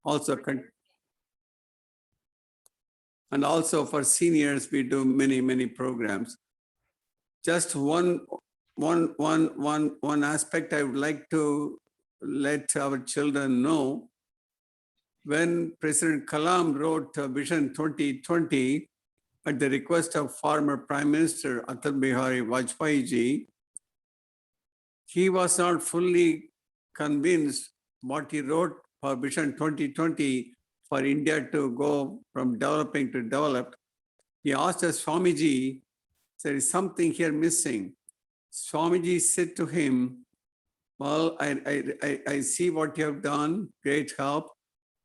also and also for seniors, we do many programs. Just one aspect I would like to let our children know. When President Kalam wrote Vision 2020 at the request of former Prime Minister Atal Bihari Vajpayee ji, he was not fully convinced what he wrote for Vision 2020 for India to go from developing to developed. He asked us, Swamiji, there is something here missing. Swamiji said to him, well, I see what you have done, great help.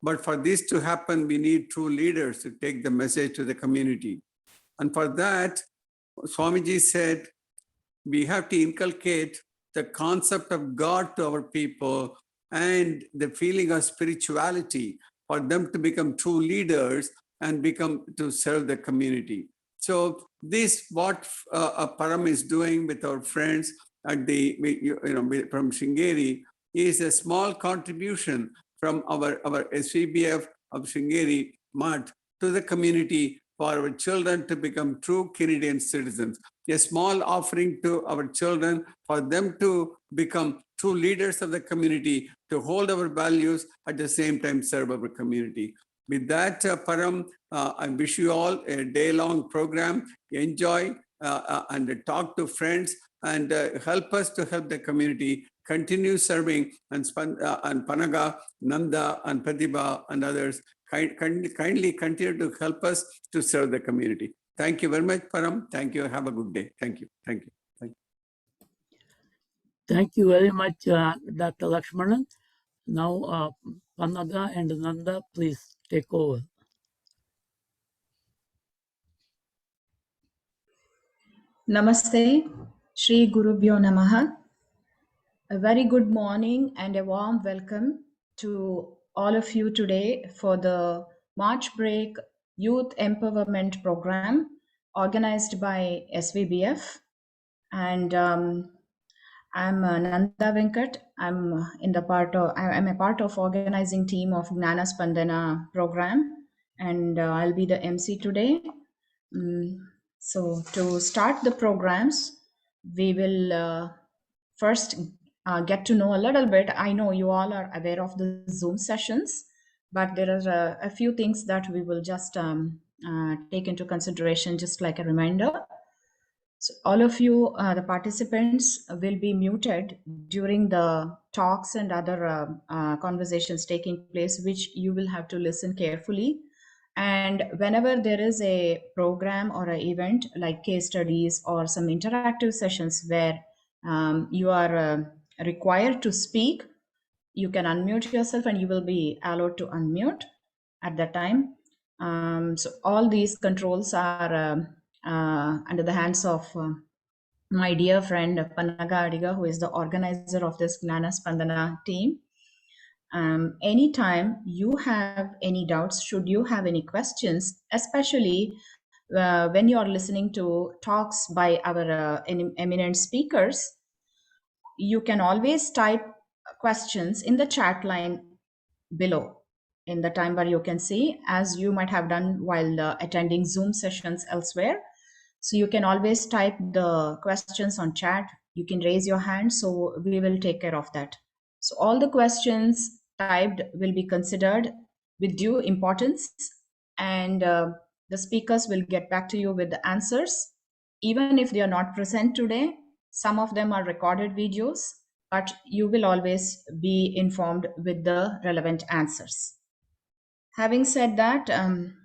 But for this to happen, we need true leaders to take the message to the community. And for that, Swamiji said, we have to inculcate the concept of God to our people and the feeling of spirituality for them to become true leaders and become to serve the community. So this what Param is doing with our friends at the from Sringeri is a small contribution from our SVBF of Sringeri Math to the community for our children to become true Canadian citizens. A small offering to our children for them to become true leaders of the community, to hold our values, at the same time serve our community. With that, Param, I wish you all a day-long program. Enjoy and talk to friends and help us to help the community continue serving, and Panaga, Nanda, and Pratibha, and others kindly continue to help us to serve the community. Thank you very much, Param. Thank you. Have a good day. Thank you. Thank you. Thank you. Thank you very much, Dr. Lakshmanan. Now, Panaga and Nanda, please take over. Namaste, Shri Gurubhyo Namaha. A very good morning and a warm welcome to all of you today for the March Break Youth Empowerment Program organized by SVBF. And I'm Nanda Venkat. I'm a part of organizing team of Jnana Spandana program, and I'll be the MC today. So to start the programs, we will first get to know a little bit. I know you all are aware of the Zoom sessions, but there are a few things that we will just take into consideration, just like a reminder. So all of you, the participants, will be muted during the talks and other conversations taking place, which you will have to listen carefully. And whenever there is a program or an event like case studies or some interactive sessions where you are required to speak, you can unmute yourself and you will be allowed to unmute at that time. So all these controls are under the hands of my dear friend Panaga Adiga, who is the organizer of this Jnana Spandana team. Anytime you have any doubts, should you have any questions, especially when you are listening to talks by our eminent speakers, you can always type questions in the chat line below in the time bar. You can see, as you might have done while attending Zoom sessions elsewhere. So you can always type the questions on chat. You can raise your hand, so we will take care of that. So all the questions typed will be considered with due importance, and the speakers will get back to you with the answers. Even if they are not present today, some of them are recorded videos, but you will always be informed with the relevant answers. Having said that,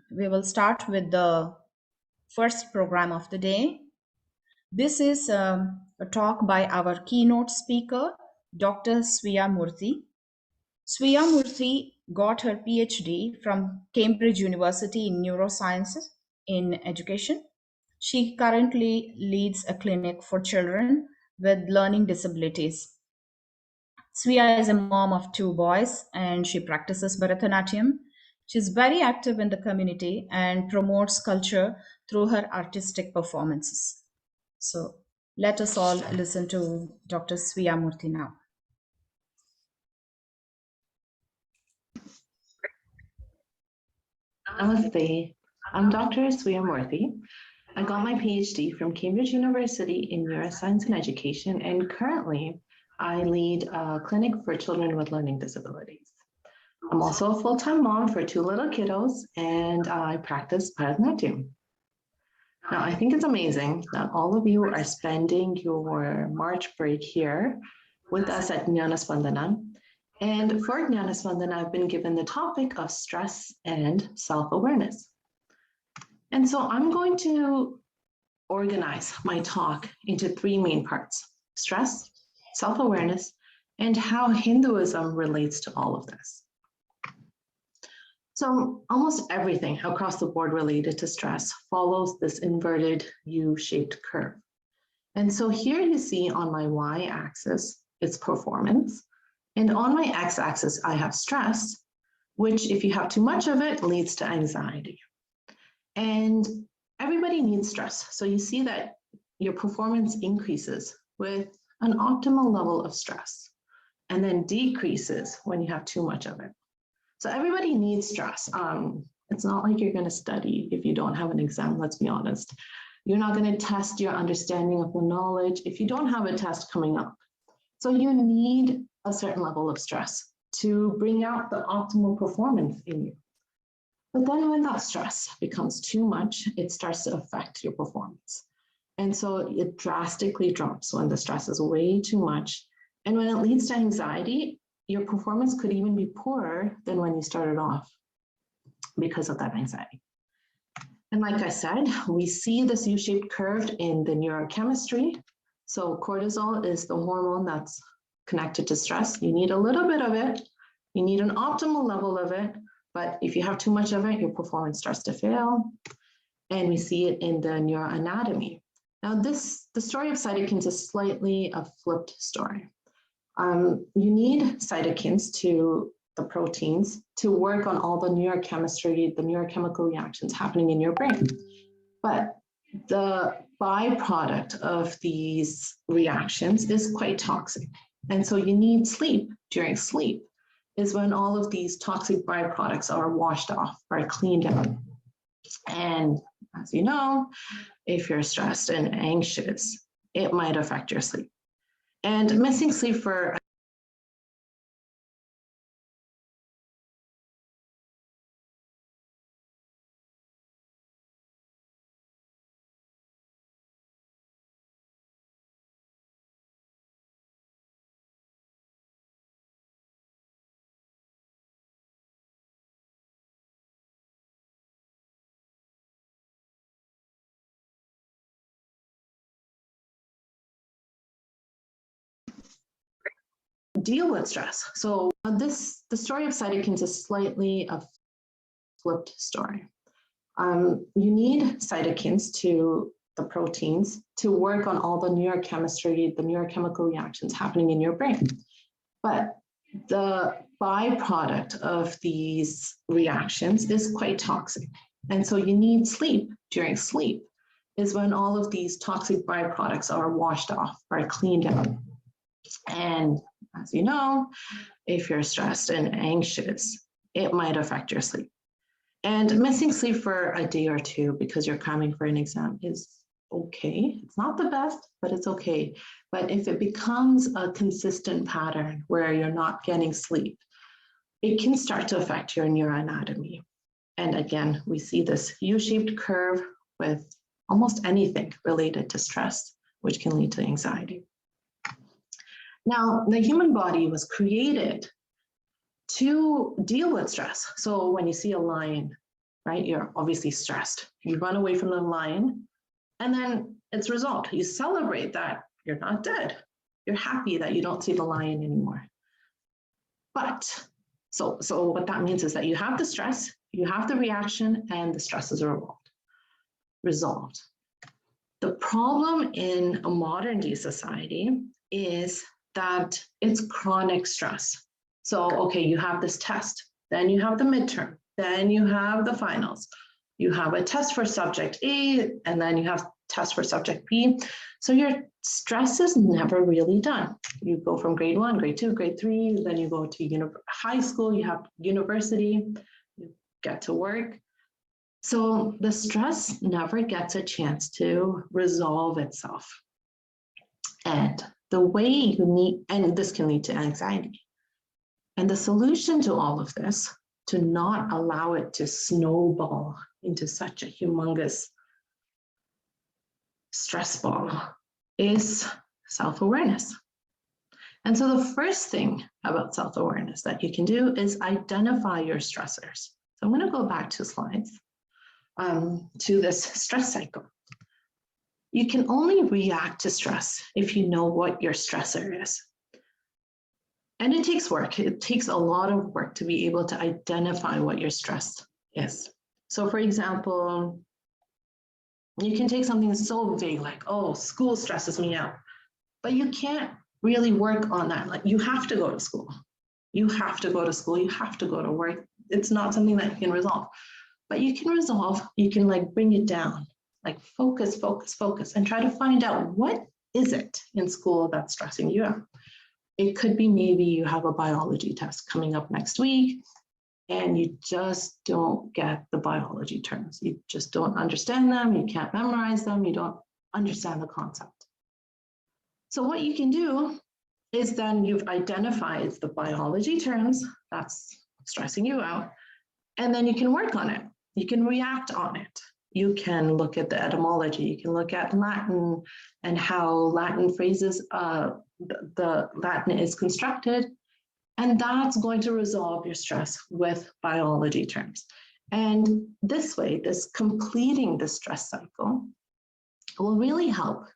we will start with the first program of the day. This is a talk by our keynote speaker, Dr. Swiya Murthy. Swiya Murthy got her PhD from Cambridge University in Neurosciences in Education. She currently leads a clinic for children with learning disabilities. Swiya is a mom of 2 boys and she practices Bharatanatyam. She's very active in the community and promotes culture through her artistic performances. So let us all listen to Dr. Swiya Murthy now. Namaste. I'm Dr. Swayamurthy. I got my PhD from Cambridge University in Neuroscience and Education, and currently I lead a clinic for children with learning disabilities. I'm also a full-time mom for 2 little kiddos, and I practice Bharatanatyam. Now, I think it's amazing that all of you are spending your March break here with us at Jnana Spandana. And for Jnana Spandana, I've been given the topic of stress and self-awareness. And so I'm going to organize my talk into 3 main parts: stress, self-awareness, and how Hinduism relates to all of this. So almost everything across the board related to stress follows this inverted U-shaped curve. And so here you see on my y-axis, it's performance. And on my x-axis, I have stress, which if you have too much of it, leads to anxiety. And everybody needs stress. So you see that your performance increases with an optimal level of stress and then decreases when you have too much of it. So everybody needs stress. It's not like you're going to study if you don't have an exam, let's be honest. You're not going to test your understanding of the knowledge if you don't have a test coming up. So you need a certain level of stress to bring out the optimal performance in you. But then when that stress becomes too much, it starts to affect your performance. And so it drastically drops when the stress is way too much. And when it leads to anxiety, your performance could even be poorer than when you started off because of that anxiety. And like I said, we see this U-shaped curve in the neurochemistry. So cortisol is the hormone that's connected to stress. You need a little bit of it. You need an optimal level of it. But if you have too much of it, your performance starts to fail. And we see it in the neuroanatomy. Now the story of cytokines is slightly a flipped story. You need cytokines to the proteins to work on all the neurochemistry, the neurochemical reactions happening in your brain. But the byproduct of these reactions is quite toxic. And so you need sleep. During sleep is when all of these toxic byproducts are washed off, are cleaned out. And as you know, if you're stressed and anxious, it might affect your sleep. And missing sleep for deal with stress. So the story of cytokines is slightly a flipped story. You need cytokines to the proteins to work on all the neurochemistry, the neurochemical reactions happening in your brain. But the byproduct of these reactions is quite toxic. And so you need sleep. During sleep is when all of these toxic byproducts are washed off, are cleaned out. And as you know, if you're stressed and anxious, it might affect your sleep. And missing sleep for a day or two because you're cramming for an exam is okay. It's not the best, but it's okay. But if it becomes a consistent pattern where you're not getting sleep, it can start to affect your neuroanatomy. And again, we see this U-shaped curve with almost anything related to stress, which can lead to anxiety. Now, the human body was created to deal with stress. So when you see a lion, right, you're obviously stressed. You run away from the lion, and then it's resolved. You celebrate that you're not dead. You're happy that you don't see the lion anymore. But so what that means is that you have the stress, you have the reaction, and the stress is resolved. The problem in a modern day society is that it's chronic stress. So, okay, you have this test, then you have the midterm, then you have the finals. You have a test for subject A, and then you have test for subject B. So your stress is never really done. You go from grade 1, grade 2, grade 3, then you go to high school, you have university, you get to work. So the stress never gets a chance to resolve itself. And the way you need, and this can lead to anxiety. And the solution to all of this, to not allow it to snowball into such a humongous stress ball, is self-awareness. And so the first thing about self-awareness that you can do is identify your stressors. So I'm going to go back 2 slides to this stress cycle. You can only react to stress if you know what your stressor is. And it takes work. It takes a lot of work to be able to identify what your stress is. So for example, you can take something so vague like, oh, school stresses me out, but you can't really work on that. Like, you have to go to school. You have to go to school. You have to go to work. It's not something that you can resolve, but you can resolve. You can like bring it down, like focus, and try to find out what is it in school that's stressing you out. It could be maybe you have a biology test coming up next week and you just don't get the biology terms. You just don't understand them. You can't memorize them. You don't understand the concept. So what you can do is then you've identified the biology terms that's stressing you out, and then you can work on it. You can react on it. You can look at the etymology. You can look at Latin and how Latin phrases, the Latin is constructed, and that's going to resolve your stress with biology terms. And this way, this completing the stress cycle will really help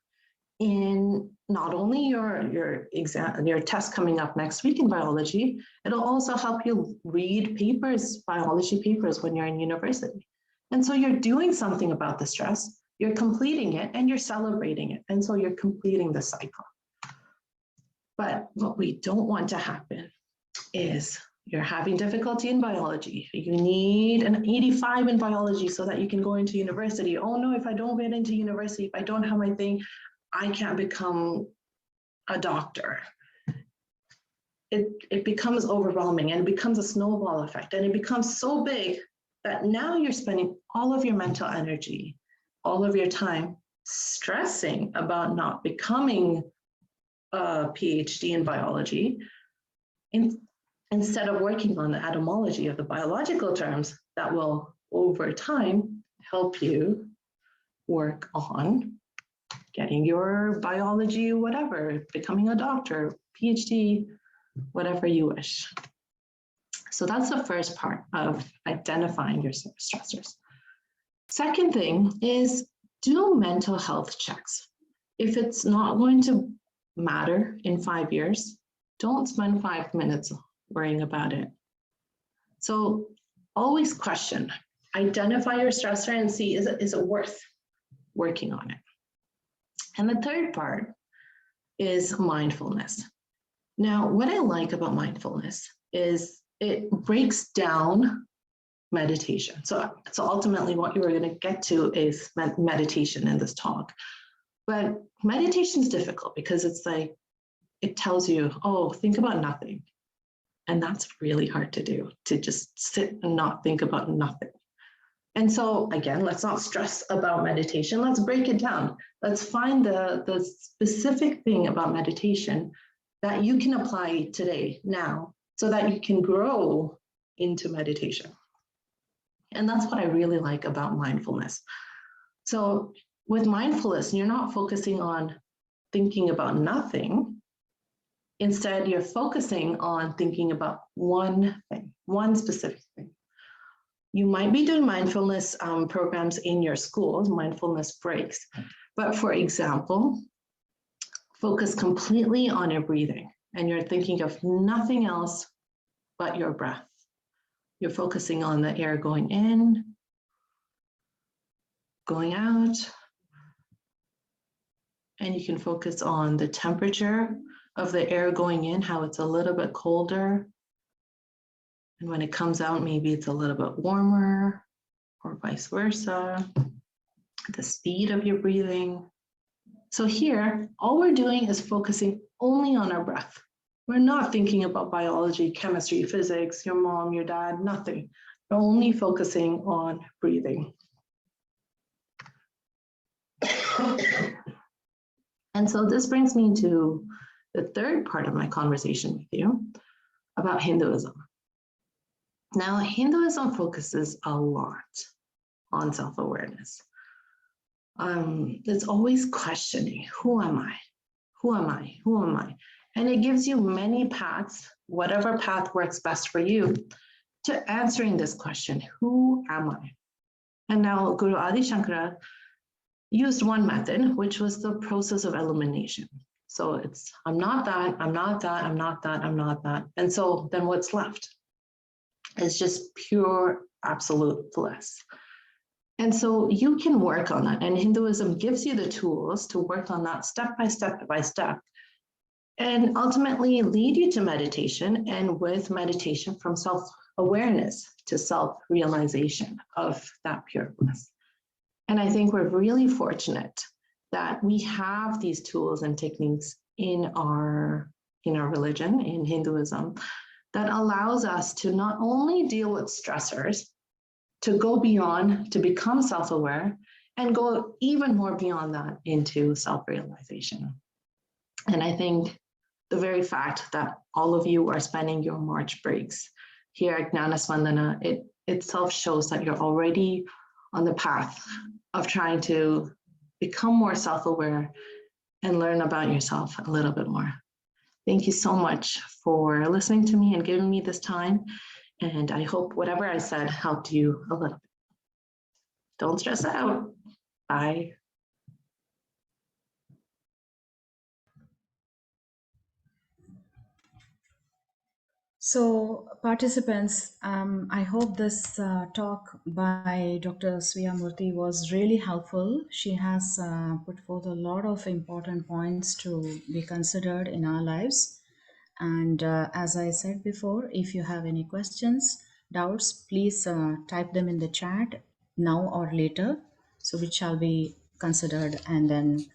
in not only your exam, your test coming up next week in biology, it'll also help you read papers, biology papers when you're in university. And so you're doing something about the stress, you're completing it, and you're celebrating it. And so you're completing the cycle. But what we don't want to happen is you're having difficulty in biology. You need an 85 in biology so that you can go into university. Oh no, if I don't get into university, if I don't have my thing, I can't become a doctor. It becomes overwhelming and it becomes a snowball effect, and it becomes so big that now you're spending all of your mental energy, all of your time stressing about not becoming a PhD in biology, instead of working on the etymology of the biological terms that will, over time, help you work on getting your biology, whatever, becoming a doctor, PhD, whatever you wish. So that's the first part of identifying your stressors. Second thing is do mental health checks. If it's not going to matter in 5 years, don't spend 5 minutes worrying about it. So always question, identify your stressor and see, is it worth working on it? And the third part is mindfulness. Now, what I like about mindfulness is it breaks down meditation. So ultimately what you are going to get to is meditation in this talk. But meditation is difficult because it's like, it tells you, oh, think about nothing. And that's really hard to do, to just sit and not think about nothing. And so again, let's not stress about meditation. Let's break it down. Let's find the specific thing about meditation that you can apply today, now, so that you can grow into meditation. And that's what I really like about mindfulness. So with mindfulness, you're not focusing on thinking about nothing. Instead, you're focusing on thinking about one thing, one specific thing. You might be doing mindfulness programs in your schools, mindfulness breaks. But for example, focus completely on your breathing and you're thinking of nothing else but your breath. You're focusing on the air going in, going out, and you can focus on the temperature of the air going in, how it's a little bit colder. And when it comes out, maybe it's a little bit warmer or vice versa. The speed of your breathing. So here, all we're doing is focusing only on our breath. We're not thinking about biology, chemistry, physics, your mom, your dad, nothing. only focusing on breathing. And so this brings me to the third part of my conversation with you about Hinduism. Now, Hinduism focuses a lot on self-awareness. It's always questioning, who am I? Who am I? Who am I? And it gives you many paths, whatever path works best for you, to answering this question, who am I? And now Guru Adi Shankara used one method, which was the process of elimination. So it's, I'm not that, I'm not that, I'm not that, I'm not that. And so then what's left? It's just pure absolute bliss. And so you can work on that. And Hinduism gives you the tools to work on that step by step by step, and ultimately lead you to meditation, and with meditation from self-awareness to self-realization of that pure bliss. And I think we're really fortunate that we have these tools and techniques in our religion, in Hinduism, that allows us to not only deal with stressors, to go beyond, to become self-aware, and go even more beyond that into self-realization. And I think the very fact that all of you are spending your March breaks here at Jnana Spandana, it itself shows that you're already on the path of trying to become more self-aware and learn about yourself a little bit more. Thank you so much for listening to me and giving me this time. And I hope whatever I said helped you a little bit. Don't stress out. Bye. So participants, I hope this talk by Dr. Swiya Murthy was really helpful. She has put forth a lot of important points to be considered in our lives. And as I said before, if you have any questions, doubts, please type them in the chat now or later, so which shall be considered, and then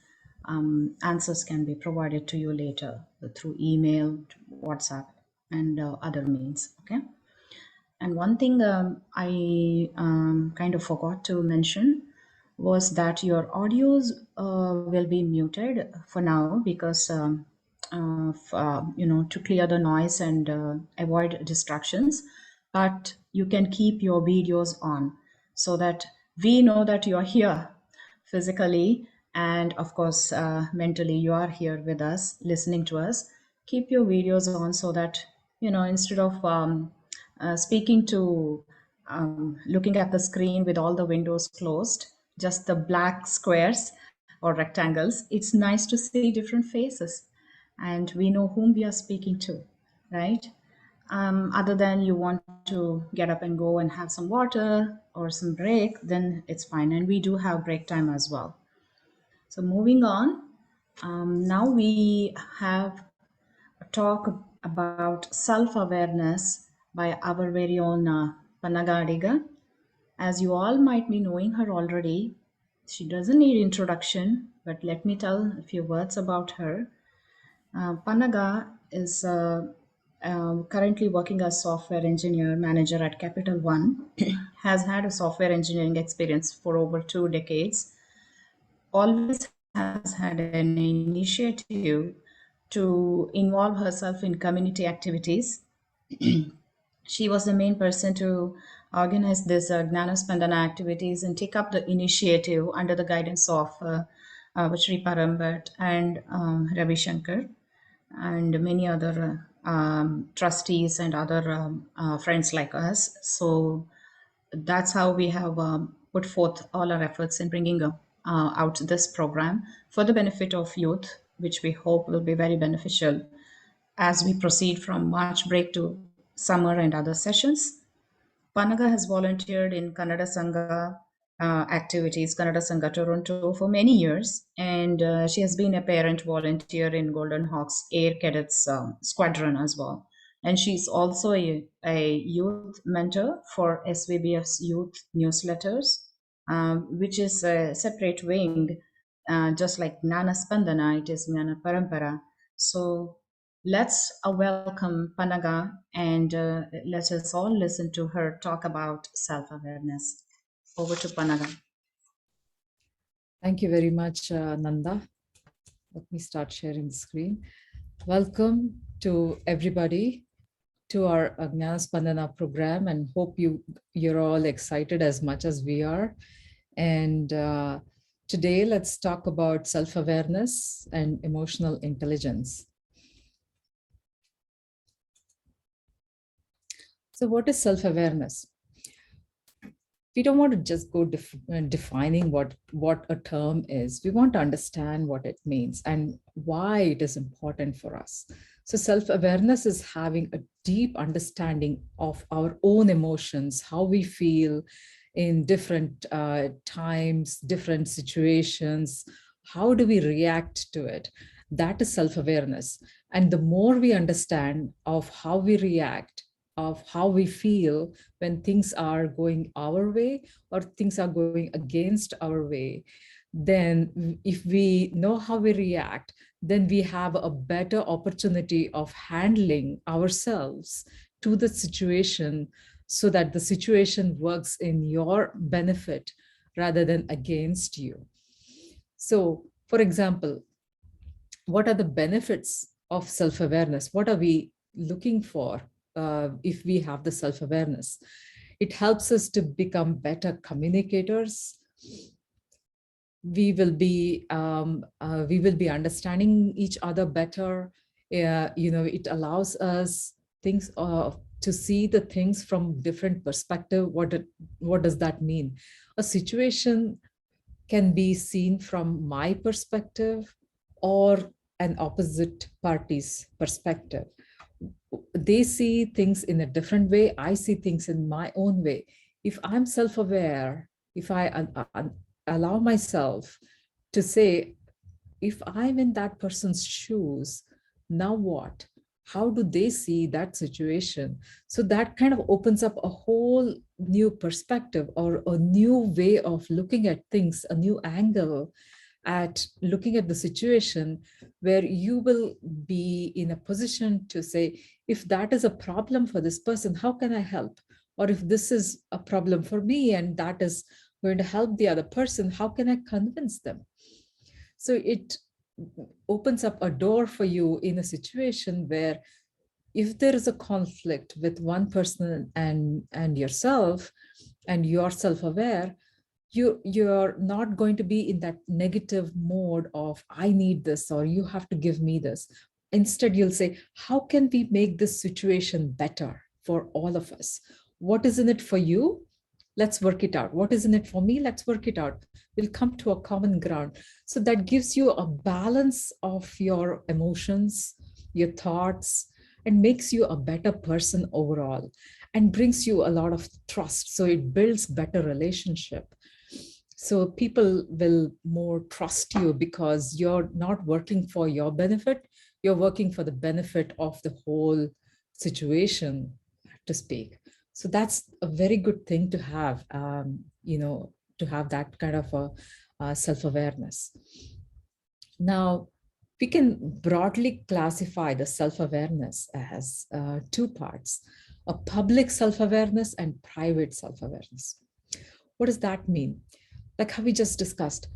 answers can be provided to you later through email, WhatsApp, and other means. Okay. And one thing I kind of forgot to mention was that your audios will be muted for now, because to clear the noise and avoid distractions. But you can keep your videos on, so that we know that you're here physically, and of course mentally you are here with us, listening to us. Keep your videos on, so that instead of speaking to looking at the screen with all the windows closed, just the black squares or rectangles, it's nice to see different faces, and we know whom we are speaking to, right? Other than you want to get up and go and have some water or some break, then it's fine. And we do have break time as well. So moving on, now we have a talk about self-awareness by our very own Panaga Adiga. As you all might be knowing her already, she doesn't need introduction, but let me tell a few words about her. Panaga is currently working as software engineer manager at Capital One, has had a software engineering experience for over 2 decades, always has had an initiative to involve herself in community activities. She was the main person to organize this Jnana Spandana activities and take up the initiative under the guidance of Sri Parambat and Ravi Shankar and many other trustees and other friends like us. So that's how we have put forth all our efforts in bringing out this program for the benefit of youth, which we hope will be very beneficial as we proceed from March break to summer and other sessions. Panaga has volunteered in Kannada Sangha activities, Kannada Sangha Toronto, for many years, and she has been a parent volunteer in Golden Hawks Air Cadets Squadron as well. And she's also a youth mentor for SVBF's youth newsletters, which is a separate wing, just like Jnana Spandana, it is Jnana Parampara. So Let's welcome Panaga and let us all listen to her talk about self-awareness. Over to Panaga. Thank you very much, Nanda. Let me start sharing the screen. Welcome to everybody to our Jnana Spandana program, and hope you're all excited as much as we are. And today, let's talk about self-awareness and emotional intelligence. So what is self-awareness? We don't want to just go defining what a term is. We want to understand what it means and why it is important for us. So self-awareness is having a deep understanding of our own emotions, how we feel in different times, different situations. How do we react to it? That is self-awareness. And the more we understand of how we react, of how we feel when things are going our way or things are going against our way, then if we know how we react, then we have a better opportunity of handling ourselves to the situation so that the situation works in your benefit rather than against you. So, for example, what are the benefits of self-awareness? What are we looking for if we have the self-awareness? It helps us to become better communicators. We will be understanding each other better. It allows us things to see the things from different perspective. What does that mean? A situation can be seen from my perspective or an opposite party's perspective. They see things in a different way. I see things in my own way. If I'm self-aware, if I allow myself to say, if I'm in that person's shoes, now what? How do they see that situation? So that kind of opens up a whole new perspective or a new way of looking at things, a new angle at looking at the situation, where you will be in a position to say, if that is a problem for this person, how can I help? Or if this is a problem for me and that is going to help the other person, how can I convince them? So it opens up a door for you in a situation where if there is a conflict with one person and yourself, and you're self-aware, you're not going to be in that negative mode of, I need this, or you have to give me this. Instead, you'll say, how can we make this situation better for all of us? What is in it for you? Let's work it out. What is in it for me? Let's work it out. We'll come to a common ground. So that gives you a balance of your emotions, your thoughts, and makes you a better person overall, and brings you a lot of trust. So it builds better relationship. So people will more trust you because you're not working for your benefit, you're working for the benefit of the whole situation, to speak. So that's a very good thing to have, to have that kind of a self-awareness. Now, we can broadly classify the self-awareness as two parts, a public self-awareness and private self-awareness. What does that mean? Like how we just discussed,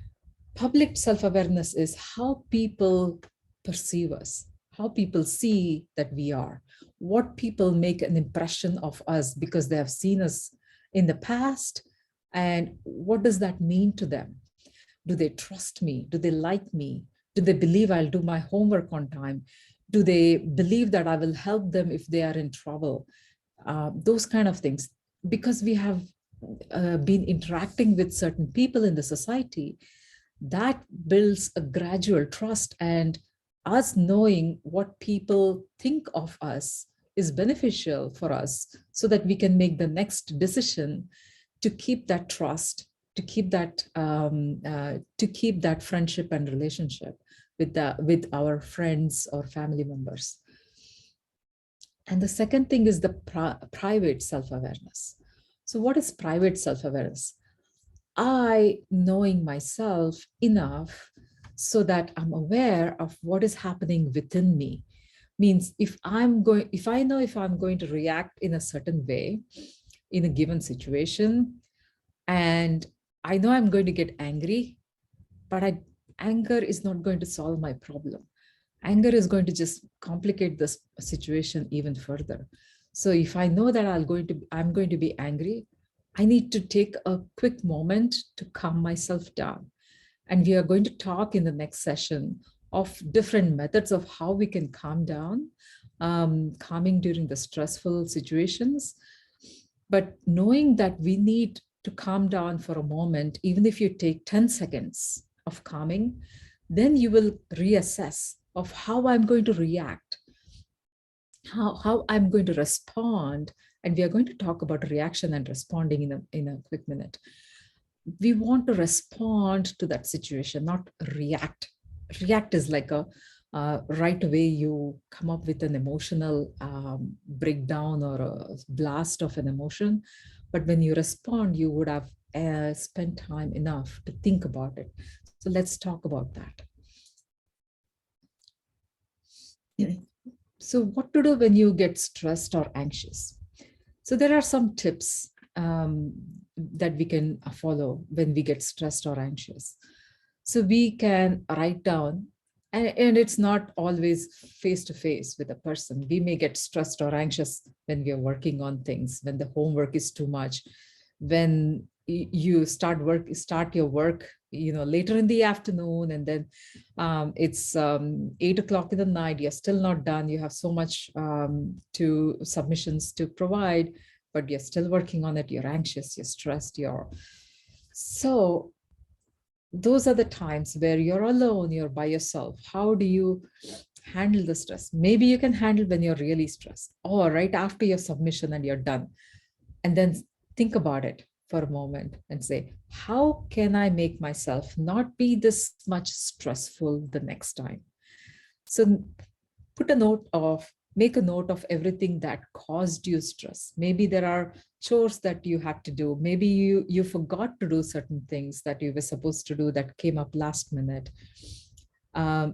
public self-awareness is how people perceive us, how people see that we are, what people make an impression of us because they have seen us in the past, and what does that mean to them? Do they trust me? Do they like me? Do they believe I'll do my homework on time? Do they believe that I will help them if they are in trouble? Those kind of things. Because we have been interacting with certain people in the society, that builds a gradual trust, and us knowing what people think of us is beneficial for us so that we can make the next decision to keep that trust, to keep that friendship and relationship with our friends or family members. And the second thing is the private self-awareness. So what is private self-awareness? I knowing myself enough so that I'm aware of what is happening within me. Means if I know if I'm going to react in a certain way in a given situation, and I know I'm going to get angry, but anger is not going to solve my problem. Anger is going to just complicate this situation even further. So if I know that I'm going to be angry, I need to take a quick moment to calm myself down. And we are going to talk in the next session of different methods of how we can calm down, calming during the stressful situations. But knowing that we need to calm down for a moment, even if you take 10 seconds of calming, then you will reassess of how I'm going to react, how I'm going to respond. And we are going to talk about reaction and responding in a quick minute. We want to respond to that situation, not react. React is like a right away you come up with an emotional breakdown or a blast of an emotion. But when you respond, you would have spent time enough to think about it. So let's talk about that. So what to do when you get stressed or anxious? So there are some tips that we can follow when we get stressed or anxious. So we can write down, and it's not always face to face with a person. We may get stressed or anxious when we are working on things, when the homework is too much, when you start your work later in the afternoon, and then it's 8 o'clock in the night, you're still not done, you have so much to submissions to provide, but you're still working on it, you're anxious, you're stressed, so those are the times where you're alone, you're by yourself. How do you handle the stress? Maybe you can handle when you're really stressed, or right after your submission and you're done, and then think about it for a moment and say, how can I make myself not be this much stressful the next time? So make a note of everything that caused you stress. Maybe there are chores that you had to do. Maybe you forgot to do certain things that you were supposed to do that came up last minute.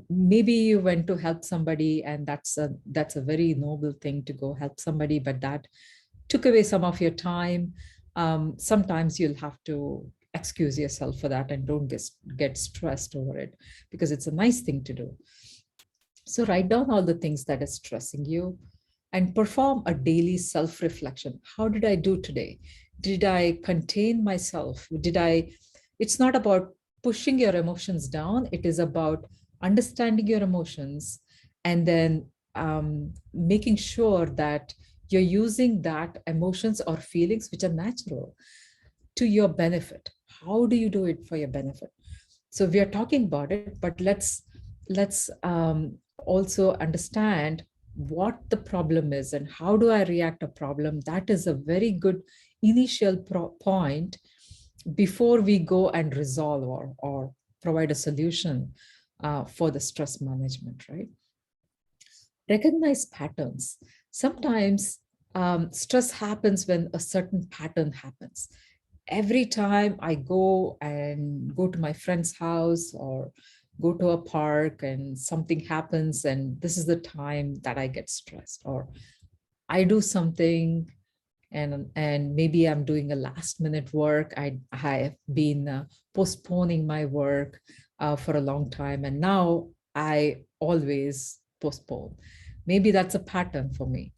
Maybe you went to help somebody, and that's a very noble thing to go help somebody, but that took away some of your time. Sometimes you'll have to excuse yourself for that and don't get stressed over it, because it's a nice thing to do. So write down all the things that are stressing you and perform a daily self-reflection. How did I do today? Did I contain myself? It's not about pushing your emotions down. It is about understanding your emotions and then making sure that you're using that emotions or feelings which are natural to your benefit. How do you do it for your benefit? So we are talking about it, but let's also understand what the problem is and how do I react to a problem. That is a very good initial point before we go and resolve or provide a solution for the stress management, right? Recognize patterns. Sometimes stress happens when a certain pattern happens. Every time I go to my friend's house or go to a park and something happens, and this is the time that I get stressed, or I do something and maybe I'm doing a last minute work. I have been postponing my work for a long time, and now I always postpone. Maybe that's a pattern for me.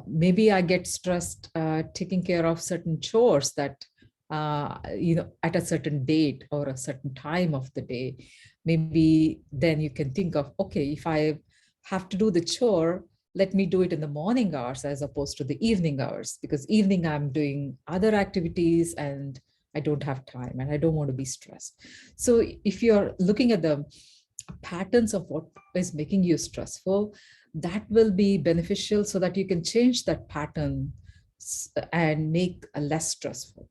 Maybe I get stressed taking care of certain chores that, at a certain date or a certain time of the day. Maybe then you can think of, okay, if I have to do the chore, let me do it in the morning hours as opposed to the evening hours, because evening I'm doing other activities and I don't have time and I don't want to be stressed. So if you're looking at the patterns of what is making you stressful, that will be beneficial so that you can change that pattern and make a less stressful.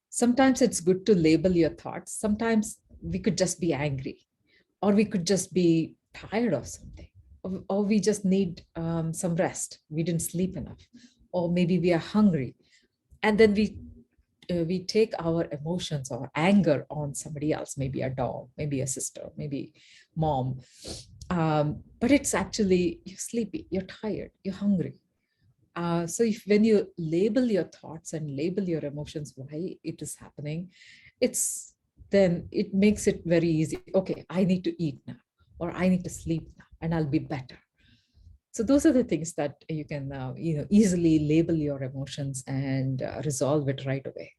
Sometimes it's good to label your thoughts. Sometimes we could just be angry, or we could just be tired of something, or we just need some rest. We didn't sleep enough, or maybe we are hungry. And then we take our emotions or anger on somebody else, maybe a dog, maybe a sister, maybe mom, But it's actually, you're sleepy, you're tired, you're hungry. So if when you label your thoughts and label your emotions, why it is happening, then it makes it very easy. Okay, I need to eat now, or I need to sleep now, and I'll be better. So those are the things that you can easily label your emotions and resolve it right away.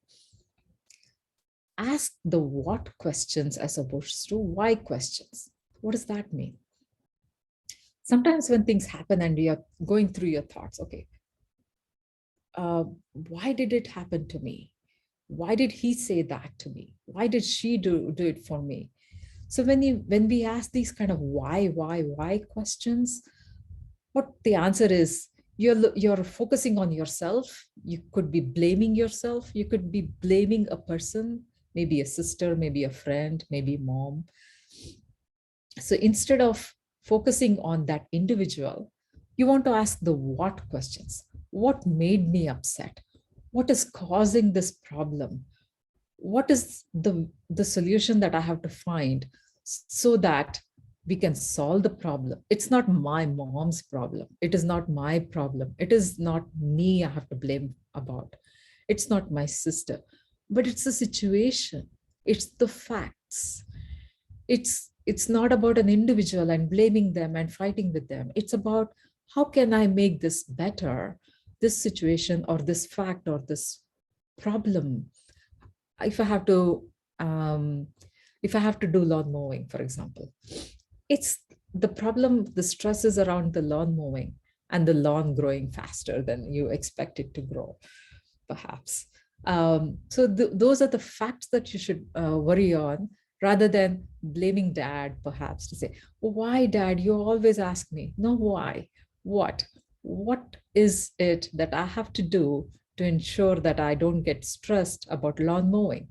Ask the what questions as opposed to why questions. What does that mean? Sometimes when things happen and you're going through your thoughts, okay, why did it happen to me? Why did he say that to me? Why did she do it for me? So when we ask these kind of why questions, what the answer is, you're focusing on yourself. You could be blaming yourself. You could be blaming a person, maybe a sister, maybe a friend, maybe mom. So instead of focusing on that individual, you want to ask the what questions. What made me upset? What is causing this problem? What is the solution that I have to find so that we can solve the problem? It's not my mom's problem. It is not my problem. It is not me I have to blame about. It's not my sister, but it's the situation. It's the facts. It's not about an individual and blaming them and fighting with them. It's about how can I make this better, this situation or this fact or this problem. If I have to do lawn mowing, for example, it's the problem, the stress is around the lawn mowing and the lawn growing faster than you expect it to grow, perhaps. So those are the facts that you should worry on, rather than blaming dad, perhaps, to say, why dad, you always ask me. No, why? What is it that I have to do to ensure that I don't get stressed about lawn mowing?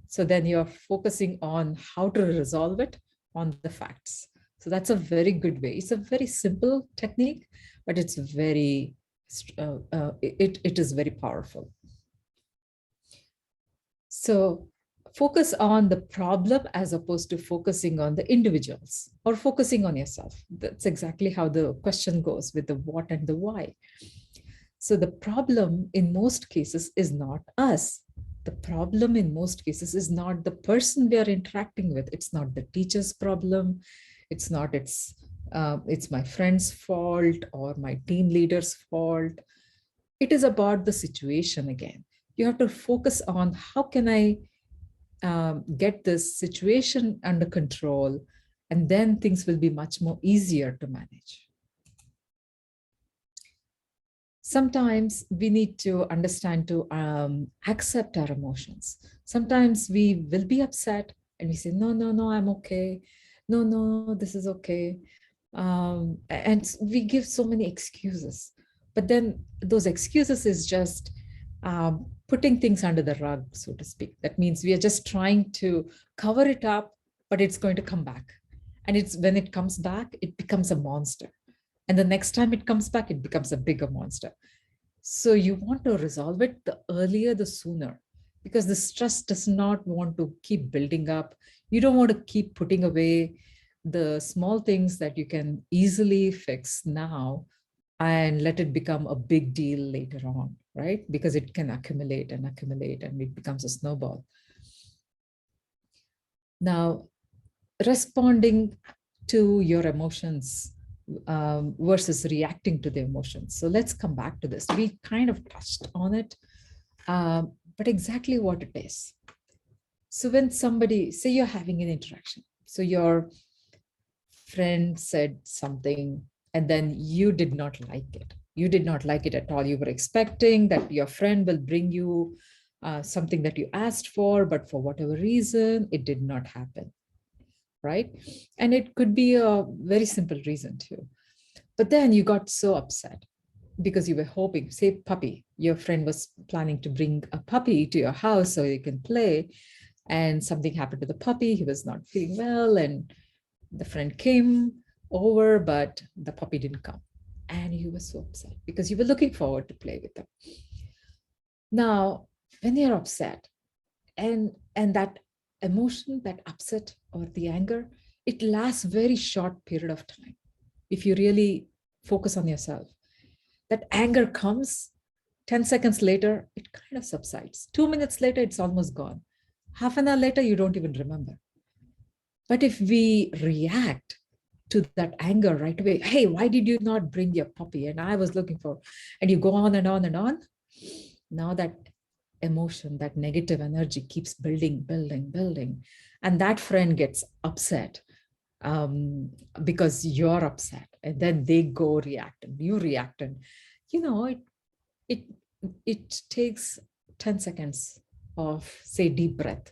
So then you're focusing on how to resolve it on the facts. So that's a very good way. It's a very simple technique, but it's very, it is very powerful. So focus on the problem as opposed to focusing on the individuals or focusing on yourself. That's exactly how the question goes with the what and the why. So the problem in most cases is not us. The problem in most cases is not the person we are interacting with. It's not the teacher's problem. It's not it's my friend's fault or my team leader's fault. It is about the situation again. You have to focus on how can I get this situation under control, and then things will be much more easier to manage. Sometimes we need to understand to accept our emotions. Sometimes we will be upset and we say, no, I'm okay. No, this is okay. And we give so many excuses. But then those excuses is just putting things under the rug, so to speak. That means we are just trying to cover it up, but it's going to come back. And when it comes back, it becomes a monster. And the next time it comes back, it becomes a bigger monster. So you want to resolve it, the earlier, the sooner, because the stress does not want to keep building up. You don't want to keep putting away the small things that you can easily fix now and let it become a big deal later on, right? Because it can accumulate and accumulate and it becomes a snowball. Now, responding to your emotions versus reacting to the emotions. So let's come back to this. We kind of touched on it, but exactly what it is. So when somebody, say you're having an interaction, so your friend said something and then you did not like it. You did not like it at all. You were expecting that your friend will bring you something that you asked for, but for whatever reason, it did not happen. Right? And it could be a very simple reason too. But then you got so upset because you were hoping, say puppy, your friend was planning to bring a puppy to your house so you can play, and something happened to the puppy. He was not feeling well and the friend came over, but the puppy didn't come. And you were so upset because you were looking forward to play with them. Now, when you're upset and that emotion, that upset or the anger it lasts very short period of time. If you really focus on yourself, that anger comes, 10 seconds later, it kind of subsides. 2 minutes later, it's almost gone. Half an hour later, you don't even remember. But if we react to that anger right away, hey, why did you not bring your puppy? And I was looking for, and you go on and on and on. Now that emotion, that negative energy keeps building. And that friend gets upset because you're upset. And then they go react and you react. And, it takes 10 seconds of, say, deep breath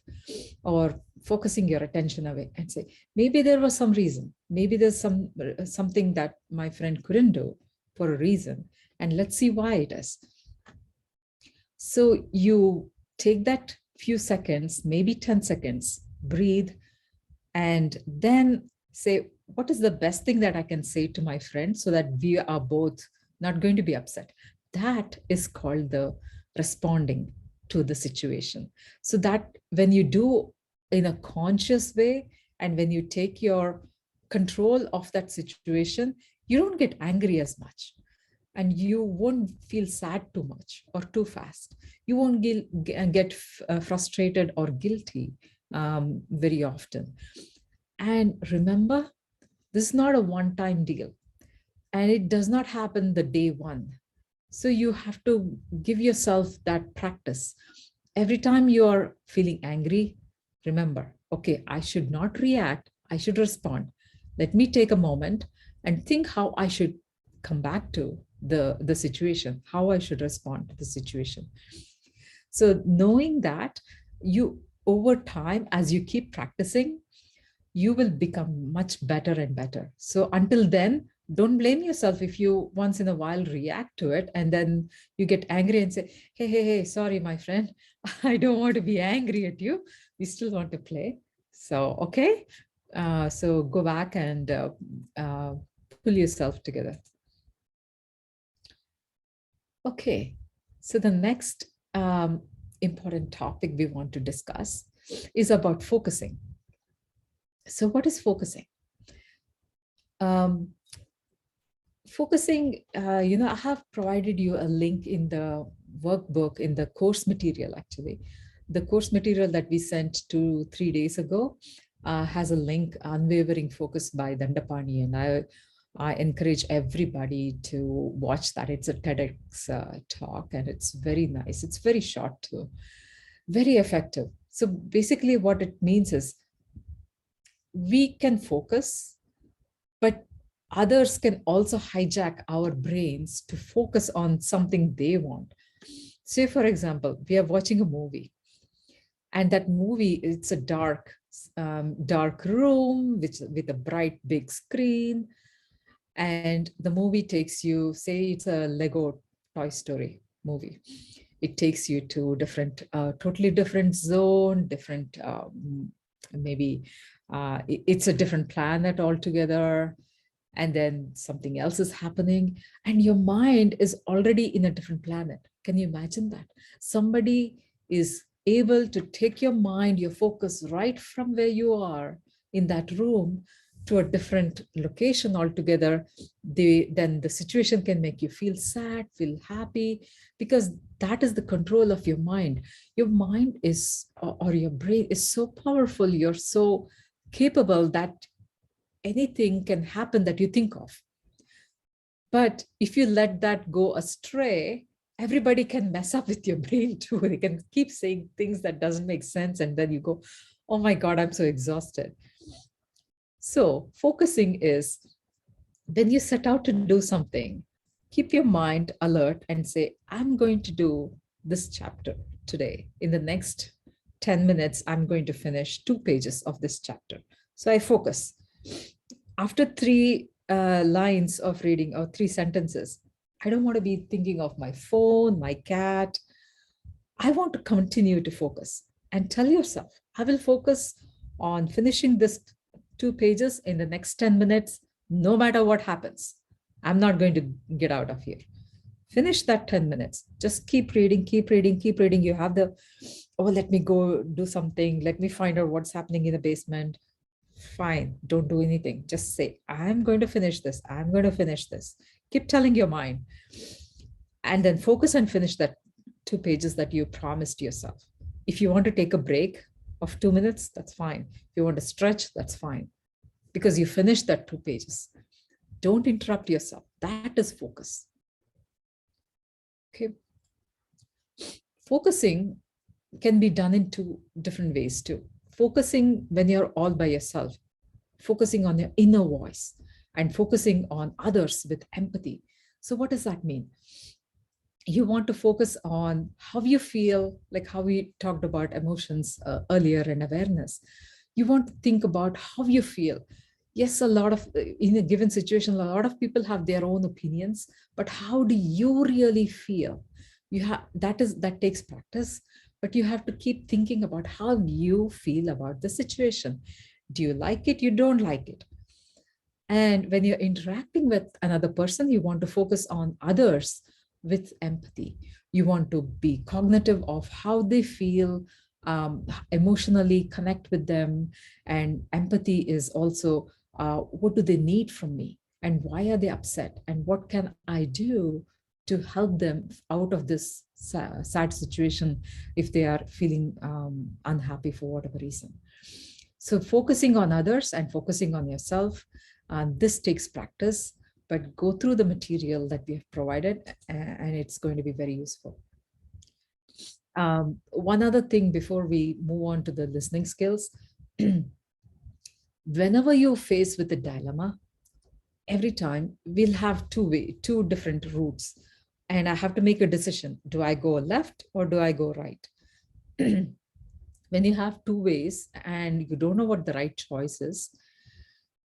or focusing your attention away and say, maybe there was some reason. Maybe there's something that my friend couldn't do for a reason. And let's see why it is. So you take that few seconds, maybe 10 seconds, breathe, and then say, what is the best thing that I can say to my friend so that we are both not going to be upset? That is called the responding to the situation. So that when you do in a conscious way, and when you take your control of that situation, you don't get angry as much. And you won't feel sad too much or too fast. You won't get frustrated or guilty very often. And remember, this is not a one-time deal. And it does not happen the day one. So you have to give yourself that practice. Every time you are feeling angry, remember, okay, I should not react. I should respond. Let me take a moment and think how I should come back to the situation, how I should respond to the situation. So knowing that, you over time, as you keep practicing, you will become much better and better. So until then, don't blame yourself if you once in a while react to it and then you get angry and say, hey, sorry, my friend, I don't want to be angry at you. We still want to play. So, okay. So go back and pull yourself together. Okay, so the next important topic we want to discuss is about focusing. So what is focusing? Focusing, I have provided you a link in the workbook, in the course material, actually. The course material that we sent 2-3 days ago has a link, Unwavering Focus by Dandapani, and I encourage everybody to watch that. It's a TEDx talk, and it's very nice. It's very short too, very effective. So basically what it means is we can focus, but others can also hijack our brains to focus on something they want. Say, for example, we are watching a movie, and that movie, it's a dark room with a bright big screen. And the movie takes you, say it's a Lego Toy Story movie. It takes you to different, totally different zone, different, maybe it's a different planet altogether. And then something else is happening and your mind is already in a different planet. Can you imagine that? Somebody is able to take your mind, your focus right from where you are in that room to a different location altogether. Then the situation can make you feel sad, feel happy, because that is the control of your mind. Your mind is, or your brain is so powerful, you're so capable that anything can happen that you think of. But if you let that go astray, everybody can mess up with your brain too. They can keep saying things that doesn't make sense. And then you go, oh my God, I'm so exhausted. So focusing is when you set out to do something, keep your mind alert and say, I'm going to do this chapter today. In the next 10 minutes, I'm going to finish 2 pages of this chapter. So I focus. After 3 lines of reading or 3 sentences, I don't want to be thinking of my phone, my cat. I want to continue to focus and tell yourself, I will focus on finishing this 2 pages in the next 10 minutes, no matter what happens. I'm not going to get out of here. Finish that 10 minutes. Just keep reading, keep reading, keep reading. You have the, oh, let me go do something. Let me find out what's happening in the basement. fine, don't do anything. Just say, I'm going to finish this. I'm going to finish this. Keep telling your mind. And then focus and finish that 2 pages that you promised yourself. If you want to take a break of 2 minutes, that's fine. If you want to stretch, that's fine. Because you finished that 2 pages. Don't interrupt yourself. That is focus. Okay. Focusing can be done in 2 different ways too. Focusing when you're all by yourself, focusing on your inner voice, and focusing on others with empathy. So what does that mean? You want to focus on how you feel, like how we talked about emotions earlier and awareness. You want to think about how you feel. Yes, a lot of, in a given situation, a lot of people have their own opinions, but how do you really feel? That takes practice, but you have to keep thinking about how you feel about the situation. Do you like it? You don't like it. And when you're interacting with another person, you want to focus on others with empathy. You want to be cognitive of how they feel, emotionally connect with them. And empathy is also, what do they need from me? And why are they upset? And what can I do to help them out of this sad situation if they are feeling unhappy for whatever reason? So focusing on others and focusing on yourself, this takes practice, but go through the material that we have provided and it's going to be very useful. One other thing before we move on to the listening skills, whenever you're faced with a dilemma, every time we'll have two different routes, and I have to make a decision. Do I go left or do I go right? When you have 2 ways and you don't know what the right choice is,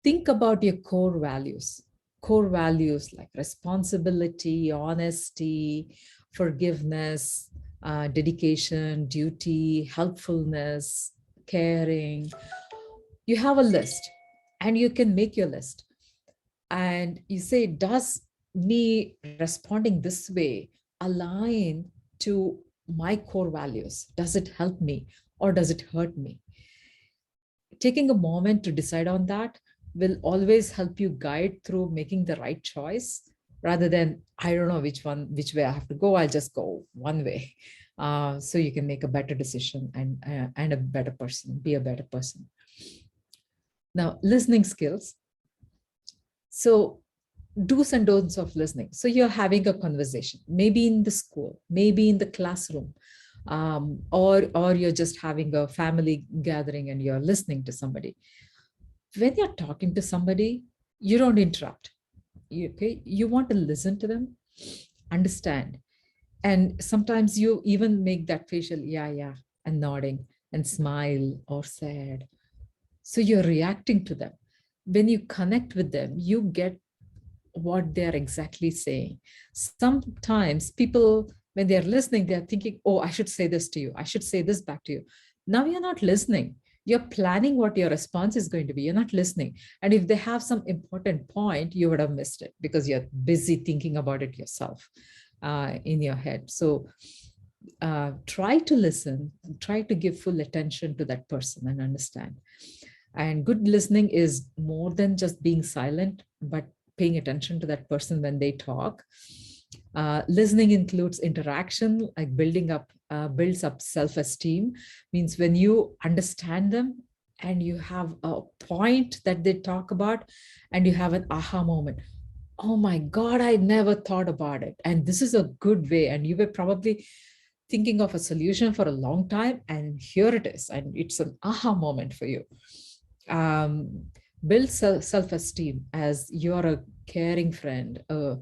think about your core values. Core values like responsibility, honesty, forgiveness, dedication, duty, helpfulness, caring. You have a list and you can make your list. And you say, does me responding this way align to my core values? Does it help me or does it hurt me? Taking a moment to decide on that will always help you guide through making the right choice, rather than, I don't know which way I have to go, I'll just go one way. So you can make a better decision and a better person, be a better person. Now, listening skills. So do's and don'ts of listening. So you're having a conversation, maybe in the school, maybe in the classroom, or you're just having a family gathering and you're listening to somebody. When you're talking to somebody, you don't interrupt. You want to listen to them, understand. And sometimes you even make that facial, yeah, and nodding and smile or sad. So you're reacting to them. When you connect with them, you get what they're exactly saying. Sometimes people, when they're listening, they're thinking, oh, I should say this to you. I should say this back to you. Now you're not listening. You're planning what your response is going to be. You're not listening. And if they have some important point, you would have missed it because you're busy thinking about it yourself in your head. So try to listen, try to give full attention to that person and understand. And good listening is more than just being silent, but paying attention to that person when they talk. Listening includes interaction, like builds up self-esteem. Means when you understand them and you have a point that they talk about and you have an aha moment. Oh my God, I never thought about it. And this is a good way. And you were probably thinking of a solution for a long time, and here it is. And it's an aha moment for you. Build self-esteem as you're a caring friend, a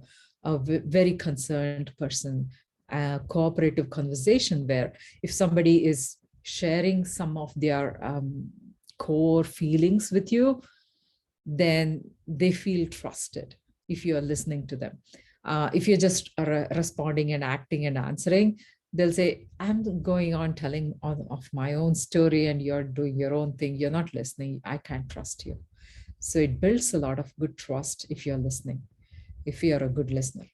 very concerned person, a cooperative conversation where if somebody is sharing some of their core feelings with you, then they feel trusted if you are listening to them. If you're just responding and acting and answering, they'll say, I'm going on telling of my own story and you're doing your own thing. You're not listening. I can't trust you. So it builds a lot of good trust if you're listening, if you're a good listener.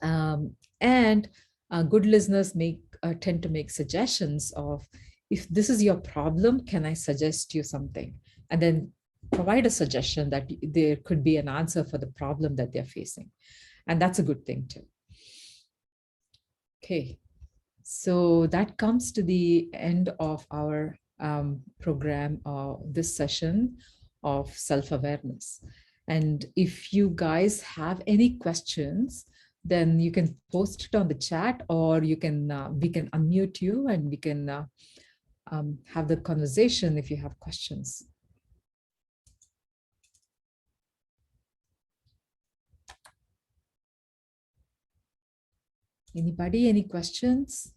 And good listeners tend to make suggestions of, if this is your problem, can I suggest you something? and then provide a suggestion that there could be an answer for the problem that they're facing. And that's a good thing too. Okay, so that comes to the end of our program, this session of self-awareness. And if you guys have any questions, then you can post it on the chat, or you can we can unmute you and we can have the conversation if you have questions. Anybody, any questions?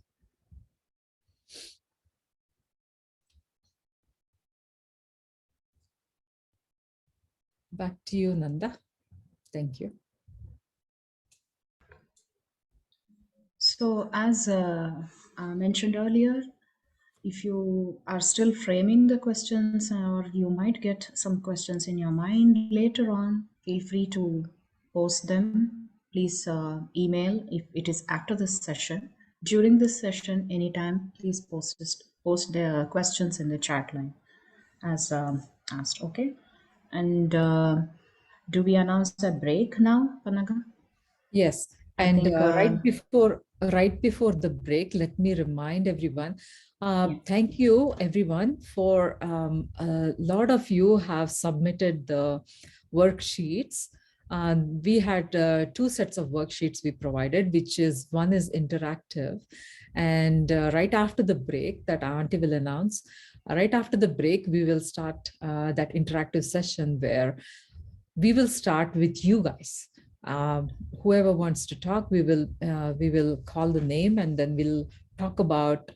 Back to you, Nanda. Thank you. So as I mentioned earlier, if you are still framing the questions, or you might get some questions in your mind later on, feel free to post them. Please email if it is after this session. During this session, anytime, please post the questions in the chat line as asked. Okay. And do we announce a break now, Panaga? Yes, I and think, right before the break, let me remind everyone. yeah. Thank you, everyone, for a lot of you have submitted the worksheets. We had 2 sets of worksheets we provided, which is one is interactive, and right after the break that Auntie will announce, right after the break, we will start that interactive session where we will start with you guys. Whoever wants to talk, we will call the name, and then we'll talk about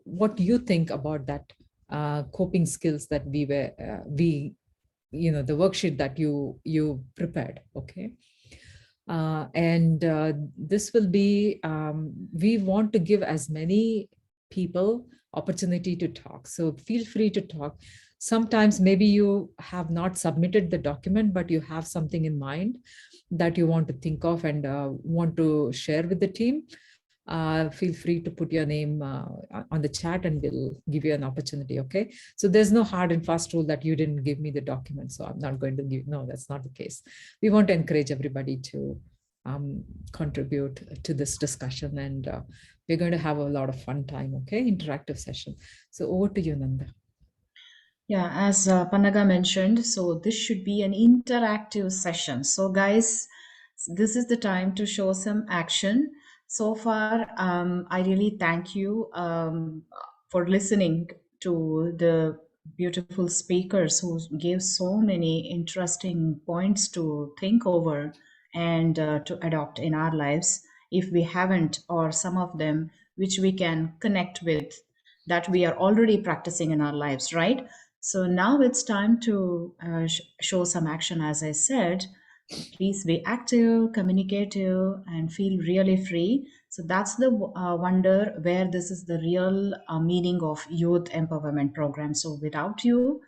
what you think about that coping skills that the worksheet that you prepared. Okay. And this will be, we want to give as many people opportunity to talk. So feel free to talk. Sometimes maybe you have not submitted the document, but you have something in mind that you want to think of and want to share with the team. Feel free to put your name on the chat and we'll give you an opportunity, okay? So there's no hard and fast rule that you didn't give me the document, so I'm not going to give, no, that's not the case. We want to encourage everybody to contribute to this discussion, and we're going to have a lot of fun time, okay? Interactive session. So over to you, Nanda. Yeah, as Panaga mentioned, so this should be an interactive session. So guys, this is the time to show some action. So far, I really thank you for listening to the beautiful speakers who gave so many interesting points to think over and to adopt in our lives. If we haven't, or some of them which we can connect with, that we are already practicing in our lives, right? So now it's time to show some action, as I said. So please be active, communicative, and feel really free. So that's the wonder where this is the real meaning of youth empowerment program. So without you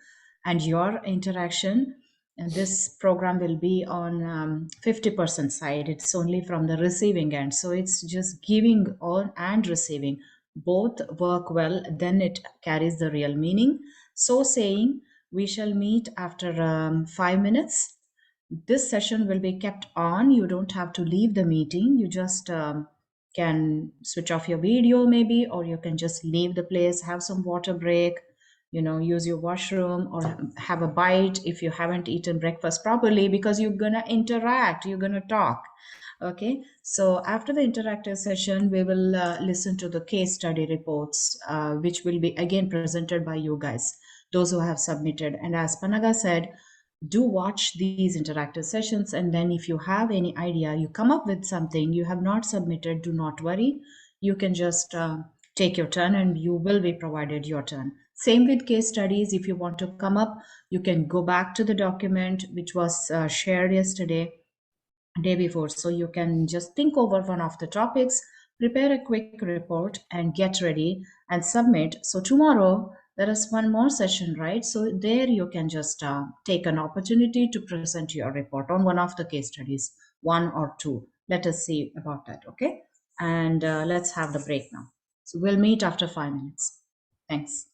and your interaction, and this program will be on 50% side. It's only from the receiving end. So it's just giving on and receiving. Both work well, then it carries the real meaning. So saying, we shall meet after 5 minutes. This session will be kept on. You don't have to leave the meeting. You just can switch off your video maybe, or you can just leave the place, have some water break, use your washroom, or have a bite if you haven't eaten breakfast properly, because you're going to interact, you're going to talk. Okay, so after the interactive session, we will listen to the case study reports, which will be again presented by you guys, those who have submitted. And as Panaga said, do watch these interactive sessions, and then if you have any idea, you come up with something you have not submitted, do not worry. You can just take your turn and you will be provided your turn. Same with case studies. If you want to come up, you can go back to the document which was shared yesterday, day before. So you can just think over one of the topics, prepare a quick report, and get ready and submit. So tomorrow there is one more session, right? So there you can just take an opportunity to present your report on one of the case studies, 1 or 2. Let us see about that, okay? And let's have the break now. So we'll meet after 5 minutes. Thanks.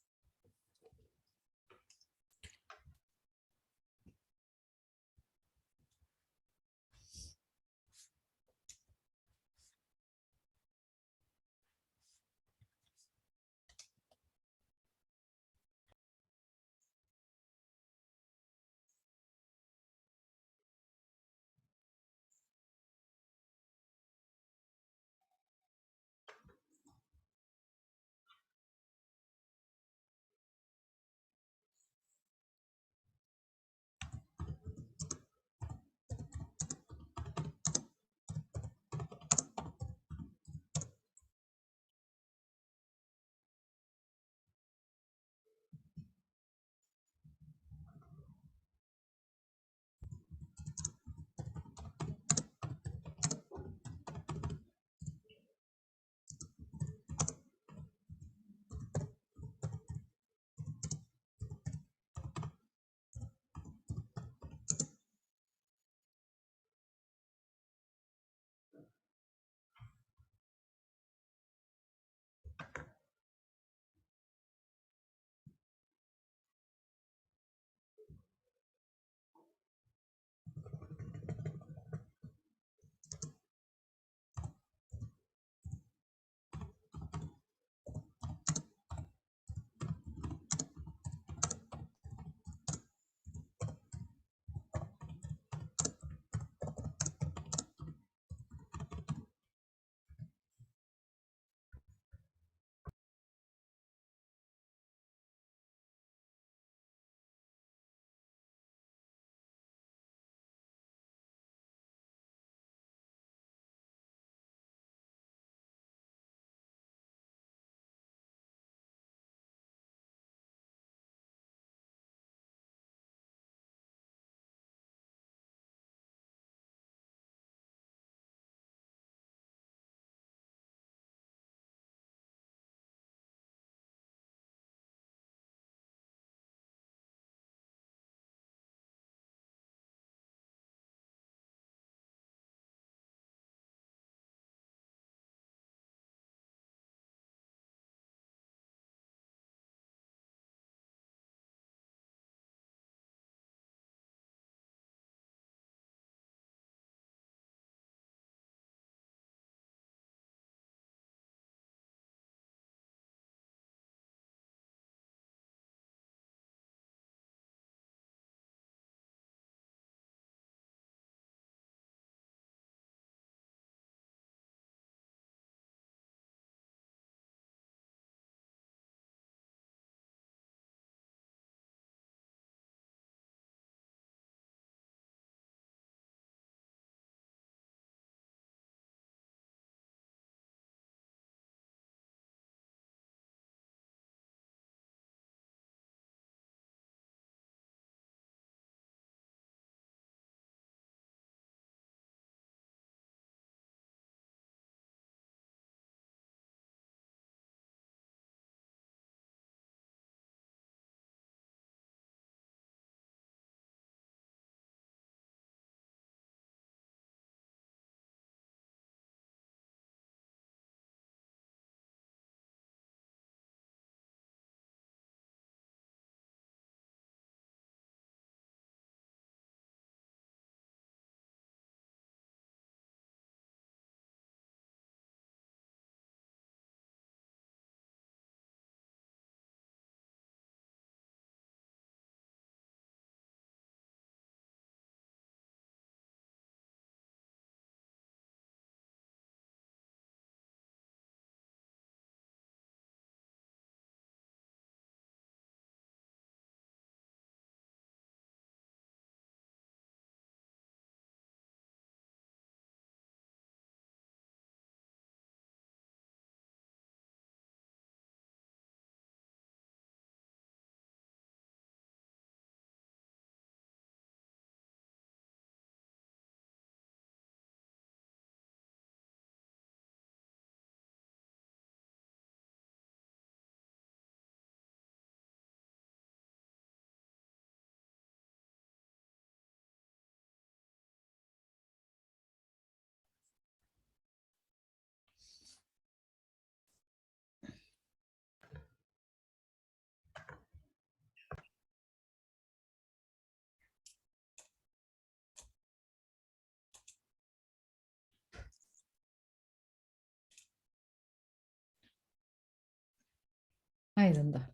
Hi, Nanda.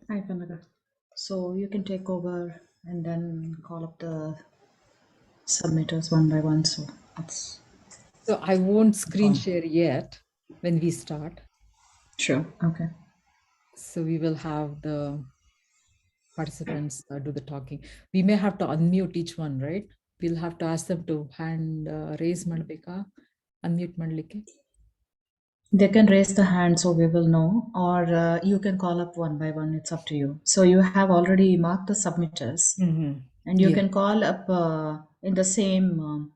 Hi, Panaga. So you can take over and then call up the submitters one by one. So that's So I won't screen fine. share yet when we start. Sure. Okay. So we will have the participants do the talking. We may have to unmute each one, right? We'll have to ask them to hand raise Mandbeka, unmute Mandlike. They can raise the hand so we will know, or you can call up one by one. It's up to you. So you have already marked the submitters, and you Yeah, can call up in the same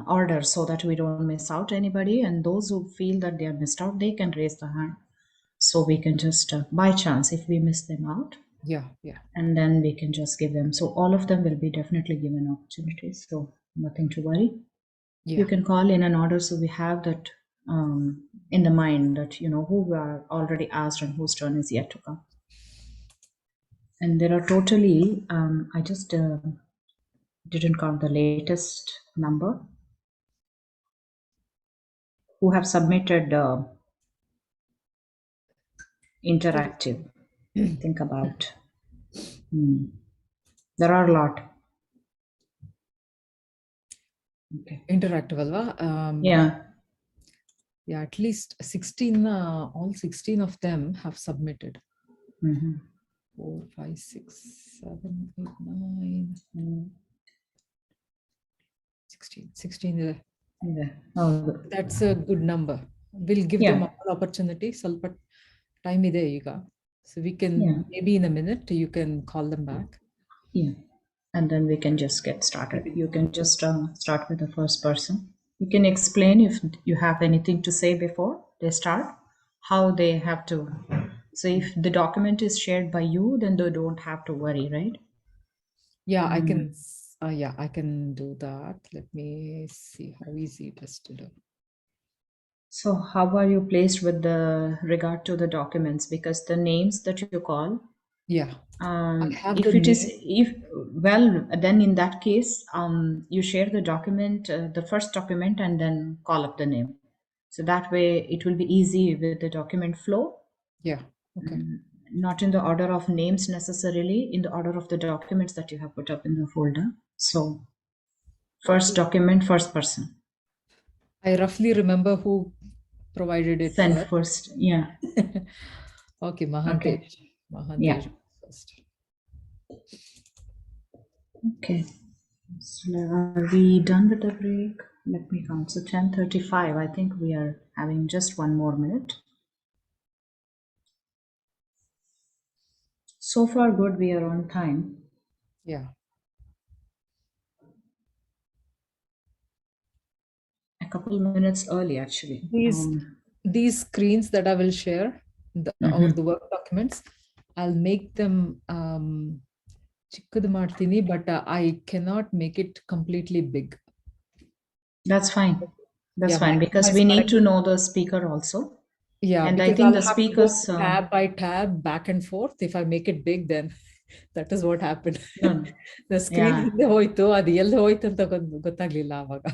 order so that we don't miss out anybody. And those who feel that they are missed out, they can raise the hand. So we can just, by chance, if we miss them out, yeah, yeah. and then we can just give them. So all of them will be definitely given opportunities. So nothing to worry. Yeah. You can call in an order so we have that in the mind that you know who we are already asked and whose turn is yet to come. And there are totally I just didn't count the latest number who have submitted interactive. Think about there are a lot. Okay. Interactive alva. Yeah. Yeah, at least 16, all 16 of them have submitted. Mhm. 4, 5, 6, 7, 8, 9, 16. 16 is Yeah. Oh, good. that's a good number. We'll give them Yeah. all opportunity. ಸ್ವಲ್ಪ time ಇದೆ ಈಗ. So we can, Yeah. maybe in a minute, you can call them back. Yeah. And then we can just get started. You can just start with the first person. You can explain if you have anything to say before they start, how they have to. So if the document is shared by you, then they don't have to worry, right? Yeah, I can, yeah, I can do that. Let me see how easy it is to do. So how are you placed with the regard to the documents? Because the names that you call, Yeah, I have if the it is name. if well then in that case you share the document the first document and then call up the name, so that way it will be easy with the document flow. Yeah, okay. Not in the order of names necessarily, in the order of the documents that you have put up in the folder. So first document, first person, I roughly remember who provided it send first. first. Yeah. Okay, Okay. Mahantesh. Yeah. Mahantesh first. Okay. So are we done with the break? Let me count. So 10:35. I think we are having just one more minute. So far, good. We are on time. Yeah. A couple minutes early, actually. These screens that I will share, or the work documents, I'll make them ಚಿಕ್ಕದು ಮಾಡ್ತೀನಿ, but I cannot make it completely big. That's fine. That's Yeah, fine because maximize we need ಮಾಡಕ್ಕೆ. to know the speaker also. Yeah, and I because think I'll the have to go speakers. tab by tab, back and forth. If I make it big, then that is what happened. No. The screen Yeah. ಹಿಂದೆ ಹೋಯ್ತು, ಅದು ಎಲ್ಲಿ ಹೋಯ್ತು ಅಂತ ಗೊತ್ತಾಗ್ಲಿಲ್ಲ ಆವಾಗ.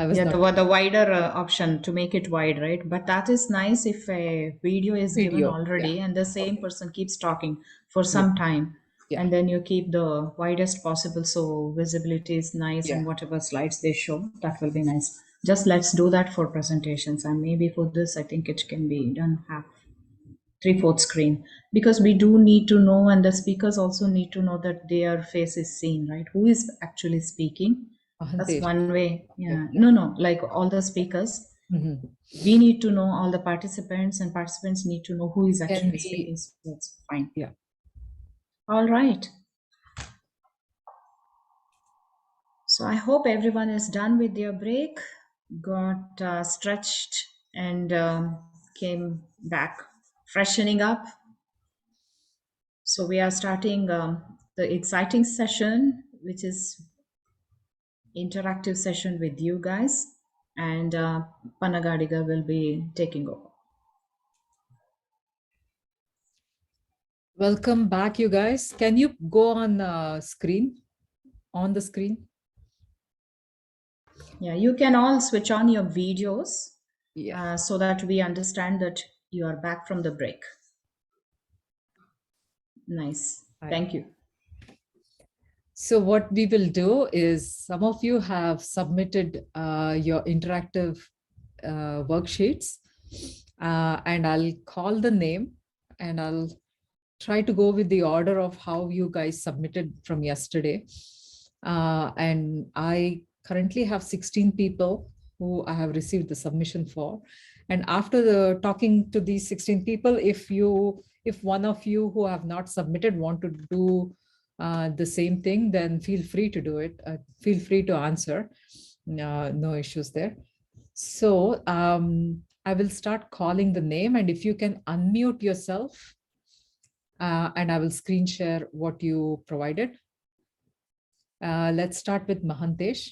I was Yeah, not the wider option to make it wide, right? But that is nice if a video is given video. already Yeah. and the same Okay. person keeps talking for some time. Yeah. And then you keep the widest possible so visibility is nice, Yeah. and whatever slides they show, that will be nice. Just let's do that for presentations, and maybe for this I think it can be done half, 3/4 screen, because we do need to know, and the speakers also need to know that their face is seen, right? Who is actually speaking? That's Mahantesh. one way. Yeah. Yeah. No, like all the speakers, we need to know all the participants, and participants need to know who is Can actually we? speaking. So that's fine. Yeah. All right. So I hope everyone is done with their break, got stretched, and came back freshening up. So we are starting the exciting session, which is interactive session with you guys, and Panagadiga will be taking over. Welcome back, you guys. Can you go on screen? On the screen? Yeah, you can all switch on your videos Yeah. so that we understand that you are back from the break. Nice. Thank you. So what we will do is some of you have submitted your interactive worksheets, and I'll call the name and I'll try to go with the order of how you guys submitted from yesterday. And I currently have 16 people who I have received the submission for. And after the talking to these 16 people, if one of you who have not submitted want to do the same thing, then feel free to do it. Feel free to answer. No issues there. So I will start calling the name, and if you can unmute yourself, and I will screen share what you provided. Let's start with Mahantesh.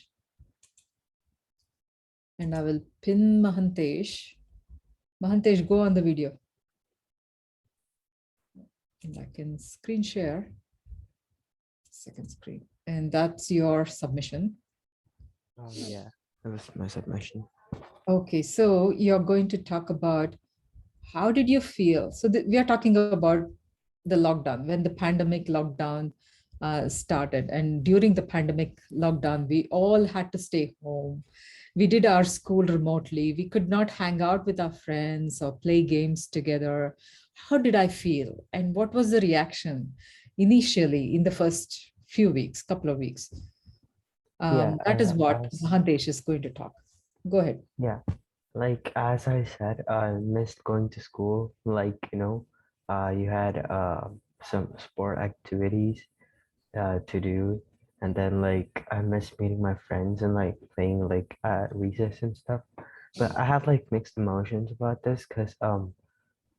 And I will pin Mahantesh. Mahantesh, go on the video. And I can screen share. Second screen. And that's your submission. Yeah, that was my submission. Okay, so you're going to talk about how did you feel? So we are talking about the lockdown, when the pandemic lockdown started. And during the pandemic lockdown, we all had to stay home. We did our school remotely. We could not hang out with our friends or play games together. How did I feel? And what was the reaction initially in the first few weeks, couple of weeks? Yeah, That is what as Mahantesh is going to talk. Go ahead. yeah, like as I said, I missed going to school. Like, you had some sport activities to do, and then like I missed meeting my friends and like playing like at recess and stuff. But I have like mixed emotions about this because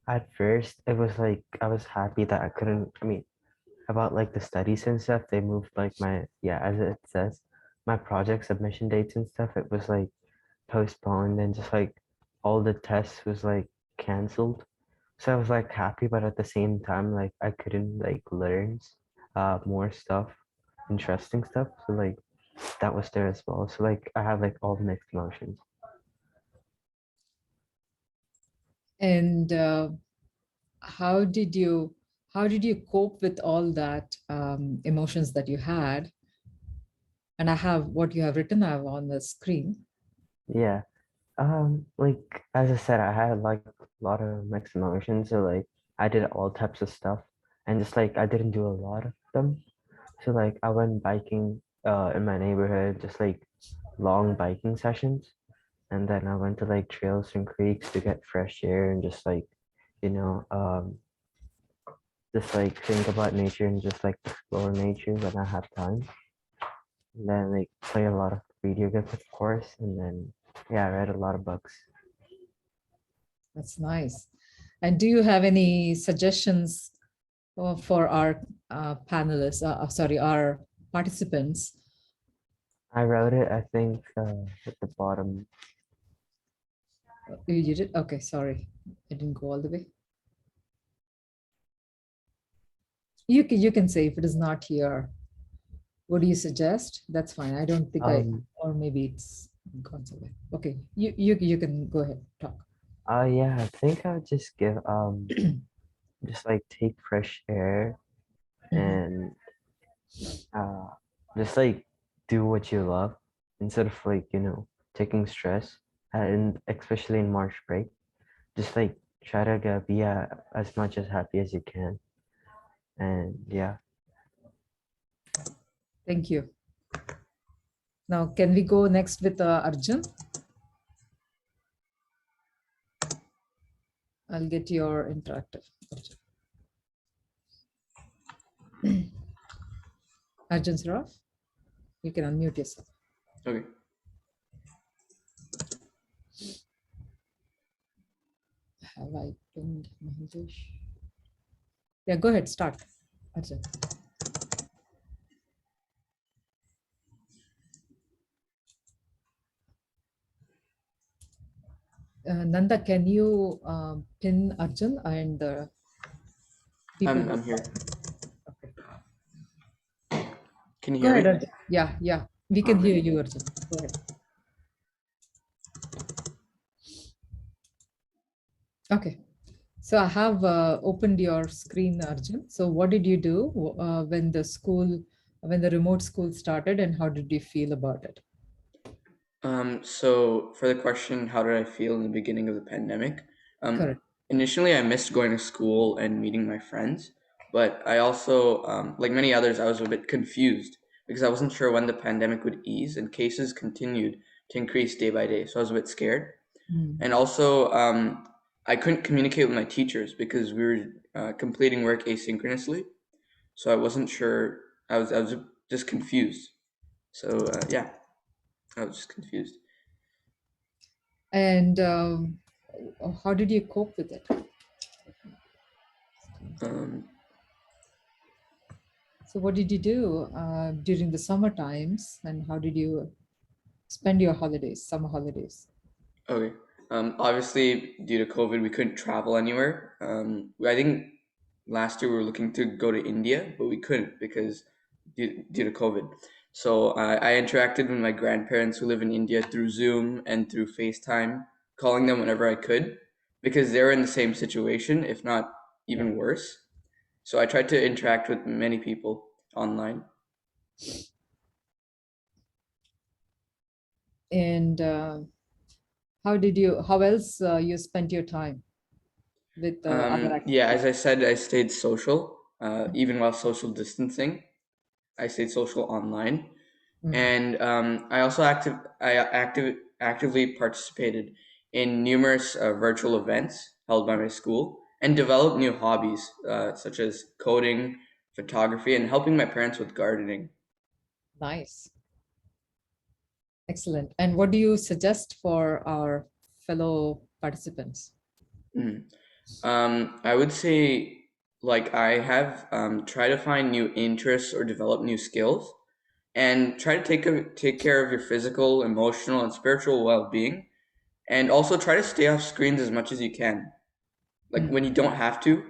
at first it was like I was happy that I couldn't. I mean, about like the studies and stuff, they moved like as it says, my project submission dates and stuff, it was like postponed, and just like all the tests was like canceled. So I was like happy, but at the same time, like I couldn't like learn more stuff, interesting stuff. So like that was there as well. So like I have like all mixed emotions. And how did you cope with all that emotions that you had? And I have what you have written I have on the screen. Yeah. Like as I said, I had like a lot of mixed emotions. So like I did all types of stuff, and just like I didn't do a lot of them. So like I went biking in my neighborhood, just like long biking sessions, and then I went to like trails and creeks to get fresh air and just like, you know, um, just like think about nature and just like explore nature when I have time. And then like play a lot of video games, of course, and then yeah, I read a lot of books. That's nice. And do you have any suggestions for our panelists, sorry, our participants? I wrote it, I think, at the bottom. You did it? Okay, sorry. I didn't go all the way. You can say if it is not here. What do you suggest? That's fine. I don't think or maybe it's gone somewhere. Okay, you can go ahead, talk. Yeah, I think I'll just give just like take fresh air and just like do what you love instead of like, taking stress, and especially in March break, just like try to be as much as happy as you can. And yeah. Thank you. Now, can we go next with Arjun? I'll get your interactive. Arjun Saraf, you can unmute yourself. Okay. Have I pinned Mahesh? Yeah, go ahead, start, Arjun. Nanda, can you pin Arjun and the people? I'm here. Okay. Can you Go hear ahead, me? Arjun. Yeah, we can hear you, Arjun. Go ahead. Okay. So I have opened your screen, Arjun. So what did you do when the remote school started, and how did you feel about it? So for the question, how did I feel in the beginning of the pandemic? Correct. Initially, I missed going to school and meeting my friends, but I also, like many others, I was a bit confused because I wasn't sure when the pandemic would ease and cases continued to increase day by day. So I was a bit scared. Mm. And also, I couldn't communicate with my teachers because we were completing work asynchronously. So I wasn't sure. I was just confused. So yeah, I was just confused. And how did you cope with it? Um, So what did you do during the summer times, and how did you spend your holidays, summer holidays? okay. Obviously, due to COVID, we couldn't travel anywhere. I think last year we were looking to go to India, but we couldn't because due to COVID. So I interacted with my grandparents who live in India through Zoom and through FaceTime, calling them whenever I could because they were in the same situation, if not even worse. So I tried to interact with many people online. And how else you spent your time with other Yeah, activities? as I said, I stayed social, even while social distancing. I stayed social online, Mm. and actively participated in numerous virtual events held by my school, and developed new hobbies such as coding, photography, and helping my parents with gardening. Nice. Excellent. And what do you suggest for our fellow participants? Mm. I would say, like, I have try to find new interests or develop new skills, and try to take care of your physical, emotional, and spiritual well-being, and also try to stay off screens as much as you can. Like Mm. when you don't have to,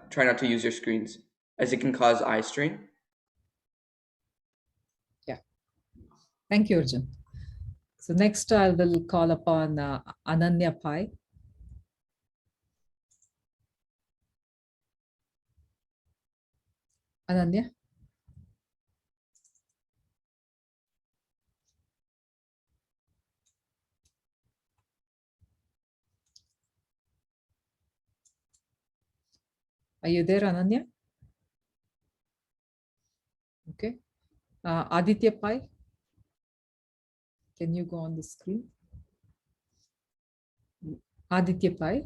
try not to use your screens as it can cause eye strain. Yeah. Thank you, Arjun. So next I will call upon Ananya Pai. Ananya? Are you there, Ananya? Okay. Aditya Pai, can you go on the screen? Aditya Pai,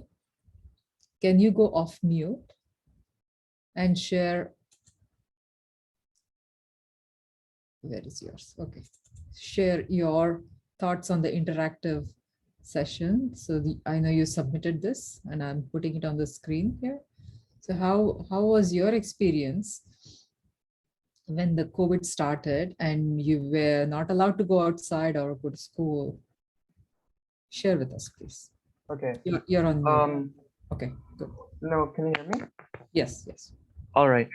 can you go off mute and share? Where is yours? Okay. Share your thoughts on the interactive session. So I know you submitted this and I'm putting it on the screen here. So how was your experience when the COVID started and you were not allowed to go outside or go to school? Share with us, please. Okay. You're on mute. Okay, good. No, can you hear me? Yes, yes. All right.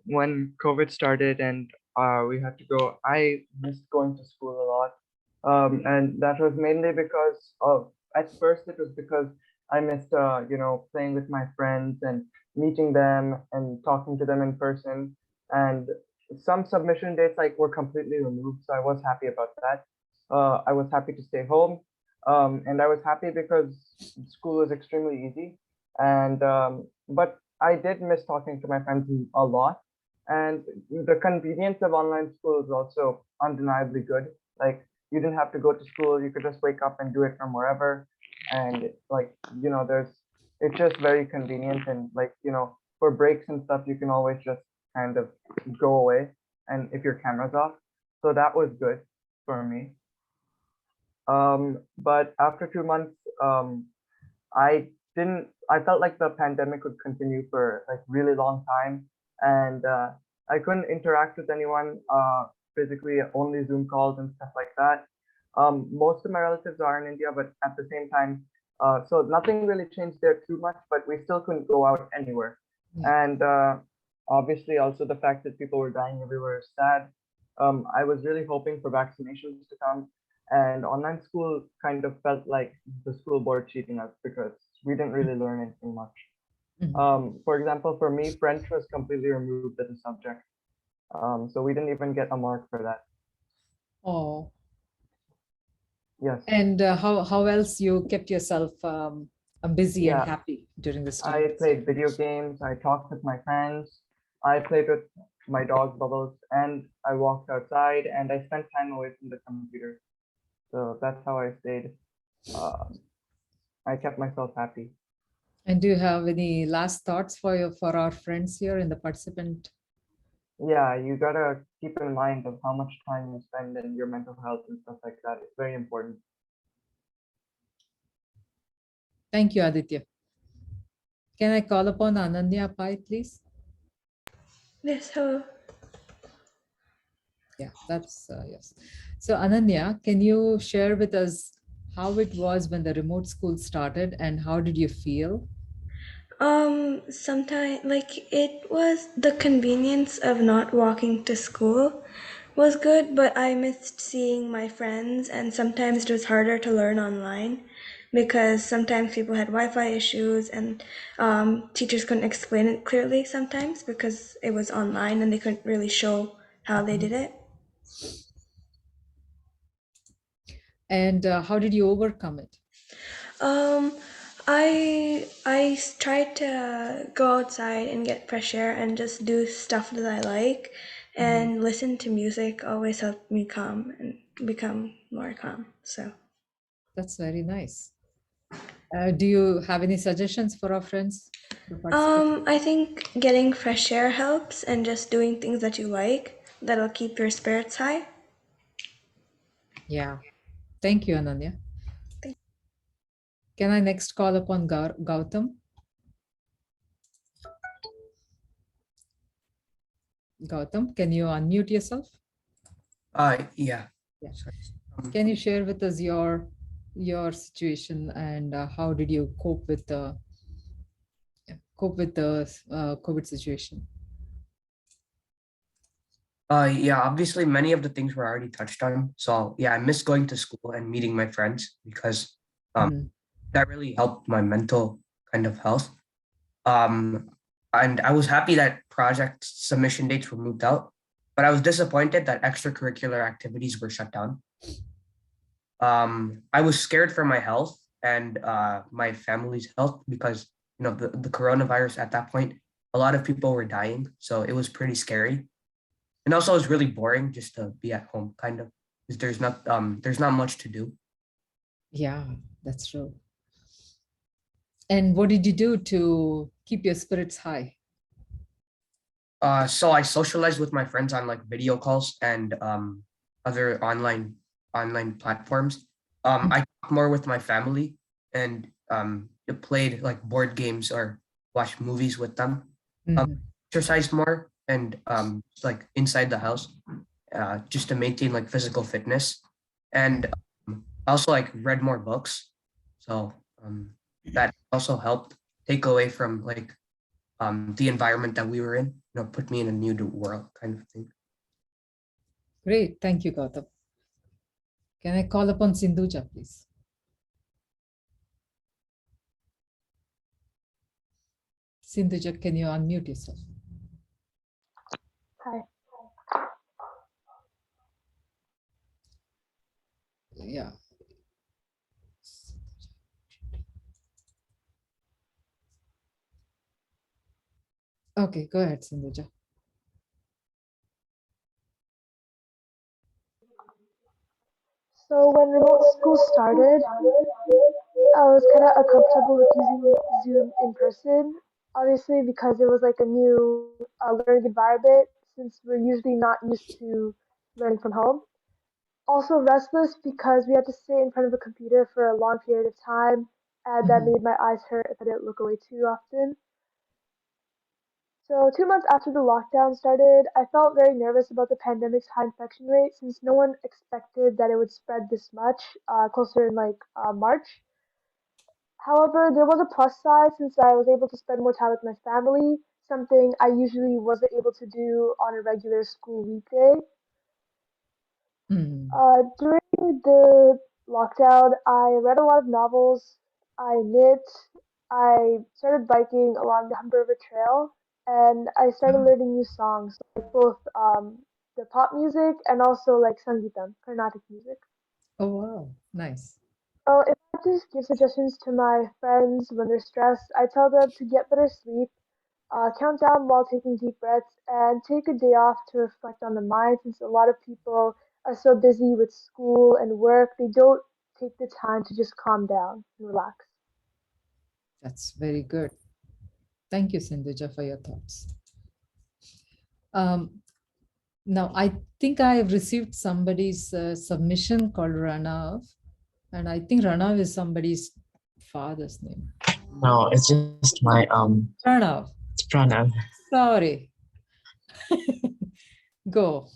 When COVID started and we had to go, I missed going to school a lot. And that was mainly because of, at first it was because I missed, playing with my friends and meeting them and talking to them in person. And some submission dates like were completely removed, so I was happy about that. I was happy to stay home, and I was happy because school was extremely easy. And but I did miss talking to my friends a lot, and the convenience of online school is also undeniably good. Like you didn't have to go to school; you could just wake up and do it from wherever. And like it's just very convenient, and like for breaks and stuff, you can always just kind of go away, and if your camera's off, so that was good for me. But after 2 months, I didn't. I felt like the pandemic would continue for like really long time, and I couldn't interact with anyone physically. Only Zoom calls and stuff like that. Most of my relatives are in India, but at the same time, so nothing really changed there too much. But we still couldn't go out anywhere, and obviously also the fact that people were dying everywhere is sad. I was really hoping for vaccinations to come, And online school kind of felt like the school board cheating us because we didn't really learn anything much. For example, for me, French was completely removed as a subject. So we didn't even get a mark for that. Oh, Yes. and how else you kept yourself busy and Yeah, happy during this time? I played video games, I talked with my friends, I played with my dog Bubbles, and I walked outside and I spent time away from the computer. So that's how I stayed. I kept myself happy. And do you have any last thoughts for our friends here in the participant? Yeah, you gotta keep in mind of how much time you spend in your mental health and stuff like that. It's very important. Thank you, Aditya. Can I call upon Ananya Pai, please? Yes, hello. Yeah, that's yes. So Ananya, can you share with us how it was when the remote school started and how did you feel? Sometimes, like, it was the convenience of not walking to school was good, but I missed seeing my friends, and sometimes it was harder to learn online because sometimes people had Wi-Fi issues and teachers couldn't explain it clearly sometimes because it was online and they couldn't really show how they did it. And how did you overcome it? Um, I tried to go outside and get fresh air and just do stuff that I like, and listen to music always helped me calm and become more calm. So That's very nice. Do you have any suggestions for our friends? to participate? I think getting fresh air helps and just doing things that you like that'll keep your spirits high. Yeah. Thank you, Ananya. Thank- Can I next call upon Gautam? Gautam, can you unmute yourself? Yeah. Yeah. Sorry. Can you share with us your situation and how did you cope with the COVID situation? Yeah, obviously many of the things were already touched on. So yeah, I miss going to school and meeting my friends because Mhm. that really helped my mental kind of health. Um, and I was happy that project submission dates were moved out, but I was disappointed that extracurricular activities were shut down. I was scared for my health and my family's health because the coronavirus at that point, a lot of people were dying, so it was pretty scary. And also, it was really boring just to be at home, kind of, because there's not much to do. Yeah, that's true. And what did you do to keep your spirits high? So I socialized with my friends on like video calls and other online platforms. I talked more with my family and played like board games or watched movies with them. Mhm. Exercised more and like inside the house, just to maintain like physical fitness, and also like read more books. So that also helped take away from like the environment that we were in, put me in a new world kind of thing. Great, thank you, Gautam. Can I call upon Sindhuja, please? Sindhuja, can you unmute yourself? Hi. Yeah. Okay, go ahead, Sindhuja. So when remote school started, I was kind of uncomfortable with using Zoom in person, obviously because it was like a new learning environment since we're usually not used to learning from home. Also restless because we had to sit in front of a computer for a long period of time, and that Mhm. made my eyes hurt if I didn't look away too often. So 2 months after the lockdown started, I felt very nervous about the pandemic's high infection rate since no one expected that it would spread this much closer in like March. However, there was a plus side since I was able to spend more time with my family, something I usually wasn't able to do on a regular school weekday. Mm. During the lockdown, I read a lot of novels, I knit, I started biking along the Humber River Trail, and I started learning new songs, like both the pop music and also like Sangeetam, Carnatic music. Oh, wow. Nice. Oh, if I had to give suggestions to my friends when they're stressed, I tell them to get better sleep, count down while taking deep breaths, and take a day off to reflect on the mind since a lot of people are so busy with school and work, they don't take the time to just calm down and relax. That's very good. Thank you, Sindhuja, for your thoughts. Um, now, I think I have received somebody's submission called Ranav, and I think Ranav is somebody's father's name. No, it's just my Pranav. it's Pranav. Sorry. Go.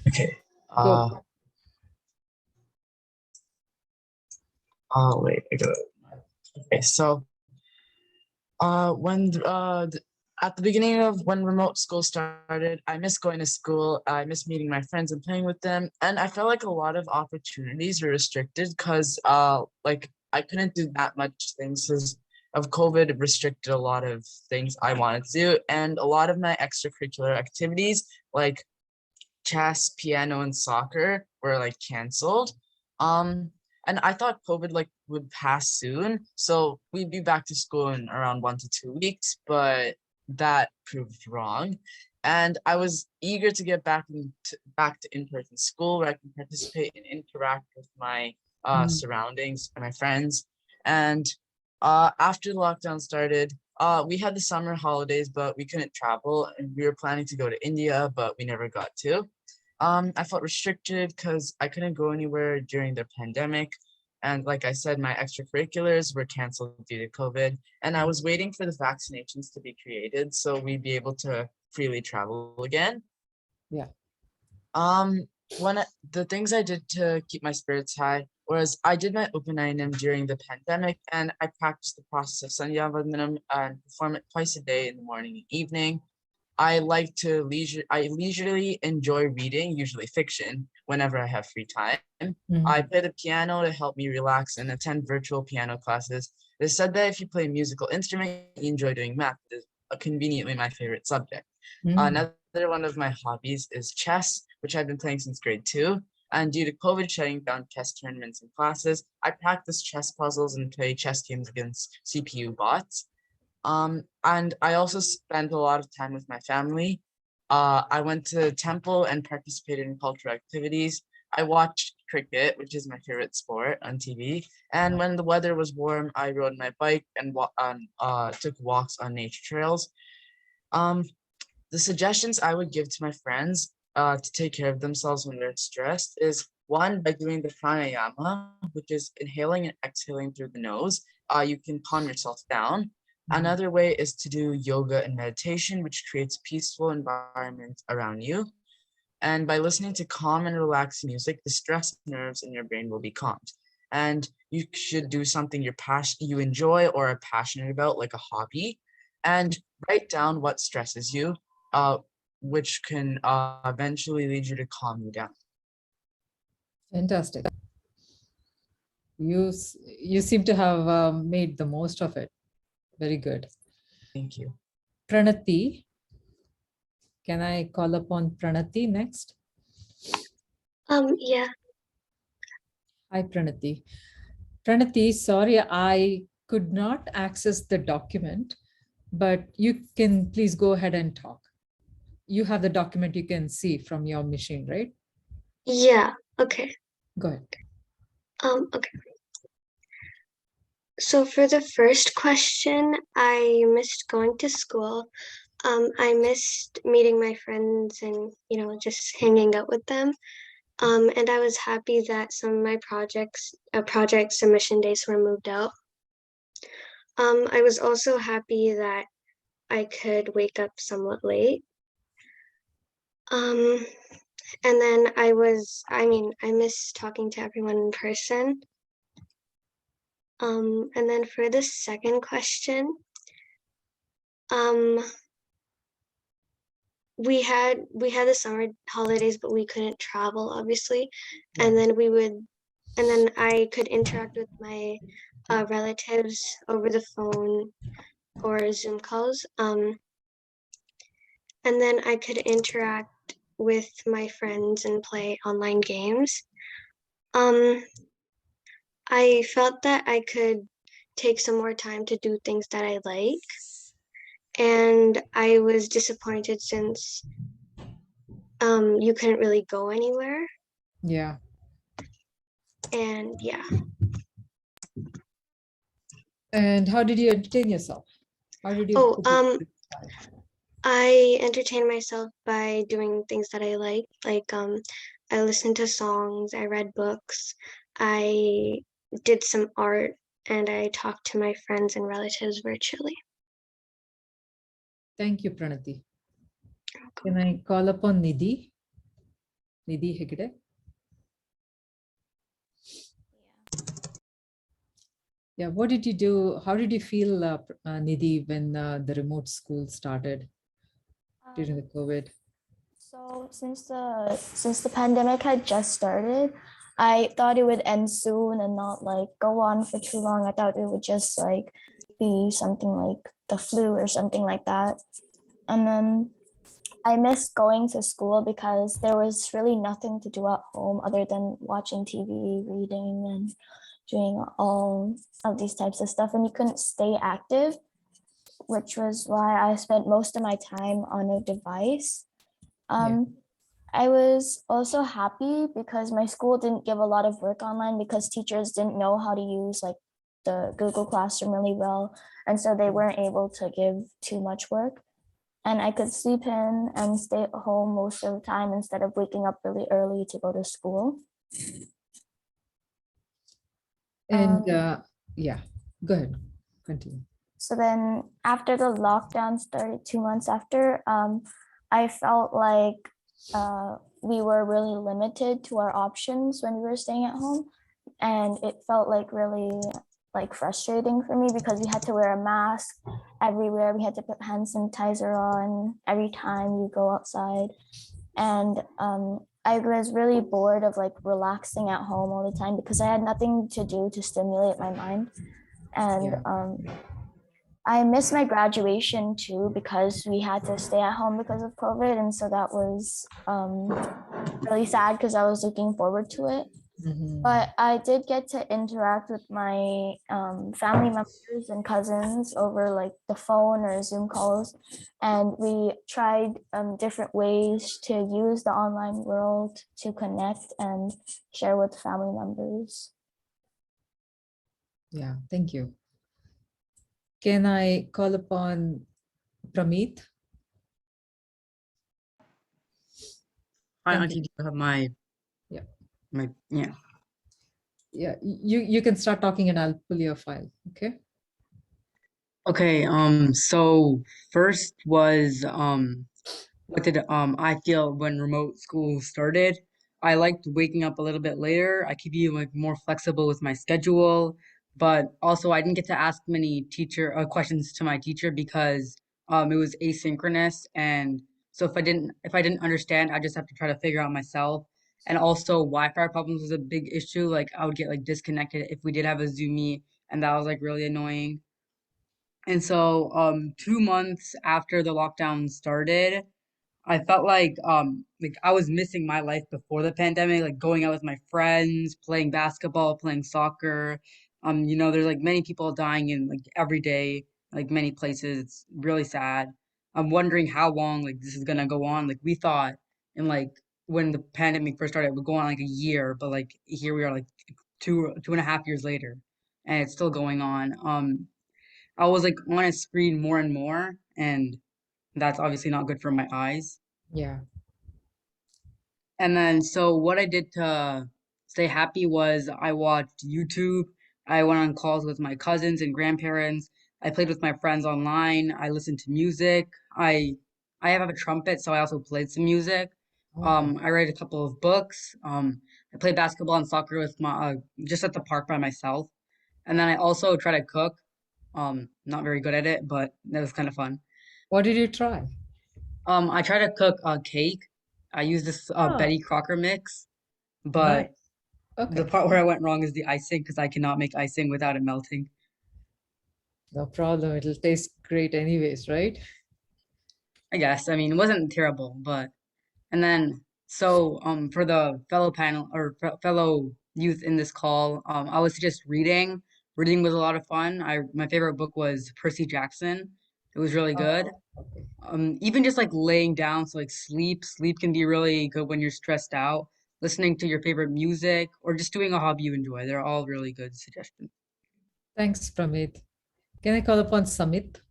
Okay. Go. Oh wait, I got it. Okay, so when at the beginning of when remote school started, I missed going to school. I missed meeting my friends and playing with them, and I felt like a lot of opportunities were restricted because like I couldn't do that much things because of COVID. It restricted a lot of things I wanted to do, and a lot of my extracurricular activities like chess, piano, and soccer were like canceled. Um, and I thought COVID like would pass soon, so we'd be back to school in around 1 to 2 weeks, but that proved wrong. And I was eager to get back to in-person school where I can participate and interact with my surroundings and my friends. And after the lockdown started, we had the summer holidays, but we couldn't travel, and we were planning to go to India, but we never got to. I felt restricted because I couldn't go anywhere during the pandemic. And like I said, my extracurriculars were canceled due to COVID. And I was waiting for the vaccinations to be created so we'd be able to freely travel again. Yeah. The things I did to keep my spirits high was I did my Upanayinam during the pandemic, and I practiced the process of Sandhya Vandanam and perform it twice a day in the morning and evening. I leisurely enjoy reading, usually fiction, whenever I have free time. I play the piano to help me relax and attend virtual piano classes. It is said that if you play a musical instrument, you enjoy doing math. It is conveniently my favorite subject. Another one of my hobbies is chess, which I've been playing since grade 2. And due to COVID shutting down chess tournaments and classes, I practice chess puzzles and play chess games against CPU bots. And I also spent a lot of time with my family. I went to temple and participated in cultural activities. I watched cricket, which is my favorite sport, on TV. And when the weather was warm, I rode my bike and took walks on nature trails. The suggestions I would give to my friends to take care of themselves when they're stressed is one, by doing the pranayama, which is inhaling and exhaling through the nose. You can calm yourself down. Another way is to do yoga and meditation, which creates a peaceful environment around you. And by listening to calm and relaxing music, the stress nerves in your brain will be calmed. And you should do something you enjoy or are passionate about, like a hobby, and write down what stresses you, which can eventually lead you to calm you down. Fantastic. You seem to have made the most of it. Very good. Thank you. Pranati. Can I call upon Pranati next? Yeah. Hi, Pranati. Pranati, sorry, I could not access the document, but you can please go ahead and talk. You have the document you can see from your machine, right? Yeah. Okay. Go ahead. Okay. So for the first question, I missed going to school. I missed meeting my friends and, just hanging out with them. And I was happy that some of my project submission dates were moved out. I was also happy that I could wake up somewhat late. And then I miss talking to everyone in person. And then for the second question, we had the summer holidays, but we couldn't travel, obviously. Yeah. And then I could interact with my relatives over the phone or Zoom calls. And then I could interact with my friends and play online games. I felt that I could take some more time to do things that I like. And I was disappointed since you couldn't really go anywhere. Yeah. And yeah. And how did you entertain yourself? How did you? Oh, I entertain myself by doing things that I like. Like I listened to songs, I read books, I did some art, and I talked to my friends and relatives virtually. Thank you, Pranati. Can I call upon Nidhi? Nidhi Hegde? Yeah, what did you do? How did you feel, Nidhi, when the remote school started during the COVID? So since the pandemic had just started, I thought it would end soon and not like go on for too long. I thought it would just like be something like the flu or something like that. And then I missed going to school because there was really nothing to do at home other than watching TV, reading, and doing all of these types of stuff. And you couldn't stay active, which was why I spent most of my time on a device. I was also happy because my school didn't give a lot of work online because teachers didn't know how to use like the Google Classroom really well. And so they weren't able to give too much work. And I could sleep in and stay at home most of the time instead of waking up really early to go to school. And yeah, go ahead, continue. So then after the lockdown started 2 months after, I felt like we were really limited to our options when we were staying at home. And it felt like really like frustrating for me because we had to wear a mask everywhere. We had to put hand sanitizer on every time you go outside. And I was really bored of like relaxing at home all the time because I had nothing to do to stimulate my mind. And I missed my graduation too because we had to stay at home because of COVID. And so that was really sad because I was looking forward to it. But I did get to interact with my family members and cousins over like the phone or Zoom calls. And we tried different ways to use the online world to connect and share with family members. Yeah, thank you. Can I call upon Pramit? Hi, Auntie, do you have my, yeah, yeah, you can start talking and I'll pull your file. Okay. Okay, so first was what did I feel when remote school started? I liked waking up a little bit later. I could be like more flexible with my schedule, but also I didn't get to ask many teacher questions to my teacher because it was asynchronous, and so if I didn't understand, I just have to try to figure out myself. And also Wi-Fi problems was a big issue. Like I would get like disconnected if we did have a Zoom meet, and that was like really annoying. And so 2 months after the lockdown started, I felt like I was missing my life before the pandemic, like going out with my friends, playing basketball, playing soccer. There's like many people dying in like every day, like many places. It's really sad. I'm wondering how long like this is gonna go on. Like we thought in like when the pandemic first started, it would go on like a year, but like here we are like 2.5 years later, and it's still going on. I was like on a screen more and more, and that's obviously not good for my eyes. Yeah. And then, so what I did to stay happy was I watched YouTube. I went on calls with my cousins and grandparents. I played with my friends online. I listened to music. I have a trumpet, so I also played some music. I read a couple of books. I played basketball and soccer with my just at the park by myself. And then I also try to cook. Not very good at it, but that was kind of fun. What did you try? I try to cook a cake. I use this Oh, Betty Crocker mix, nice. but the Okay, part where I went wrong is the icing because I cannot make icing without it melting. no problem. It'll taste great anyways, right? I guess. I mean, it wasn't terrible, but and then so for the fellow panel or fellow youth in this call, I was just reading. Reading was a lot of fun. My favorite book was Percy Jackson. It was really good. Oh, okay. Even just like laying down, so like sleep can be really good when you're stressed out. Listening to your favorite music or just doing a hobby you enjoy. They're all really good suggestions. Thanks, Pramit. Can I call upon Samit?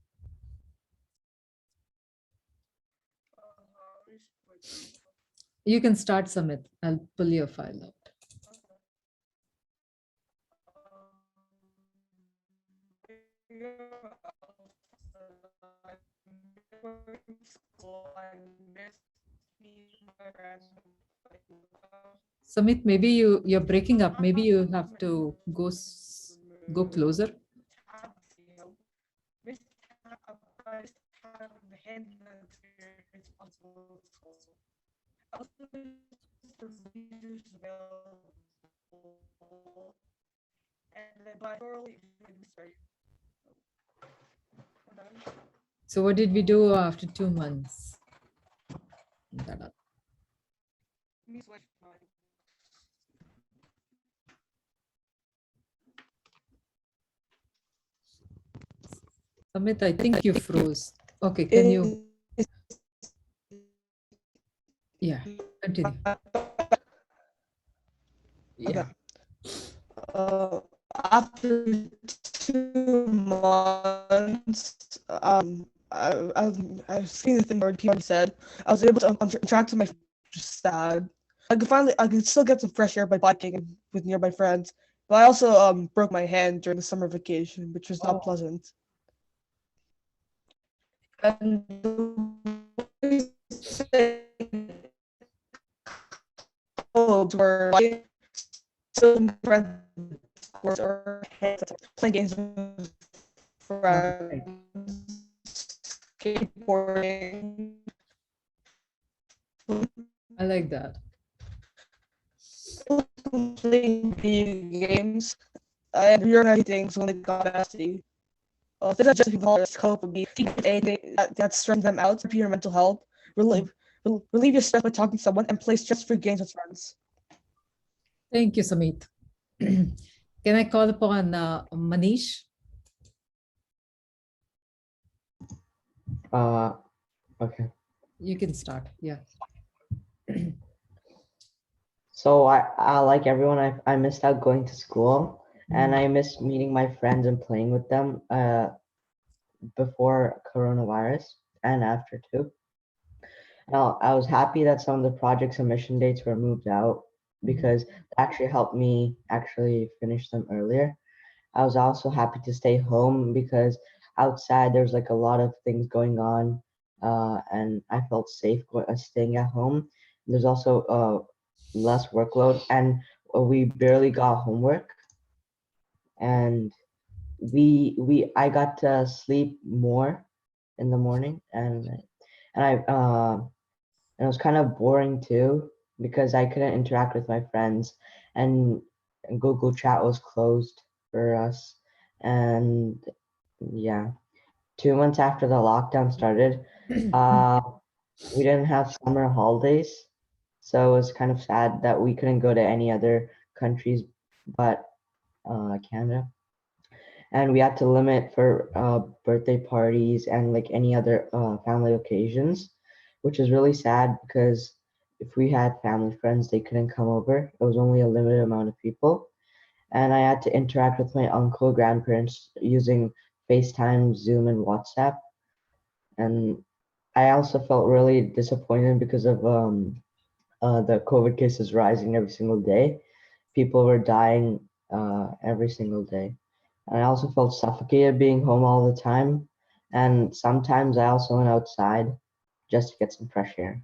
You can start, Samit. I'll pull your file out. Samit, maybe you're breaking up. Maybe you have to go closer. So what did we do after 2 months? Samit, I think you froze. Okay, can you? Yeah, continue. Yeah. After 2 months, I've seen the thing where people said I was able to interact with my friends, which is sad. I could still get some fresh air by biking with nearby friends, but I also broke my hand during the summer vacation, which was not pleasant. And the were still friends or playing games with friends, skateboarding. I like that. Playing video games and reorganizing things when they got messy. This is just people cope with me. Anything that stressing them out, your mental health, relieve your stress by talking to someone, and play stress-free games with friends. Thank you, Samit. Can I call upon Manish? Okay. You can start. Yeah. So I like everyone, I missed out going to school, and I missed meeting my friends and playing with them before coronavirus and after too. Now, I was happy that some of the projects and mission dates were moved out because it actually helped me actually finish them earlier. I was also happy to stay home because outside there's like a lot of things going on, and I felt safe staying at home. There's also less workload, and we barely got homework, and I got to sleep more in the morning, and it was kind of boring too because I couldn't interact with my friends, and Google Chat was closed for us. And yeah, 2 months after the lockdown started, we didn't have summer holidays, so it was kind of sad that we couldn't go to any other countries but Canada. And we had to limit for birthday parties and like any other family occasions, which is really sad because if we had family friends, they couldn't come over. It was only a limited amount of people. And I had to interact with my uncle, grandparents using FaceTime, Zoom, and WhatsApp. And I also felt really disappointed because of the COVID cases rising every single day. People were dying every single day. And I also felt suffocated being home all the time. And sometimes I also went outside just to get some fresh air.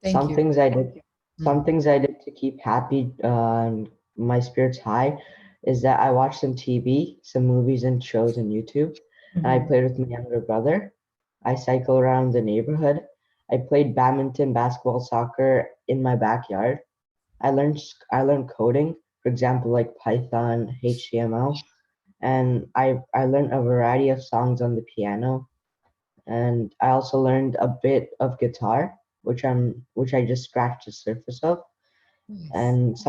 Thank Some you. things I did, some things I did to keep happy, and my spirits high, is that I watched some TV, some movies and shows on YouTube, and I played with my younger brother. I cycle around the neighborhood. I played badminton, basketball, soccer in my backyard. I learned coding, for example, like Python, HTML, and I learned a variety of songs on the piano. And I also learned a bit of guitar, which I just scratched the surface of. Nice. And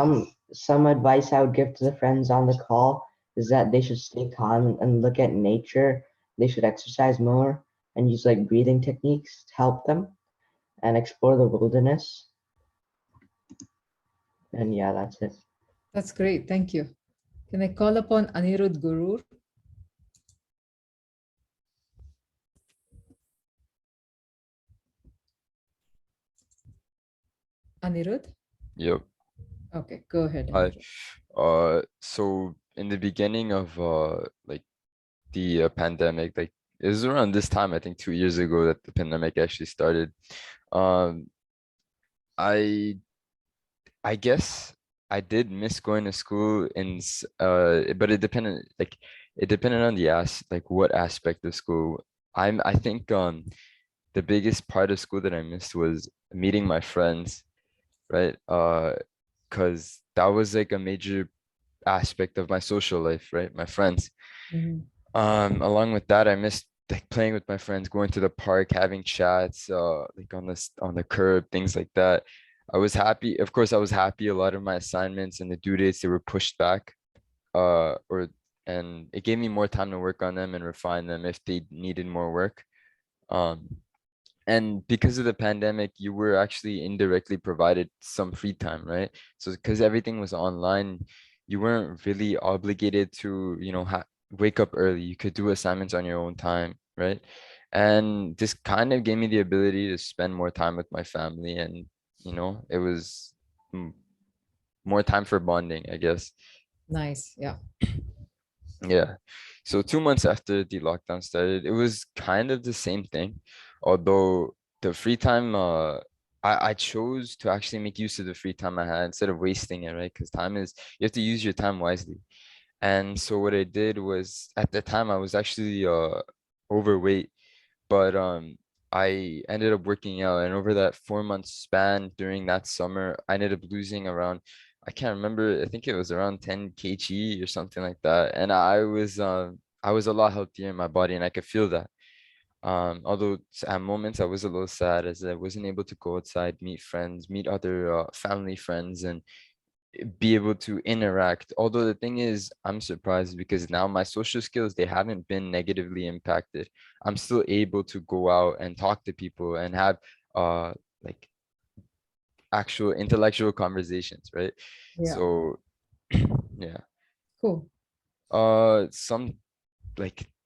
some advice I would give to the friends on the call is that they should stay calm and look at nature. They should exercise more and use like breathing techniques to help them and explore the wilderness. And yeah, that's it. That's great. Thank you. Can I call upon Anirudh Gurur? Anirudh? Yep. Okay, go ahead. Hi. Anirudh. So in the beginning of like the pandemic, like it was around this time, I think 2 years ago that the pandemic actually started. Um, I I guess I did miss going to school but it depended on the like what aspect of school. I think the biggest part of school that I missed was meeting my friends, right? Because that was like a major aspect of my social life, right? My friends. Mhm. Along with that, I missed like playing with my friends, going to the park, having chats, like on the curb, things like that. I was happy. Of course, I was happy. A lot of my assignments and the due dates, they were pushed back. Or and it gave me more time to work on them and refine them if they needed more work. Um, and because of the pandemic, you were actually indirectly provided some free time, right? So because everything was online, you weren't really obligated to, wake up early. You could do assignments on your own time, right? And this kind of gave me the ability to spend more time with my family, and it was more time for bonding, I guess. Nice. Yeah. Yeah. So 2 months after the lockdown started, it was kind of the same thing. Although the free time, I chose to actually make use of the free time I had instead of wasting it, right? Because you have to use your time wisely. And so what I did was, at the time I was actually overweight, but I ended up working out, and over that 4 month span during that summer, I ended up losing around, I can't remember, I think it was around 10 kg or something like that. And I was a lot healthier in my body, and I could feel that. Although at moments I was a little sad as I wasn't able to go outside, meet friends, meet other family friends, and be able to interact. Although the thing is, I'm surprised because now my social skills, they haven't been negatively impacted. I'm still able to go out and talk to people and have like actual intellectual conversations, right? Yeah. So yeah. Cool. Some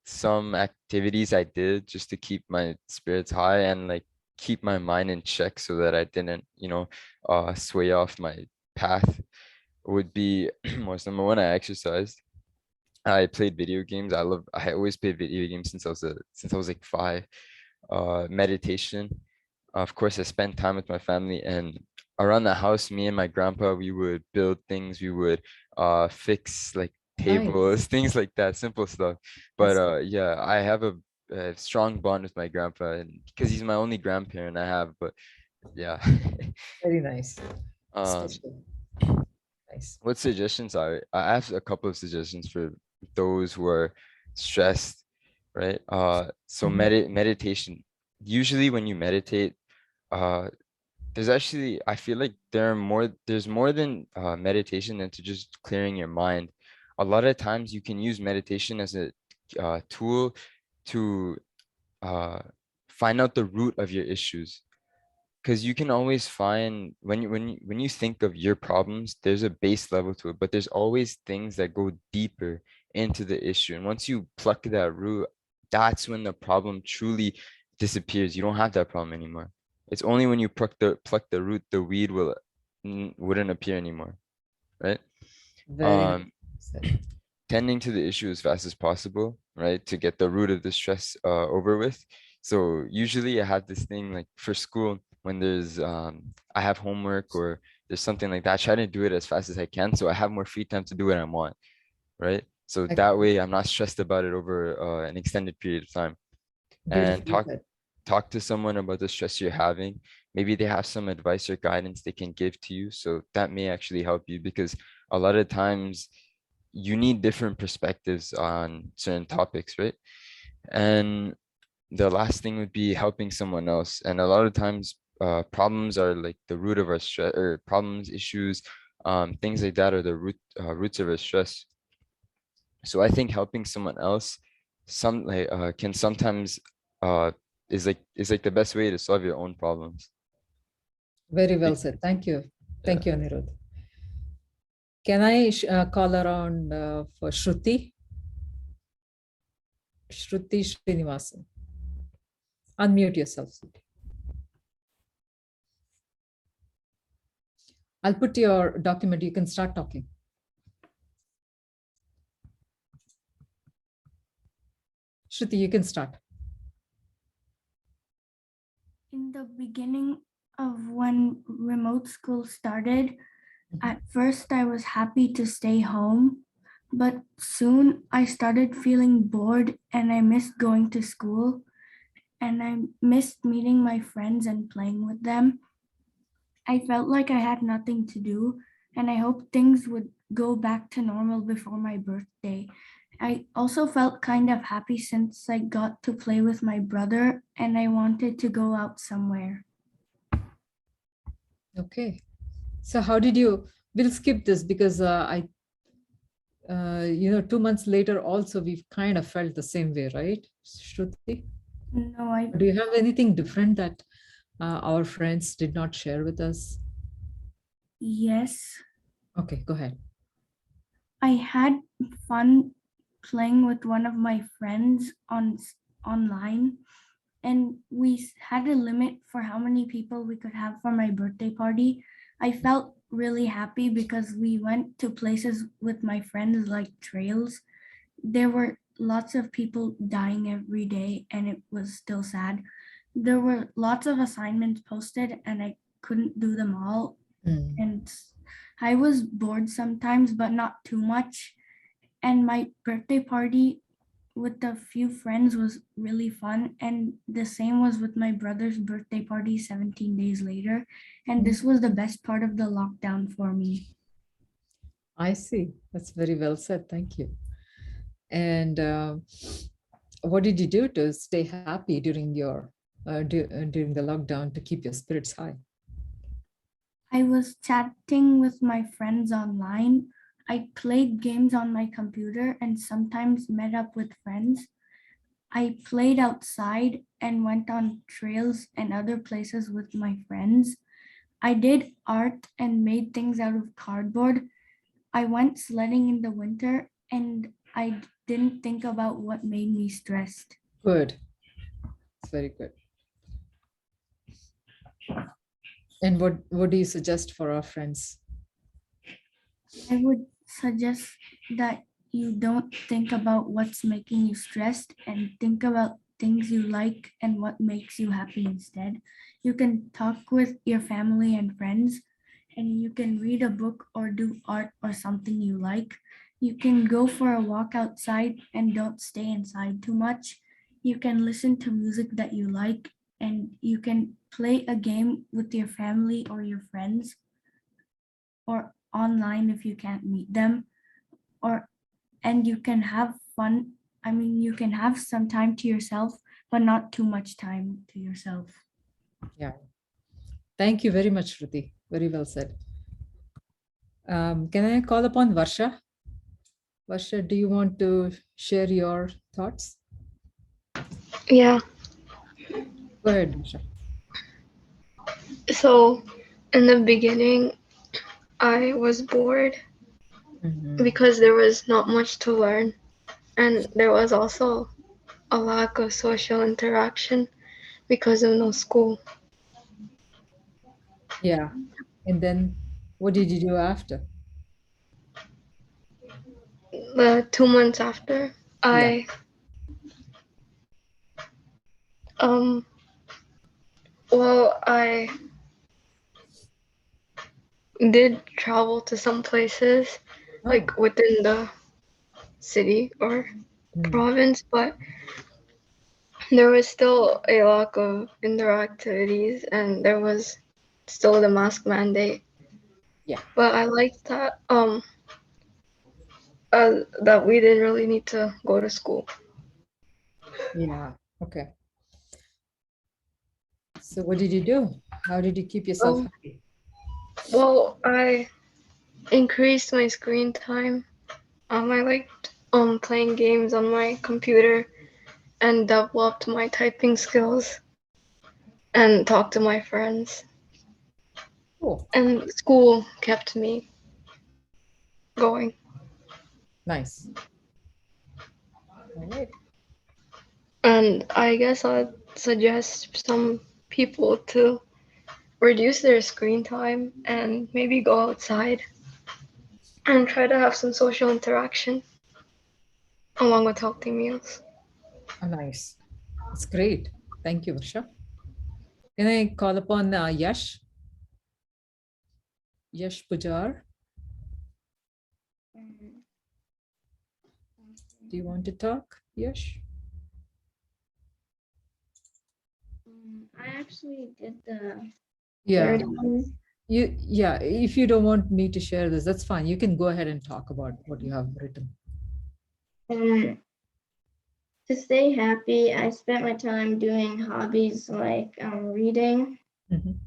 some activities I did just to keep my spirits high and like keep my mind in check so that I didn't, sway off my path would be was number one, I exercised. I played video games. I always played video games since I was like 5. Meditation. Of course, I spent time with my family, and around the house, me and my grandpa, we would build things. We would fix like Nice. tables, things like that, simple stuff. But yeah, I have a strong bond with my grandpa, and because he's my only grandparent I have. But yeah. Very nice. um Special. Nice. what suggestions I have a couple of suggestions for those who are stressed, right? So Mhm. meditation. Usually when you meditate, uh there's actually, I feel like there's more than meditation than to just clearing your mind. A lot of times you can use meditation as a tool to uh find out the root of your issues, because you can always find when you think of your problems, there's a base level to it, but there's always things that go deeper into the issue, and once you pluck that root, that's when the problem truly disappears. You don't have that problem anymore. It's only when you pluck the root, the weed wouldn't appear anymore, right? Very nice um said. Tending to the issue as fast as possible, right? To get the root of the stress over with. So usually I have this thing like for school, when I have homework or there's something like that, I try to do it as fast as I can so I have more free time to do what I want, right? So that Excellent. way I'm not stressed about it over an extended period of time. And Beautifully talk said. talk to someone about the stress you're having. Maybe they have some advice or guidance they can give to you. So that may actually help you, because a lot of times you need different perspectives on certain topics, right? And the last thing would be helping someone else. And a lot of times, problems are like the root of our stress, or problems, issues, things like that are the roots of our stress. So I think helping someone else, can sometimes uh, is like the best way to solve your own problems. Very well said. Thank you. Thank you, Anirudh. Can I call around for Shruti? Shruti Srinivasan. Unmute yourself, Shruti. I'll put your document. You can start talking. Shruti, you can start. In the beginning of when remote school started, at first I was happy to stay home, but soon I started feeling bored and I missed going to school and I missed meeting my friends and playing with them. I felt like I had nothing to do and I hoped things would go back to normal before my birthday. I also felt kind of happy since I got to play with my brother and I wanted to go out somewhere. Okay. So how did you, we'll skip this because 2 months later also we've kind of felt the same way, right, Shruti? No, Do you have anything different that our friends did not share with us? Yes. Okay, go ahead. I had fun playing with one of my friends online, and we had a limit for how many people we could have for my birthday party. I felt really happy because we went to places with my friends like trails. There were lots of people dying every day, and it was still sad. There were lots of assignments posted, and I couldn't do them all. And I was bored sometimes, but not too much. And my birthday party with a few friends was really fun. And the same was with my brother's birthday party 17 days later. And this was the best part of the lockdown for me. I see. That's very well said. Thank you. And what did you do to stay happy during your during the lockdown to keep your spirits high? I was chatting with my friends online. I played games on my computer and sometimes met up with friends. I played outside and went on trails and other places with my friends. I did art and made things out of cardboard. I went sledding in the winter and I didn't think about what made me stressed. Good. It's very good. And what do you suggest for our friends? I would suggest that you don't think about what's making you stressed and think about things you like and what makes you happy instead. You can talk with your family and friends, and you can read a book or do art or something you like. You can go for a walk outside and don't stay inside too much. You can listen to music that you like, and you can play a game with your family or your friends or online if you can't meet them, and you can have fun. I mean, you can have some time to yourself, but not too much time to yourself. Yeah. Thank you very much, Shruti. Very well said. Can I call upon Varsha? Varsha, do you want to share your thoughts? Yeah. Go ahead, Varsha. So in the beginning, I was bored because there was not much to learn. And there was also a lack of social interaction because of no school. Yeah. And then what did you do after? The 2 months after, I I did travel to some places like within the city or province, but there was still a lack of indoor activities and there was still the mask mandate. Yeah. But I liked that we didn't really need to go to school. Yeah. Okay. So what did you do? How did you keep yourself happy? Well, I increased my screen time. I liked playing games on my computer and developed my typing skills and talked to my friends. Cool. And school kept me going. Nice. All right. And I guess I'd suggest some people to reduce their screen time and maybe go outside and try to have some social interaction along with healthy meals. Oh, nice. It's great. Thank you, Varsha. Can I call upon Yash? Yash Pujar. Do you want to talk, Yash? I actually did the Yeah. third one. Yeah, if you don't want me to share this, that's fine. You can go ahead and talk about what you have written. Um, to stay happy, I spent my time doing hobbies like reading. Mhm.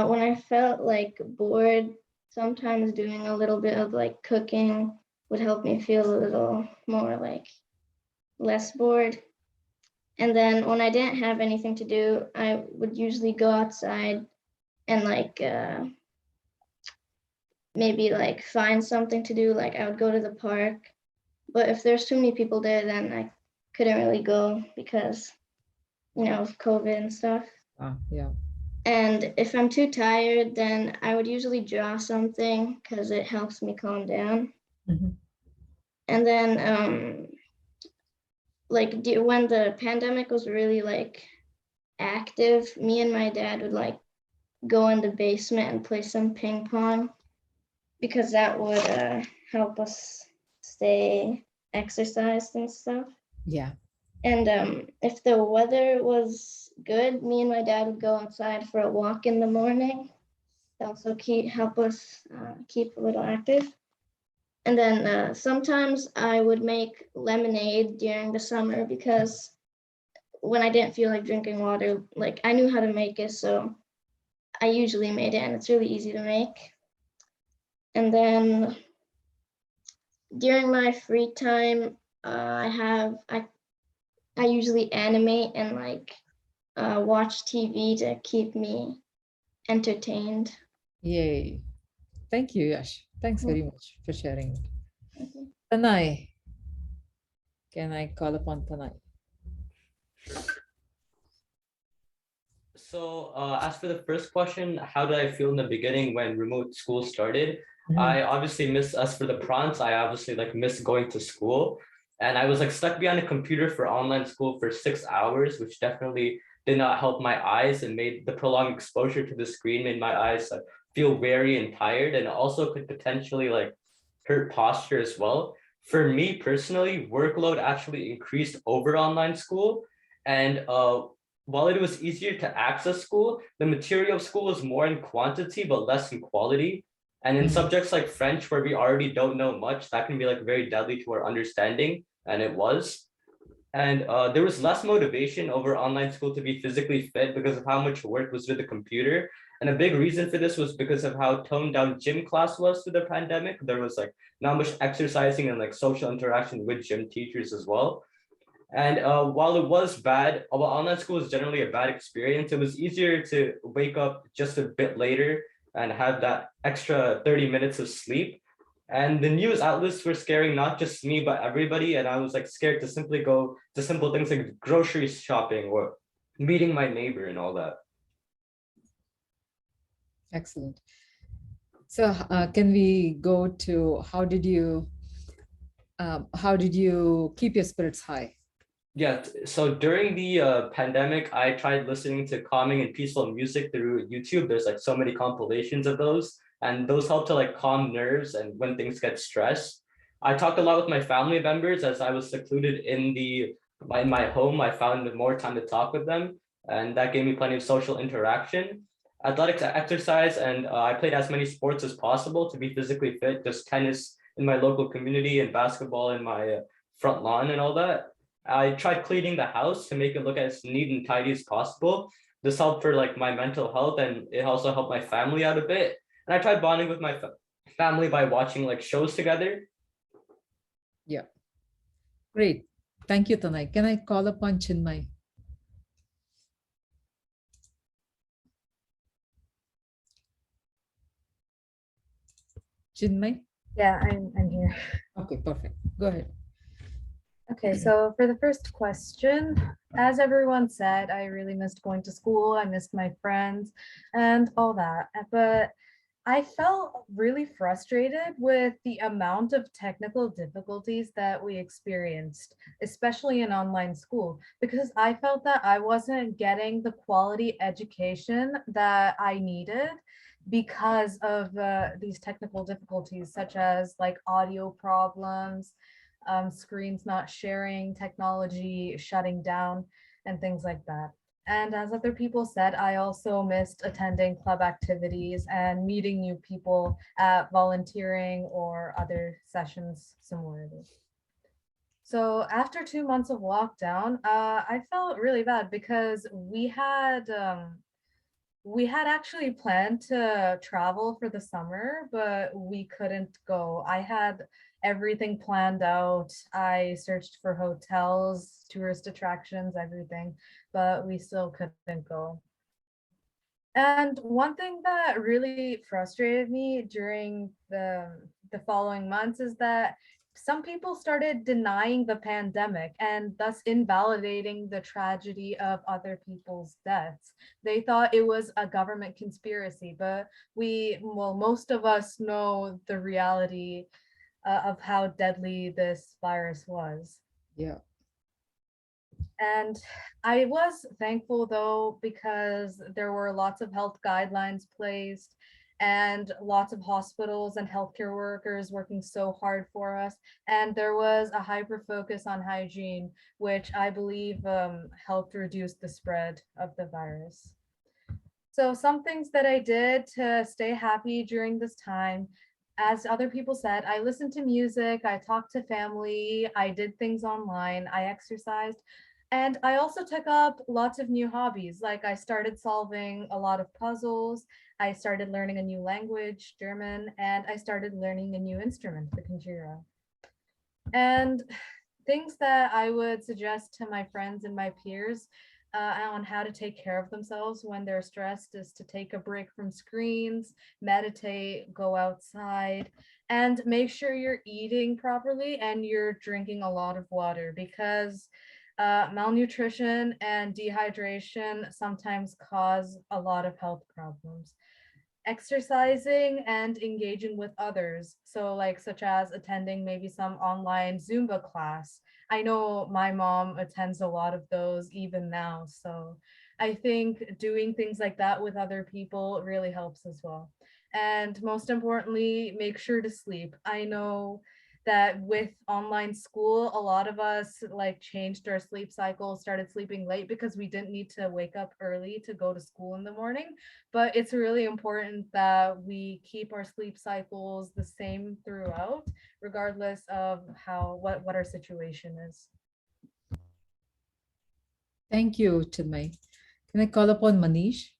When I felt like bored, sometimes doing a little bit of like cooking would help me feel a little more like less bored. And then when I didn't have anything to do, I would usually go outside and like maybe like find something to do. Like I would go to the park, but if there's too many people there, then I couldn't really go because of COVID and stuff. Yeah. And if I'm too tired, then I would usually draw something because it helps me calm down. Mhm. And then like when the pandemic was really like active, me and my dad would like go in the basement and play some ping pong because that would help us stay exercised and stuff. Yeah. And if the weather was good, me and my dad would go outside for a walk in the morning. Also help us keep a little active. And then sometimes I would make lemonade during the summer because when I didn't feel like drinking water, like I knew how to make it, so I usually made it, and it's really easy to make. And then during my free time, I usually animate and like watch TV to keep me entertained. Yay. Thank you, Yash. Thanks very much for sharing it. Okay. Tanai. Can I call upon Tanai? So as for the first question, how did I feel in the beginning when remote school started? Mhm. I obviously miss us for the prance. I obviously like miss going to school. And I was like stuck behind a computer for online school for 6 hours, which definitely did not help my eyes and made the prolonged exposure to the screen made my eyes like, feel weary and tired, and also could potentially like hurt posture as well. For me personally, workload actually increased over online school. And while it was easier to access school, the material of school was more in quantity but less in quality. And in subjects like French, where we already don't know much, that can be like very deadly to our understanding, and it was. And there was less motivation over online school to be physically fit because of how much work was with the computer. And a big reason for this was because of how toned down gym class was through the pandemic. There was like not much exercising and like social interaction with gym teachers as well. And while it was bad, while online school was generally a bad experience, it was easier to wake up just a bit later and have that extra 30 minutes of sleep. And the news outlets were scaring not just me, but everybody. And I was like scared to simply go to simple things like grocery shopping or meeting my neighbor and all that. Excellent. So can we go to how did you keep your spirits high? Yeah, so during the pandemic, I tried listening to calming and peaceful music through YouTube. There's like so many compilations of those, and those help to like calm nerves and when things get stressed. I talked a lot with my family members as I was secluded in the in my home, I found more time to talk with them, and that gave me plenty of social interaction. Athletics exercise, and I played as many sports as possible to be physically fit, just tennis in my local community and basketball in my front lawn and all that. I tried cleaning the house to make it look as neat and tidy as possible. This helped for like my mental health, and it also helped my family out a bit. And I tried bonding with my family by watching like shows together. Yeah, great. Thank you, Tanay. Can I call upon Chinmay? Chinmay? Yeah, I'm here. Okay, perfect. Go ahead. Okay, so for the first question, as everyone said, I really missed going to school. I missed my friends and all that. But I felt really frustrated with the amount of technical difficulties that we experienced, especially in online school, because I felt that I wasn't getting the quality education that I needed because of these technical difficulties, such as like audio problems, screens not sharing, technology shutting down, and things like that. And as other people said, I also missed attending club activities and meeting new people at volunteering or other sessions similarly. So after 2 months of lockdown, I felt really bad because we had actually planned to travel for the summer, but we couldn't go. I had everything planned out. I searched for hotels, tourist attractions, everything, but we still couldn't go. And one thing that really frustrated me during the following months is that some people started denying the pandemic and thus invalidating the tragedy of other people's deaths. They thought it was a government conspiracy, but most of us know the reality of how deadly this virus was. Yeah. And I was thankful though, because there were lots of health guidelines placed and lots of hospitals and healthcare workers working so hard for us. And there was a hyper focus on hygiene, which I believe helped reduce the spread of the virus. So some things that I did to stay happy during this time, as other people said, I listened to music, I talked to family, I did things online, I exercised, and I also took up lots of new hobbies. Like I started solving a lot of puzzles, I started learning a new language, German, and I started learning a new instrument, the conjura. And things that I would suggest to my friends and my peers on how to take care of themselves when they're stressed is to take a break from screens, meditate, go outside, and make sure you're eating properly and you're drinking a lot of water, because malnutrition and dehydration sometimes cause a lot of health problems. Exercising and engaging with others, so like such as attending maybe some online Zumba class. I know my mom attends a lot of those even now, so I think doing things like that with other people really helps as well. And most importantly, make sure to sleep. I know that with online school, a lot of us like changed our sleep cycle, started sleeping late because we didn't need to wake up early to go to school in the morning. But it's really important that we keep our sleep cycles the same throughout, regardless of what our situation is. Thank you, Chinmay. Can I call upon Manish?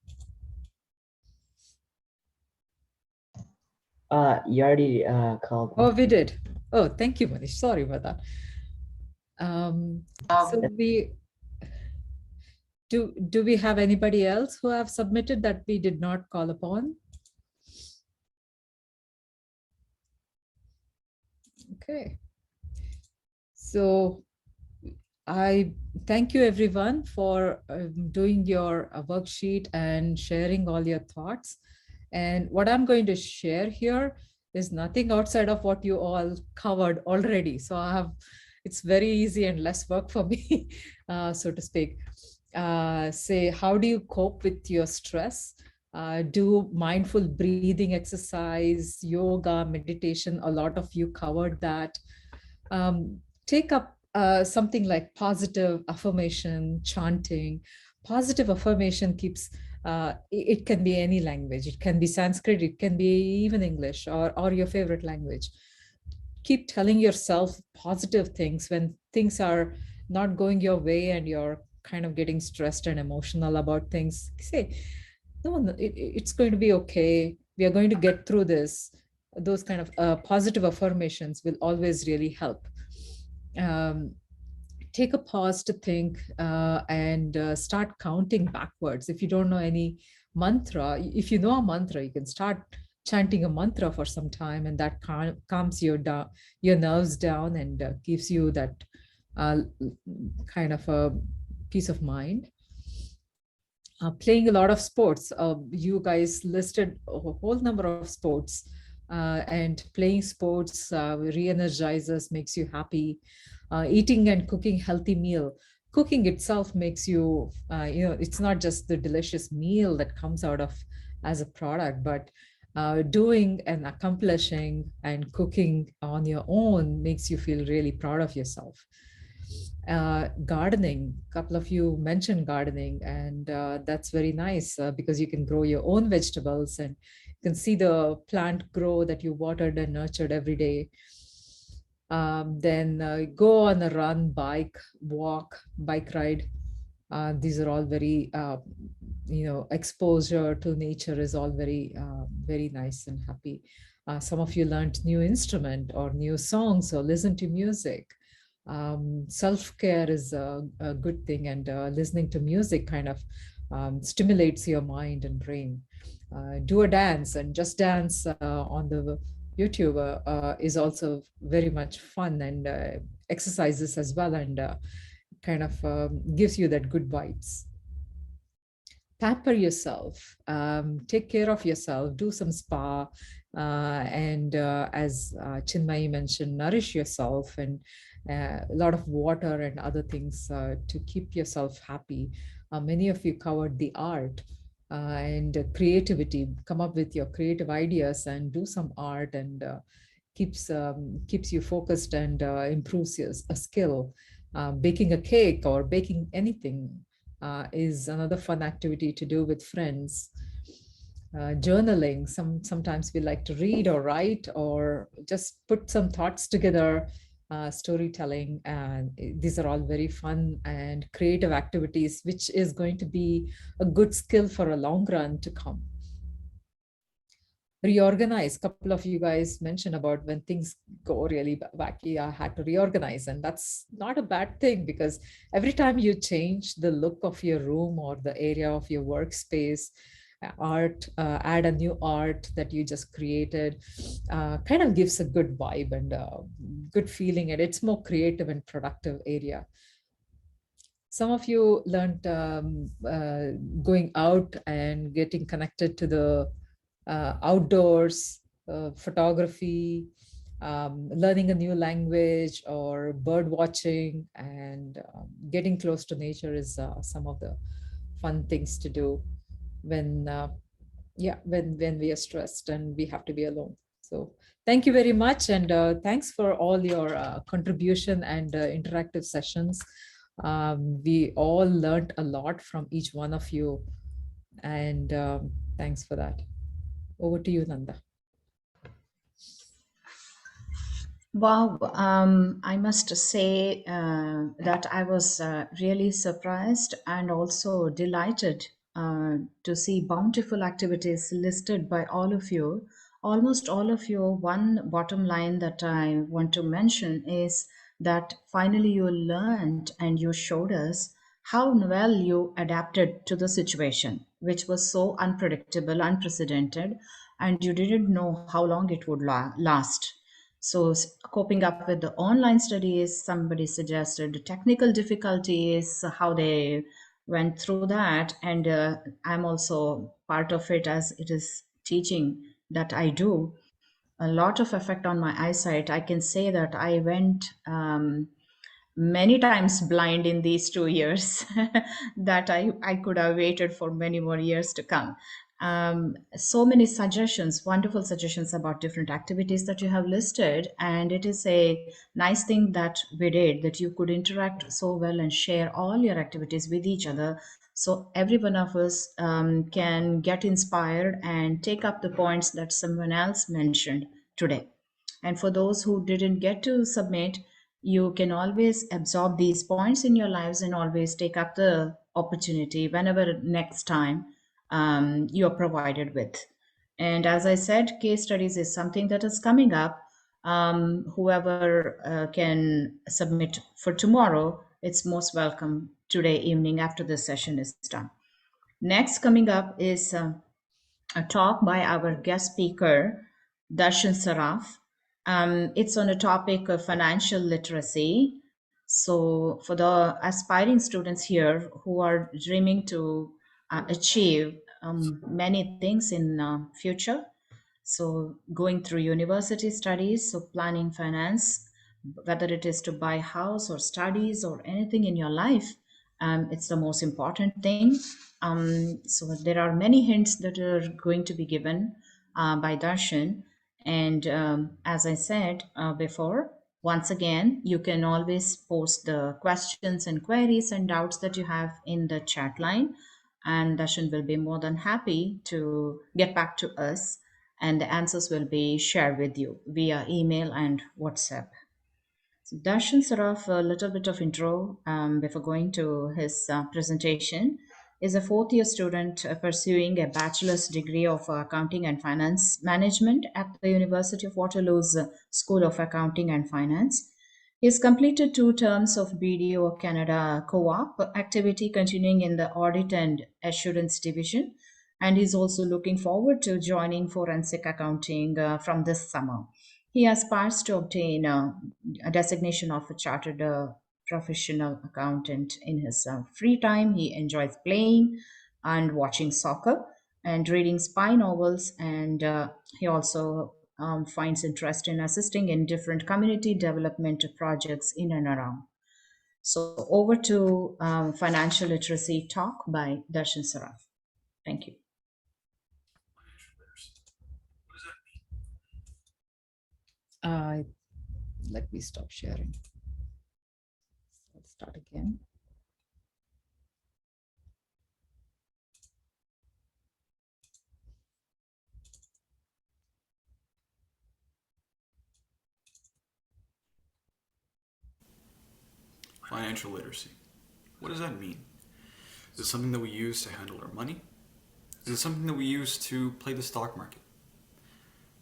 You already called. Oh, we did. Oh, thank you, Manish. Sorry about that. So do we have anybody else who have submitted that we did not call upon? Okay. So I thank you everyone for doing your worksheet and sharing all your thoughts. And what I'm going to share here is nothing outside of what you all covered already. So it's very easy and less work for me, so to speak. Say, how do you cope with your stress? Do mindful breathing exercise, yoga, meditation. A lot of you covered that. Take up something like positive affirmation, chanting. Positive affirmation keeps, it can be any language. It can be Sanskrit, it can be even English or your favorite language. Keep telling yourself positive things when things are not going your way and you're kind of getting stressed and emotional about things. Say, no, it's going to be okay. We are going to get through this. Those kind of positive affirmations will always really help. Um, Take a pause to think and start counting backwards. If you don't know any mantra, if you know a mantra, you can start chanting a mantra for some time, and that calms your nerves down and gives you that kind of a peace of mind. Playing a lot of sports. You guys listed a whole number of sports, and playing sports re-energizes, makes you happy. Eating and cooking healthy meal. Cooking itself makes you, it's not just the delicious meal that comes out of as a product, but doing and accomplishing and cooking on your own makes you feel really proud of yourself. Gardening, a couple of you mentioned gardening, and that's very nice because you can grow your own vegetables and you can see the plant grow that you watered and nurtured every day. Then go on a run, bike, walk, bike ride. These are all very, exposure to nature is all very, very nice and happy. Some of you learned new instrument or new songs or listen to music. Self-care is a good thing, and listening to music kind of stimulates your mind and brain. Do a dance, and just dance on the YouTube is also very much fun and exercises as well, and kind of gives you that good vibes. Pamper yourself, take care of yourself, do some spa, and as Chinmayi mentioned, nourish yourself, and a lot of water and other things to keep yourself happy. Many of you covered the art and creativity. Come up with your creative ideas and do some art, and keeps you focused and improves your a skill. Baking a cake or baking anything is another fun activity to do with friends. Journaling, sometimes we like to read or write or just put some thoughts together. Storytelling, and these are all very fun and creative activities, which is going to be a good skill for a long run to come. Reorganize. A couple of you guys mentioned about when things go really wacky, I had to reorganize, and that's not a bad thing, because every time you change the look of your room or the area of your workspace, add a new art that you just created, kind of gives a good vibe and good feeling, and it's more creative and productive area. Some of you learned going out and getting connected to the outdoors, photography, learning a new language, or bird watching, and getting close to nature is some of the fun things to do when when we are stressed and we have to be alone. So thank you very much, and thanks for all your contribution and interactive sessions. We all learned a lot from each one of you, and thanks for that. Over to you, Nanda. Wow, I must say that I was really surprised and also delighted to see bountiful activities listed by all of you. Almost all of you. One bottom line that I want to mention is that finally you learned and you showed us how well you adapted to the situation, which was so unpredictable, unprecedented, and you didn't know how long it would last. So coping up with the online studies, somebody suggested technical difficulties, how they went through that. And I'm also part of it, as it is teaching that I do. A lot of effect on my eyesight. I can say that I went many times blind in these 2 years that I could have waited for many more years to come. So many suggestions, wonderful suggestions about different activities that you have listed. And it is a nice thing that we did, that you could interact so well and share all your activities with each other. So every one of us can get inspired and take up the points that someone else mentioned today. And for those who didn't get to submit, you can always absorb these points in your lives and always take up the opportunity whenever next time you are provided with. And as I said, case studies is something that is coming up. Whoever can submit for tomorrow, it's most welcome today evening after this session is done. Next coming up is a talk by our guest speaker, Darshan Saraf. It's on a topic of financial literacy. So for the aspiring students here who are dreaming to achieve many things in future, so going through university studies, so planning finance, whether it is to buy house or studies or anything in your life, it's the most important thing. So there are many hints that are going to be given by Darshan. And as I said before, once again, you can always post the questions and queries and doubts that you have in the chat line. And Darshan will be more than happy to get back to us, and the answers will be shared with you via email and WhatsApp. So Darshan Saraf, a little bit of intro before going to his presentation, is a fourth-year student pursuing a bachelor's degree of accounting and finance management at the University of Waterloo's School of Accounting and Finance. He has completed 2 terms of BDO Canada Co-op activity, continuing in the Audit and Assurance Division, and he's also looking forward to joining forensic accounting from this summer. He aspires to obtain a designation of a chartered professional accountant in his free time. He enjoys playing and watching soccer and reading spy novels, and he also finds interest in assisting in different community development projects in and around. So over to financial literacy talk by Darshan Saraf. Thank you. Let me stop sharing. Let's start again. Financial literacy. What does that mean? Is it something that we use to handle our money? Is it something that we use to play the stock market?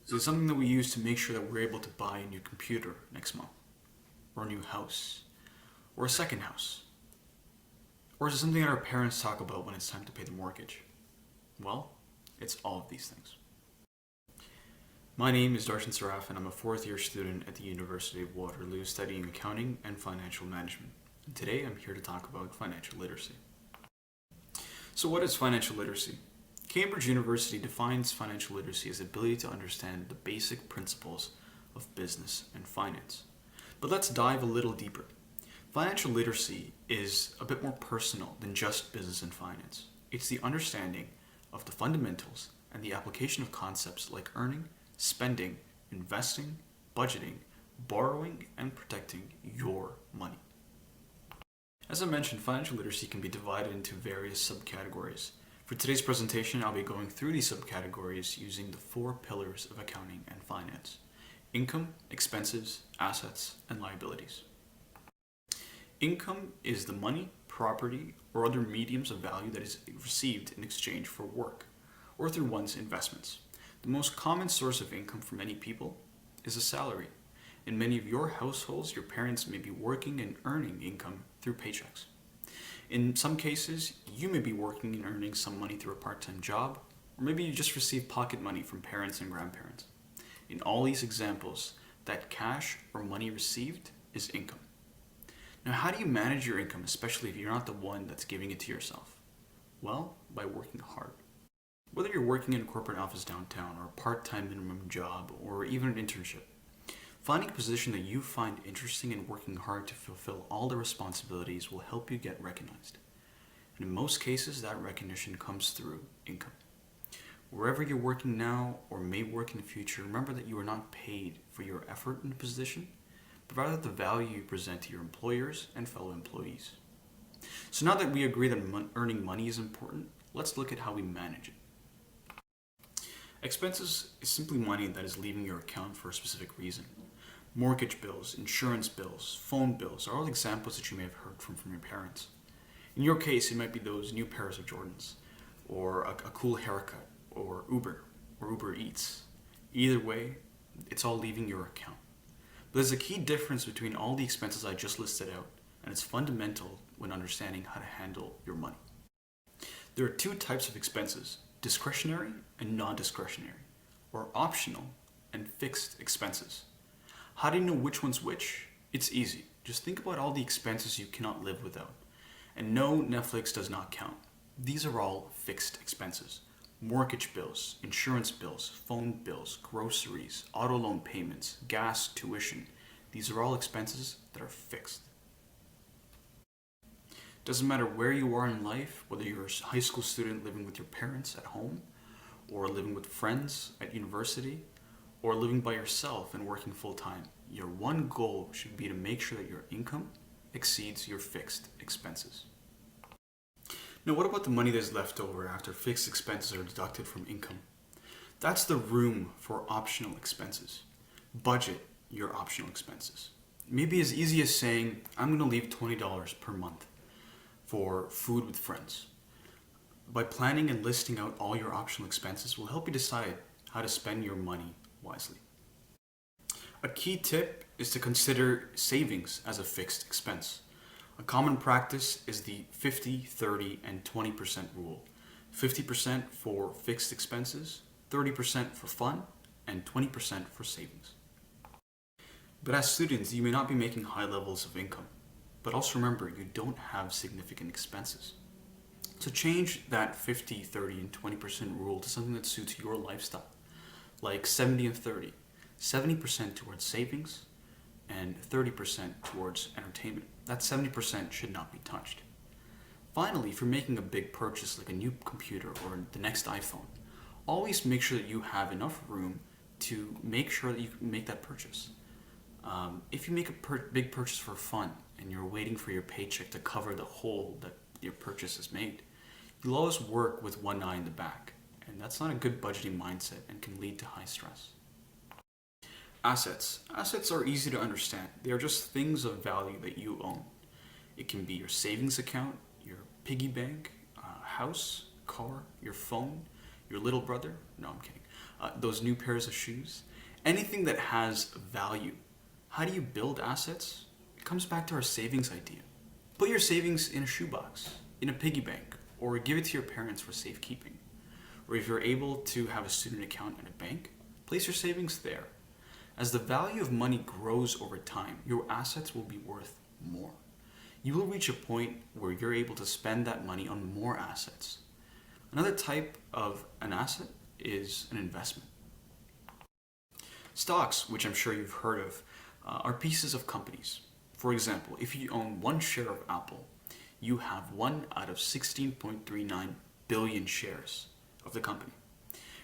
Is it something that we use to make sure that we're able to buy a new computer next month? Or a new house? Or a second house? Or is it something that our parents talk about when it's time to pay the mortgage? Well, it's all of these things. My name is Darshan Saraf, and I'm a 4th-year student at the University of Waterloo studying accounting and financial management. And today I'm here to talk about financial literacy. So what is financial literacy? Cambridge University defines financial literacy as the ability to understand the basic principles of business and finance. But let's dive a little deeper. Financial literacy is a bit more personal than just business and finance. It's the understanding of the fundamentals and the application of concepts like earning, spending, investing, budgeting, borrowing, and protecting your money. As I mentioned, financial literacy can be divided into various subcategories. For today's presentation, I'll be going through these subcategories using the 4 pillars of accounting and finance: income, expenses, assets, and liabilities. Income is the money, property, or other mediums of value that is received in exchange for work, or through one's investments. The most common source of income for many people is a salary. In many of your households, your parents may be working and earning income through paychecks. In some cases, you may be working and earning some money through a part-time job, or maybe you just receive pocket money from parents and grandparents. In all these examples, that cash or money received is income. Now, how do you manage your income, especially if you're not the one that's giving it to yourself? Well, by working hard. Whether you're working in a corporate office downtown, or a part-time minimum job, or even an internship, finding a position that you find interesting and working hard to fulfill all the responsibilities will help you get recognized. And in most cases, that recognition comes through income. Wherever you're working now or may work in the future, remember that you are not paid for your effort in the position, but rather the value you present to your employers and fellow employees. So now that we agree that earning money is important, let's look at how we manage it. Expenses is simply money that is leaving your account for a specific reason. Mortgage bills, insurance bills, phone bills are all examples that you may have heard from your parents. In your case, it might be those new pairs of Jordans, or a cool haircut, or Uber Eats. Either way, it's all leaving your account. But there's a key difference between all the expenses I just listed out, and it's fundamental when understanding how to handle your money. There are two types of expenses: discretionary and non-discretionary, or optional and fixed expenses. How do you know which one's which? It's easy. Just think about all the expenses you cannot live without. And no, Netflix does not count. These are all fixed expenses. Mortgage bills, insurance bills, phone bills, groceries, auto loan payments, gas, tuition. These are all expenses that are fixed. Doesn't matter where you are in life, whether you're a high school student living with your parents at home, or living with friends at university, or living by yourself and working full-time. Your one goal should be to make sure that your income exceeds your fixed expenses. Now, what about the money that's left over after fixed expenses are deducted from income? That's the room for optional expenses. Budget your optional expenses. Maybe as easy as saying, I'm going to leave $20 per month for food with friends. By planning and listing out all your optional expenses will help you decide how to spend your money wisely. A key tip is to consider savings as a fixed expense. A common practice is the 50, 30, and 20% rule. 50% for fixed expenses, 30% for fun, and 20% for savings. But as students, you may not be making high levels of income. But also remember, you don't have significant expenses. So change that 50, 30, and 20% rule to something that suits your lifestyle, like 70 and 30. 70% towards savings and 30% towards entertainment. That 70% should not be touched. Finally, if you're making a big purchase like a new computer or the next iPhone, always make sure that you have enough room to make sure that you can make that purchase. If you make a big purchase for fun and you're waiting for your paycheck to cover the hole that your purchase has made, you'll always work with one eye in the back, and that's not a good budgeting mindset and can lead to high stress. Assets. Assets are easy to understand. They are just things of value that you own. It can be your savings account, your piggy bank, house, car, your phone, your little brother. No, I'm kidding. Those new pairs of shoes. Anything that has value. How do you build assets? It comes back to our savings idea. Put your savings in a shoebox, in a piggy bank, or give it to your parents for safekeeping. Or if you're able to have a student account at a bank, place your savings there. As the value of money grows over time, your assets will be worth more. You will reach a point where you're able to spend that money on more assets. Another type of an asset is an investment. Stocks, which I'm sure you've heard of, are pieces of companies. For example, if you own one share of Apple, you have 1 out of 16.39 billion shares of the company.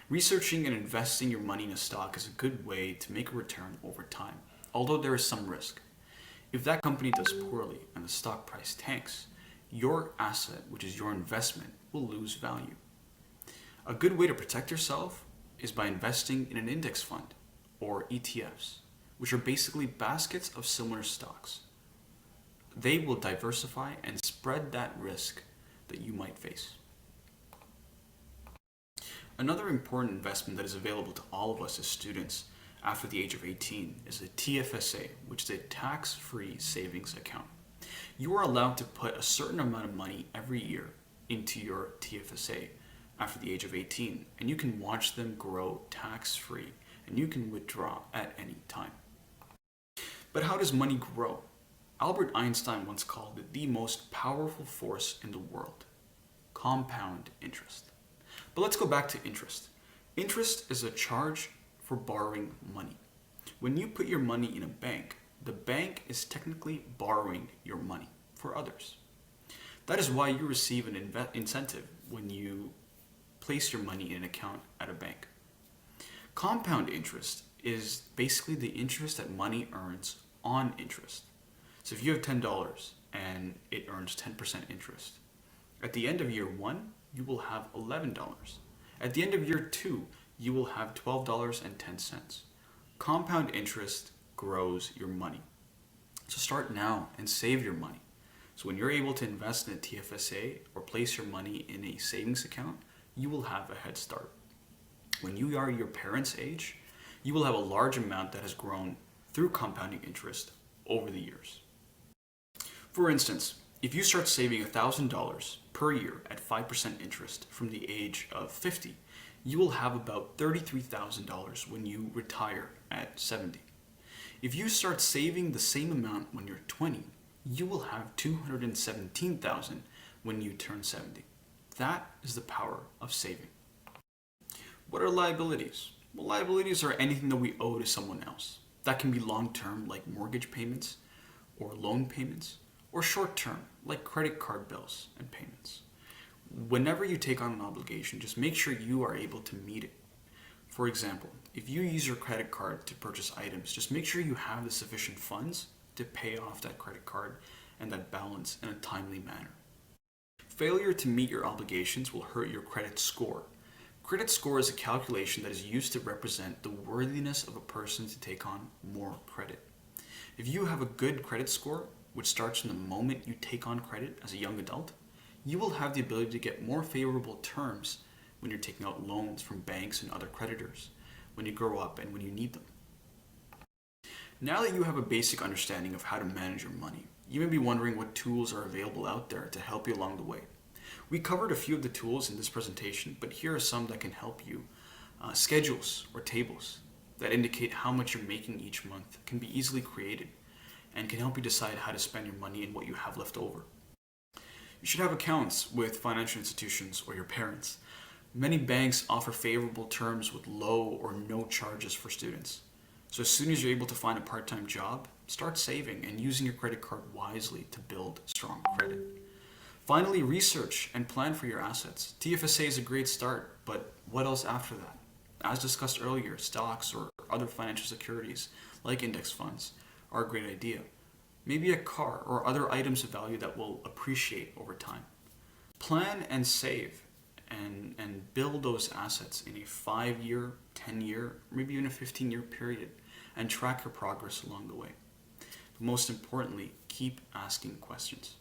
Researching and investing your money in a stock is a good way to make a return over time, although there is some risk. If that company does poorly and the stock price tanks, your asset, which is your investment, will lose value. A good way to protect yourself is by investing in an index fund, or ETFs, which are basically baskets of similar stocks. They will diversify and spread that risk that you might face. Another important investment that is available to all of us as students after the age of 18 is a TFSA, which is a tax-free savings account. You are allowed to put a certain amount of money every year into your TFSA after the age of 18, and you can watch them grow tax-free, and you can withdraw at any time. But how does money grow? Albert Einstein once called it the most powerful force in the world: compound interest. But let's go back to interest. Interest is a charge for borrowing money. When you put your money in a bank, the bank is technically borrowing your money for others. That is why you receive an incentive when you place your money in an account at a bank. Compound interest is basically the interest that money earns on interest. So if you have $10 and it earns 10% interest, at the end of year one, you will have $11. At the end of year two, you will have $12.10. Compound interest grows your money. So start now and save your money. So when you're able to invest in a TFSA or place your money in a savings account, you will have a head start. When you are your parents' age, you will have a large amount that has grown through compounding interest over the years. For instance, if you start saving $1,000 per year at 5% interest from the age of 50, you will have about $33,000 when you retire at 70. If you start saving the same amount when you're 20, you will have $217,000 when you turn 70. That is the power of saving. What are liabilities? Well, liabilities are anything that we owe to someone else. That can be long-term, like mortgage payments or loan payments, or short-term, like credit card bills and payments. Whenever you take on an obligation, just make sure you are able to meet it. For example, if you use your credit card to purchase items, just make sure you have the sufficient funds to pay off that credit card and that balance in a timely manner. Failure to meet your obligations will hurt your credit score. Credit score is a calculation that is used to represent the worthiness of a person to take on more credit. If you have a good credit score, which starts from the moment you take on credit as a young adult, you will have the ability to get more favorable terms when you're taking out loans from banks and other creditors, when you grow up and when you need them. Now that you have a basic understanding of how to manage your money, you may be wondering what tools are available out there to help you along the way. We covered a few of the tools in this presentation, but here are some that can help you. Schedules or tables that indicate how much you're making each month can be easily created and can help you decide how to spend your money and what you have left over. You should have accounts with financial institutions or your parents. Many banks offer favorable terms with low or no charges for students. So as soon as you're able to find a part-time job, start saving and using your credit card wisely to build strong credit. Finally, research and plan for your assets. TFSA is a great start, but what else after that? As discussed earlier, stocks or other financial securities, like index funds, are a great idea. Maybe a car or other items of value that will appreciate over time. Plan and save and build those assets in a 5-year, 10-year, maybe even a 15-year period, and track your progress along the way. But most importantly, keep asking questions.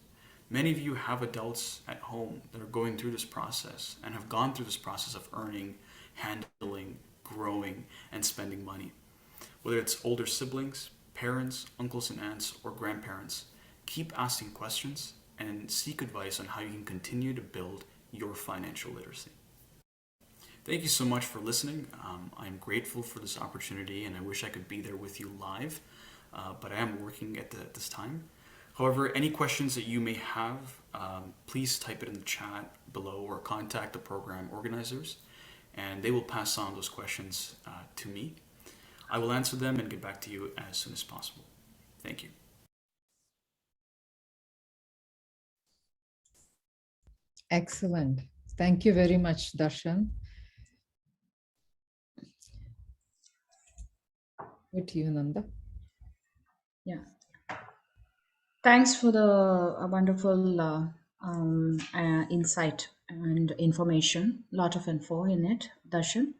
Many of you have adults at home that are going through this process and have gone through this process of earning, handling, growing, and spending money. Whether it's older siblings, parents, uncles and aunts, or grandparents, keep asking questions and seek advice on how you can continue to build your financial literacy. Thank you so much for listening. I'm grateful for this opportunity and I wish I could be there with you live, but I am working at this time. However, any questions that you may have, please type it in the chat below or contact the program organizers and they will pass on those questions to me. I will answer them and get back to you as soon as possible. Thank you. Excellent. Thank you very much, Darshan. Over to you, Nanda. Yeah. Thanks for the wonderful insight and information. A lot of info in it, Darshan.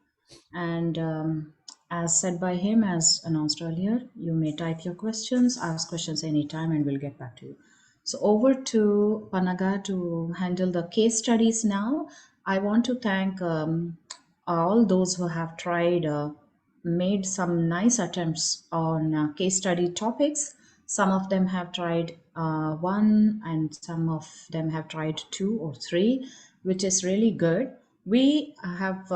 And as said by him, as announced earlier, you may type your questions, ask questions anytime, and we'll get back to you. So over to Panaga to handle the case studies now. I want to thank all those who have tried, made some nice attempts on case study topics. Some of them have tried one and some of them have tried 2 or 3, which is really good. We have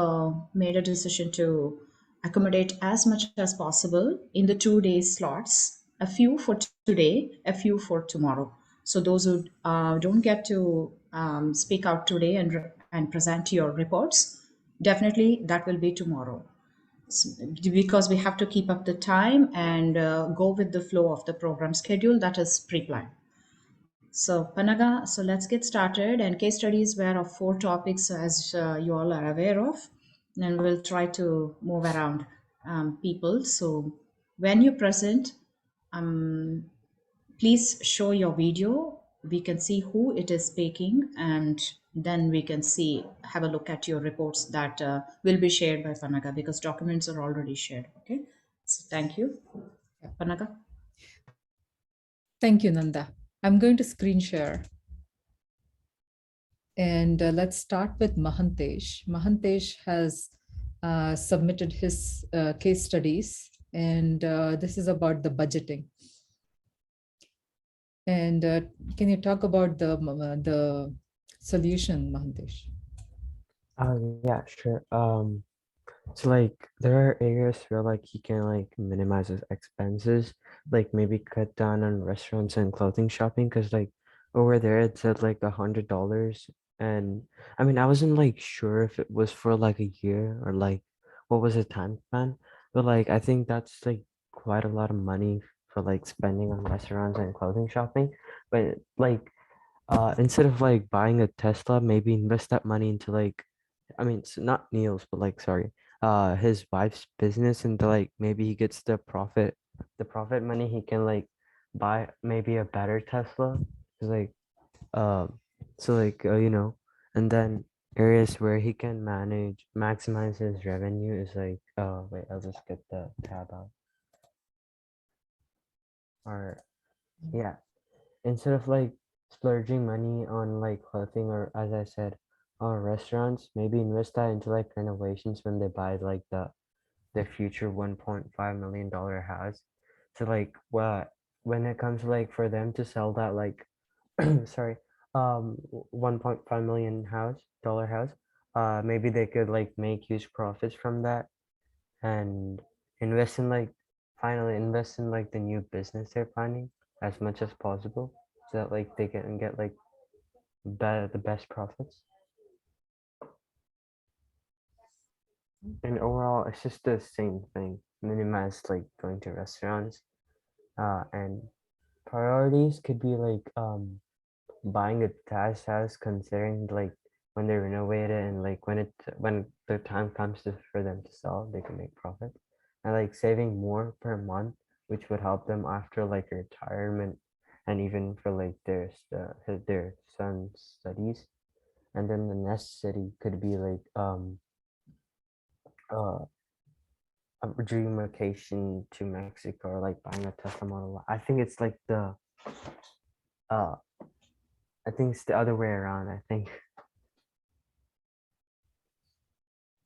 made a decision to accommodate as much as possible in the 2-day slots, a few for today, a few for tomorrow. So those who don't get to speak out today and present your reports, definitely that will be tomorrow. Because we have to keep up the time and go with the flow of the program schedule that is pre-planned. So, Panaga, so let's get started. And case studies were of 4 topics, as you all are aware of. And we'll try to move around people. So, when you present, um, please show your video. We can see who it is speaking, and then we can see, have a look at your reports that will be shared by Panaga, because documents are already shared. Okay. So, thank you. Panaga. Thank you, Nanda. I'm going to screen share. And let's start with Mahantesh. Mahantesh has submitted his case studies, and this is about the budgeting. And can you talk about the solution, Mahantesh? Yeah, sure. So like there are areas where like he can like minimize his expenses, like maybe cut down on restaurants and clothing shopping, because like over there it said like $100, and I mean I wasn't like sure if it was for like a year or like what was the time span, but like I think that's like quite a lot of money for like spending on restaurants and clothing shopping. But like instead of like buying a Tesla, maybe invest that money into like, I mean, it's not Neil's, but like, sorry, his wife's business, and like maybe he gets the profit money, he can like buy maybe a better Tesla. It's like, so like, and then areas where he can maximize his revenue is like, wait, I'll just get the tab out. Or, yeah. Instead of like splurging money on like clothing, or as I said, or restaurants, maybe invest that into like renovations when they buy like the future $1.5 million house. So like what when it comes like for them to sell that like sorry 1.5 million dollar house, maybe they could like make huge profits from that and invest in like finally invest in like the new business they're planning as much as possible, so that like they can get like the best profits. And overall it's just the same thing, minimize like going to restaurants, and priorities could be like buying a detached house, considering like when they renovate it, and like when the time comes for them to sell, they can make profit, and like saving more per month, which would help them after like retirement, and even for like their son's studies. And then the necessity could be like uh a dream vacation to Mexico, or like buying a Tesla Model Y. I think it's like uh I think it's the other way around, I think.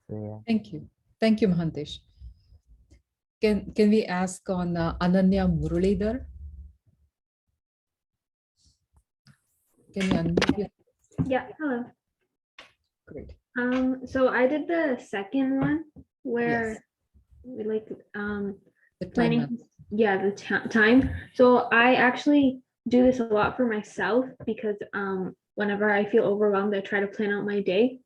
So yeah. Thank you, Mahantesh. Can we ask on Ananya Muralidhar? Can you unmute your? Yeah, hello. Great. So I did the second one where we like The planning, yeah, the time. So I actually do this a lot for myself because whenever I feel overwhelmed, I try to plan out my day.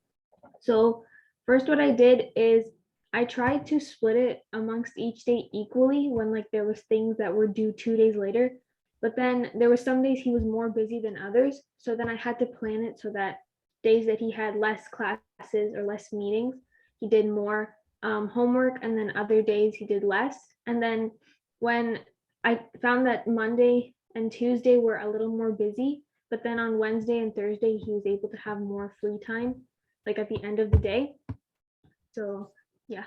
So first what I did is I tried to split it amongst each day equally when like there was things that were due 2 days later. But then there were some days he was more busy than others. So then I had to plan it so that days that he had less classes or less meetings, he did more homework, and then other days he did less. And then when I found that Monday and Tuesday were a little more busy, but then on Wednesday and Thursday he was able to have more free time, like at the end of the day. So yeah.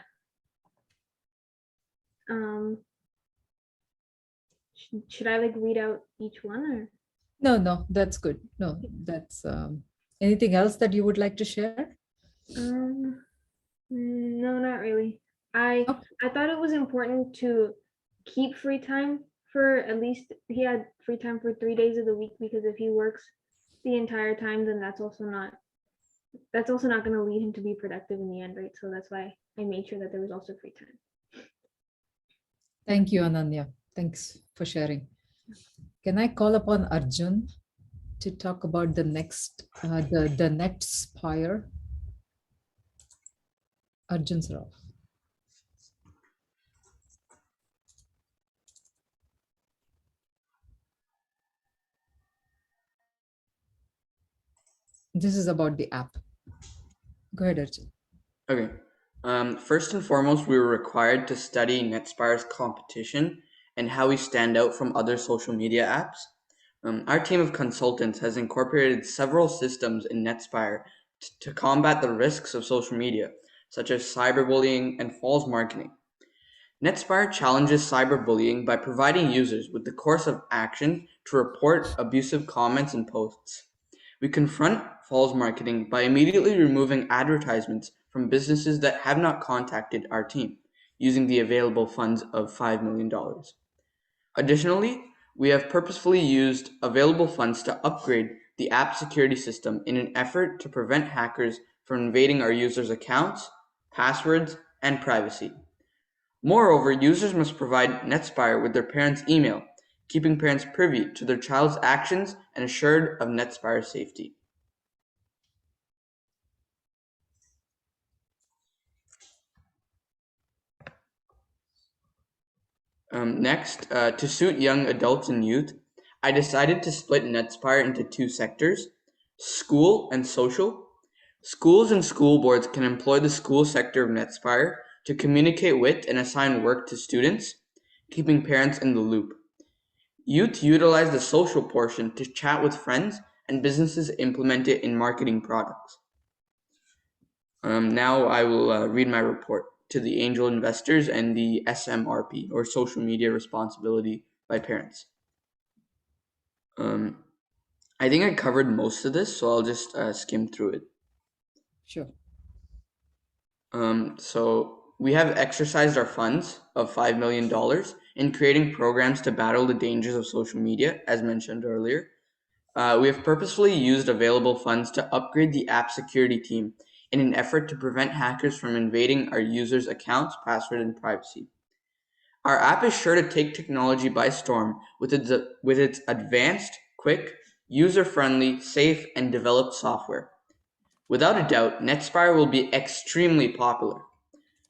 Should I like read out each one or? No, that's good. No, that's anything else that you would like to share? No, not really. I thought it was important to keep free time for at least he had free time for 3 days of the week, because if he works the entire time, then that's also not going to lead him to be productive in the end, right? So that's why I made sure that there was also free time. Thank you, Ananya. Thanks for sharing. Can I call upon Arjun to talk about the next the next spire? Arjun Saraf. This is about the app. Go ahead, Arjun. Okay. First and foremost, we were required to study NetSpire's competition and how we stand out from other social media apps. Our team of consultants has incorporated several systems in NetSpire to combat the risks of social media, such as cyberbullying and false marketing. NetSpire challenges cyberbullying by providing users with the course of action to report abusive comments and posts. We confront false marketing by immediately removing advertisements from businesses that have not contacted our team, using the available funds of $5 million. Additionally, we have purposefully used available funds to upgrade the app security system in an effort to prevent hackers from invading our users' accounts, passwords, and privacy. Moreover, users must provide NetSpire with their parents' email, keeping parents privy to their child's actions and assured of NetSpire's safety. Next, to suit young adults and youth, I decided to split NetSpire into two sectors, school and social. Schools and school boards can employ the school sector of NetSpire to communicate with and assign work to students, keeping parents in the loop. Youth utilize the social portion to chat with friends, and businesses implement it in marketing products. Now I will read my report to the angel investors and the SMRP, or social media responsibility by parents. I think I covered most of this, so I'll just skim through it. Sure. So we have exercised our funds of $5 million in creating programs to battle the dangers of social media, as mentioned earlier. We have purposefully used available funds to upgrade the app security team in an effort to prevent hackers from invading our users' accounts, password, and privacy. Our app is sure to take technology by storm with its advanced, quick, user-friendly, safe, and developed software. Without a doubt, NetSpire will be extremely popular.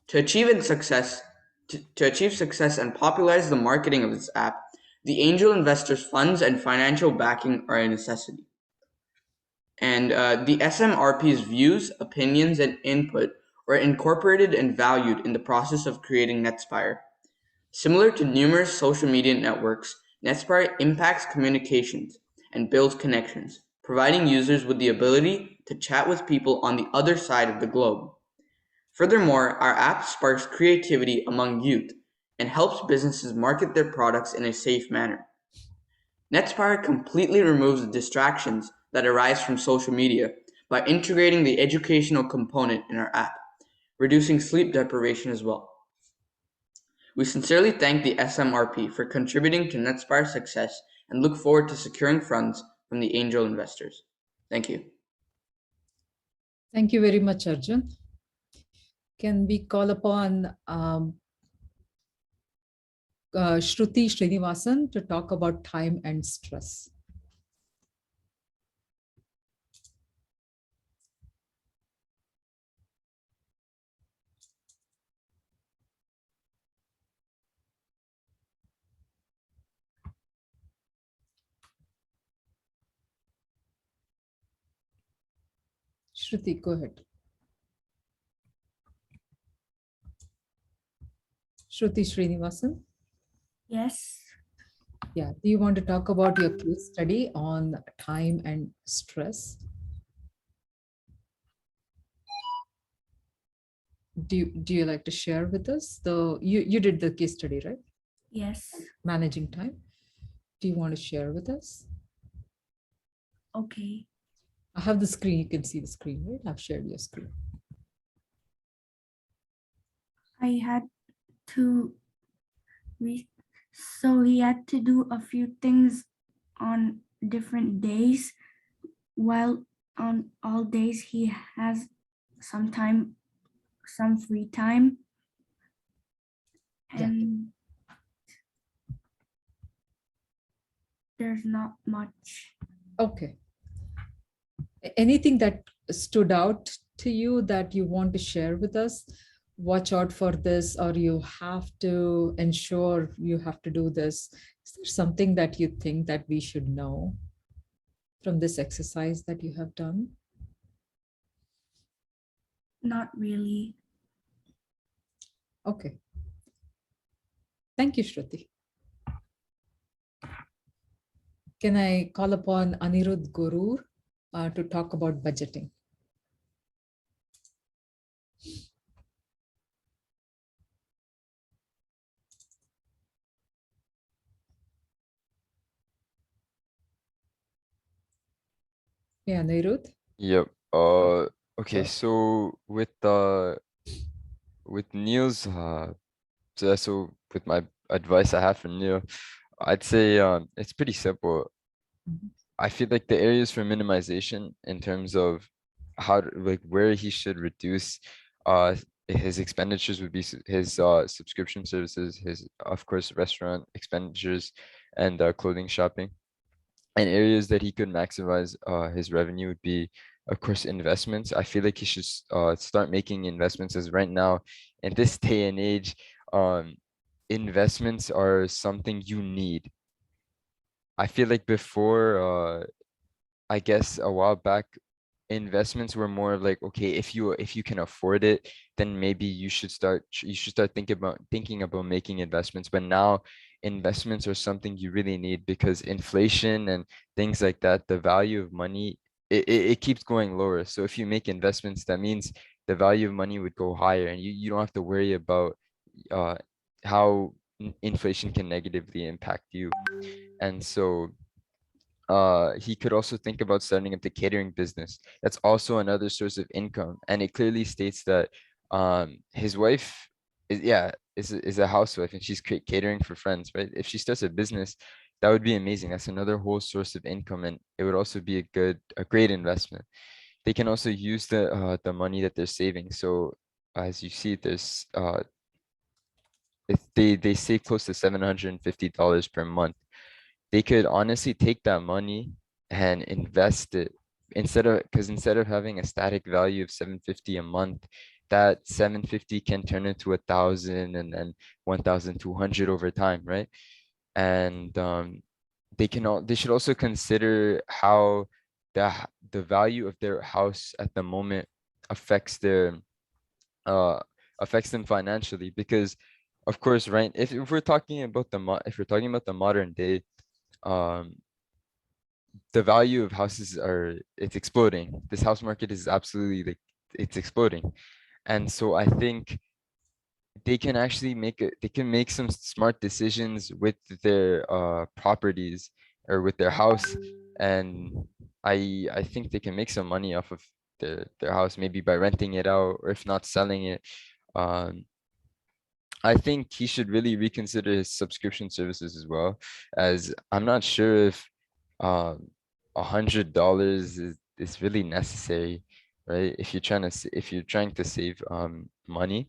To achieve success and popularize the marketing of this app, the angel investors' funds and financial backing are a necessity. And the SMRP's views, opinions, and input were incorporated and valued in the process of creating NetSpire. Similar to numerous social media networks, NetSpire impacts communications and builds connections, providing users with the ability to chat with people on the other side of the globe. Furthermore, our app sparks creativity among youth and helps businesses market their products in a safe manner. NetSpire completely removes the distractions that arise from social media by integrating the educational component in our app, reducing sleep deprivation as well. We sincerely thank the SMRP for contributing to NetSpire's success and look forward to securing funds from the angel investors. Thank you. Thank you very much, Arjun. Can we call upon Shruti Srinivasan to talk about time and stress? Shruti, go ahead. Shruti Srinivasan? Yes. Yeah, do you want to talk about your case study on time and stress? Do you like to share with us? You did the case study, right? Yes. Managing time. Do you want to share with us? Okay. I have the screen. You can see the screen, right? I've shared your screen. I had to so he had to do a few things on different days, while on all days he has some free time. And there's not much. Okay. Anything that stood out to you that you want to share with us? Watch out for this, or you have to ensure you have to do this. Is there something that you think that we should know from this exercise that you have done? Not really. Okay. Thank you, Shruti. Can I call upon Anirudh Gurur to talk about budgeting? Yeah, Anirudh. Yep. Okay. So with Neil's so with my advice I have for Neil, I'd say it's pretty simple. I feel like the areas for minimization in terms of like where he should reduce uh his expenditures would be his subscription services, his of course restaurant expenditures, and clothing shopping. And areas that he could maximize his revenue would be, of course, investments. I feel like he should start making investments, as right now in this day and age, investments are something you need. I feel like before, I guess a while back, investments were more of like, okay, if you can afford it, then maybe you should start thinking about making investments. But now investments are something you really need, because inflation and things like that, the value of money, it keeps going lower. So if you make investments, that means the value of money would go higher, and you don't have to worry about uh how inflation can negatively impact you. And so he could also think about starting up the catering business. That's also another source of income. And it clearly states that his wife is, yeah, is a housewife, and she's catering for friends, right? If she starts a business, that would be amazing. That's another whole source of income, and it would also be a great investment. They can also use the money that they're saving. So as you see, there's if they save close to $750 per month. They could honestly take that money and invest it, instead of having a static value of 750 a month, that 750 can turn into 1,000 and then 1,200 over time, right? And they should also consider how the value of their house at the moment affects their uh affects them financially. Because of course, right, if we're talking about if we're talking about the modern day, um the value of houses it's exploding. This house market is absolutely, like, it's exploding. And so I think they can make some smart decisions with their properties, or with their house. And I think they can make some money off of their house, maybe by renting it out, or if not, selling it. um I think he should really reconsider his subscription services as well, as I'm not sure if $100 is really necessary, right? If you're if you're trying to save money.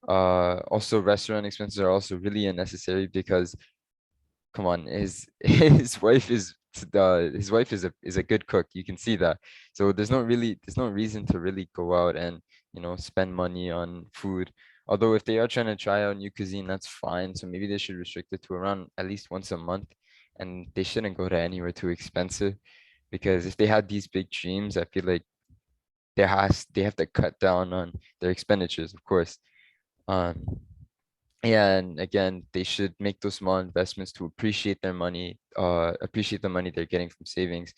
Also, restaurant expenses are also really unnecessary, because come on, his his wife is a good cook. You can see that. So there's no reason to really go out and, spend money on food. Although if they are trying to try out new cuisine, that's fine. So maybe they should restrict it to around at least once a month, and they shouldn't go to anywhere too expensive. Because if they had these big dreams, I feel like they have to cut down on their expenditures, of course. Um, yeah, and again, they should make those small investments to appreciate their money, appreciate the money they're getting from savings.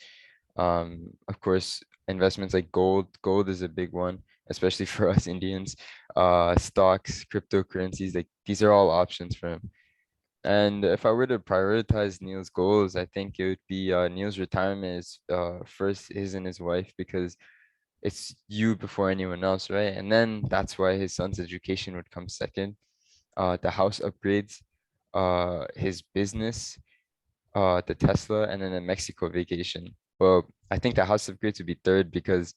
Of course, investments like gold. Gold is a big one, especially for us Indians. Stocks, cryptocurrencies, like these are all options for him. And if I were to prioritize Neil's goals, I think it would be Neil's retirement is first, his and his wife, because it's you before anyone else, right? And then that's why his son's education would come second. The house upgrades, his business, the Tesla, and then a Mexico vacation. Well, I think the house upgrades would be third, because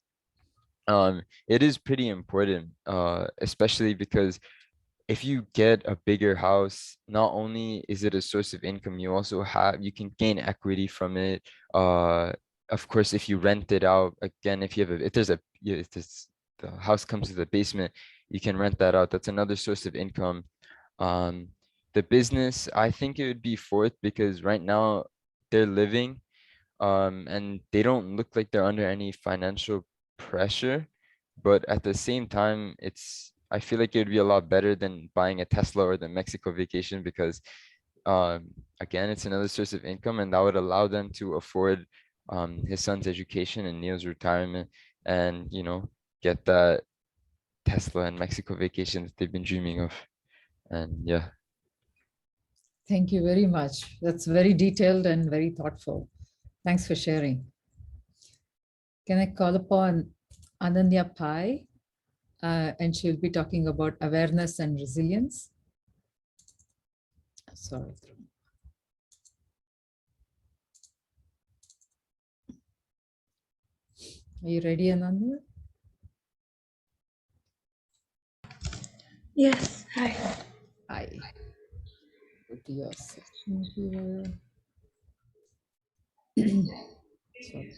it is pretty important, especially because if you get a bigger house, not only is it a source of income, you can gain equity from it. Uh, of course, if you rent it out, again, if there's a yeah, if this the house comes with a basement, you can rent that out. That's another source of income. Um, the business, I think it would be fourth, because right now they're living, and they don't look like they're under any financial pressure. but at the same time, I feel like it'd be a lot better than buying a Tesla or the Mexico vacation because again, it's another source of income, and that would allow them to afford his son's education and Neil's retirement, and get that Tesla and Mexico vacation that they've been dreaming of. And yeah. Thank you very much. That's very detailed and very thoughtful. Thanks for sharing. Can I call upon Ananya Pai? And she'll be talking about awareness and resilience. Sorry. Are you ready, Ananya? Yes, hi. Hi. Go to your section here. Sorry.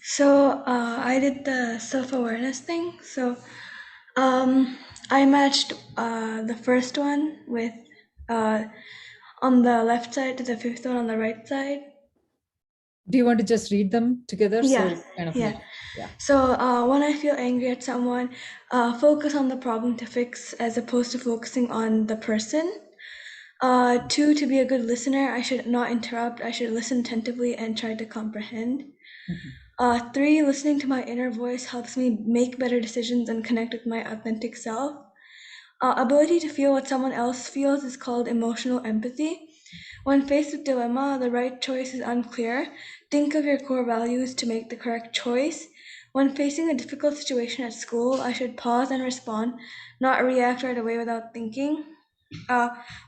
So I did the self-awareness thing. So I matched the first one with on the left side to the fifth one on the right side. Do you want to just read them together? Yeah, So kind of yeah. like, yeah. So when I feel angry at someone, focus on the problem to fix as opposed to focusing on the person. Two, to be a good listener, I should not interrupt. I should listen attentively and try to comprehend. Three, listening to my inner voice helps me make better decisions and connect with my authentic self. Ability to feel what someone else feels is called emotional empathy. When faced with dilemma, the right choice is unclear. Think of your core values to make the correct choice. When facing a difficult situation at school, I should pause and respond, not react right away without thinking.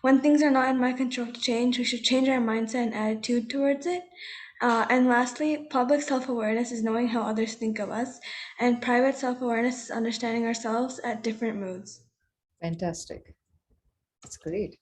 When things are not in my control to change, we should change our mindset and attitude towards it. And lastly, public self-awareness is knowing how others think of us, and private self-awareness is understanding ourselves at different moods. Fantastic. That's great.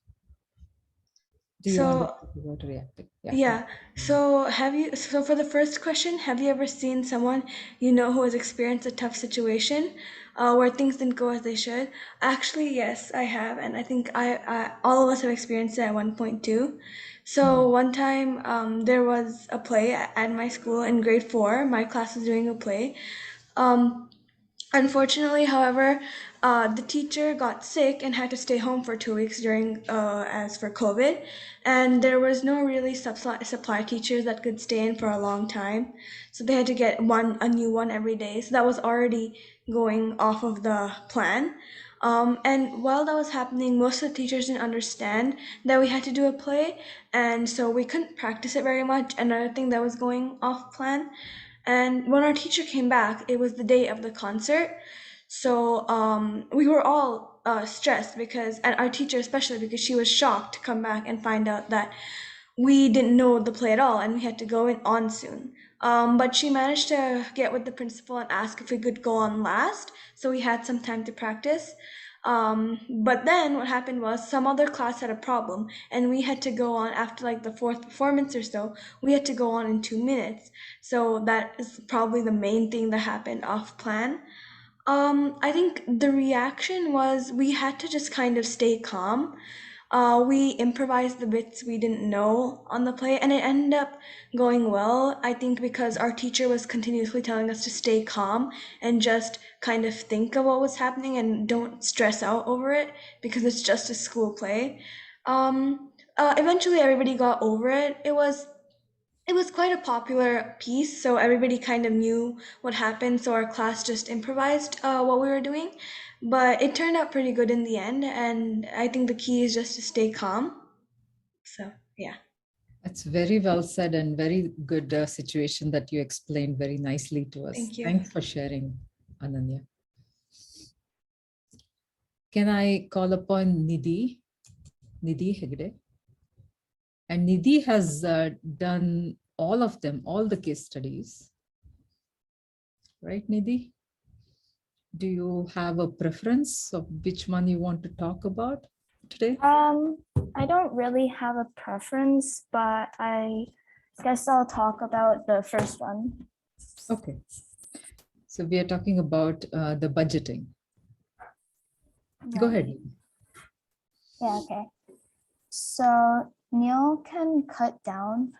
Do you want to talk about reacting? Yeah. So for the first question, have you ever seen someone you know who has experienced a tough situation where things didn't go as they should? Actually, yes, I have, and I think I all of us have experienced it at one point too. So one time, there was a play at my school in grade 4. My class was doing a play. Um, Unfortunately, however, the teacher got sick and had to stay home for 2 weeks during as for COVID, and there was no really supply teachers that could stay in for a long time, so they had to get a new one every day. So that was already going off of the plan. And while that was happening, most of the teachers didn't understand that we had to do a play, and so we couldn't practice it very much. Another thing that was going off plan. And when our teacher came back, it was the day of the concert. So we were all stressed because, and our teacher especially, because she was shocked to come back and find out that we didn't know the play at all and we had to go in on soon. But she managed to get with the principal and ask if we could go on last. So we had some time to practice. But then what happened was some other class had a problem and we had to go on after like the fourth performance or so, we had to go on in 2 minutes. So that is probably the main thing that happened off plan. I think the reaction was we had to just kind of stay calm. We improvised the bits we didn't know on the play, and it ended up going well. I think because our teacher was continuously telling us to stay calm and just kind of think of what was happening and don't stress out over it because it's just a school play. Eventually, everybody got over it. It was quite a popular piece, so everybody kind of knew what happened, so our class just improvised what we were doing. But it turned out pretty good in the end, and I think the key is just to stay calm. So, yeah. That's very well said and very good situation that you explained very nicely to us. Thank you. Thanks for sharing, Ananya. Can I call upon Nidhi Hegde? And Nidhi has done all of them, all the case studies. Right, Nidhi? Do you have a preference of which one you want to talk about today? I don't really have a preference, but I guess I'll talk about the first one. Okay. So we are talking about the budgeting. Go ahead. Yeah, okay. So Neil can cut down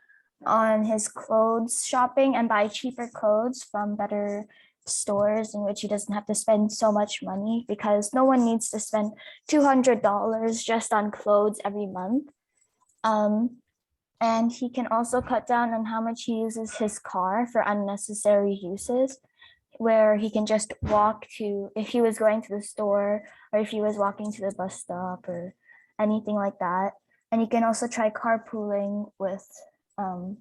on his clothes shopping and buy cheaper clothes from better stores in which he doesn't have to spend so much money, because no one needs to spend $200 just on clothes every month. And he can also cut down on how much he uses his car for unnecessary uses, where he can just walk to, if he was going to the store or if he was walking to the bus stop or anything like that. And he can also try carpooling with and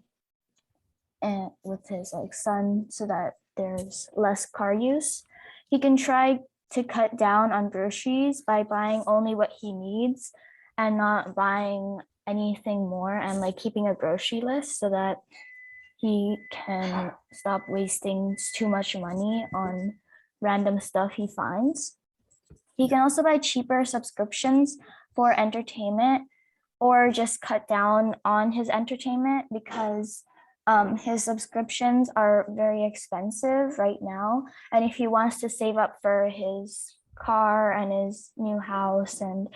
with his like son, so that there's less car use. He can try to cut down on groceries by buying only what he needs and not buying anything more, and like keeping a grocery list so that he can stop wasting too much money on random stuff he finds. He can also buy cheaper subscriptions for entertainment, or just cut down on his entertainment, because his subscriptions are very expensive right now. And if he wants to save up for his car and his new house and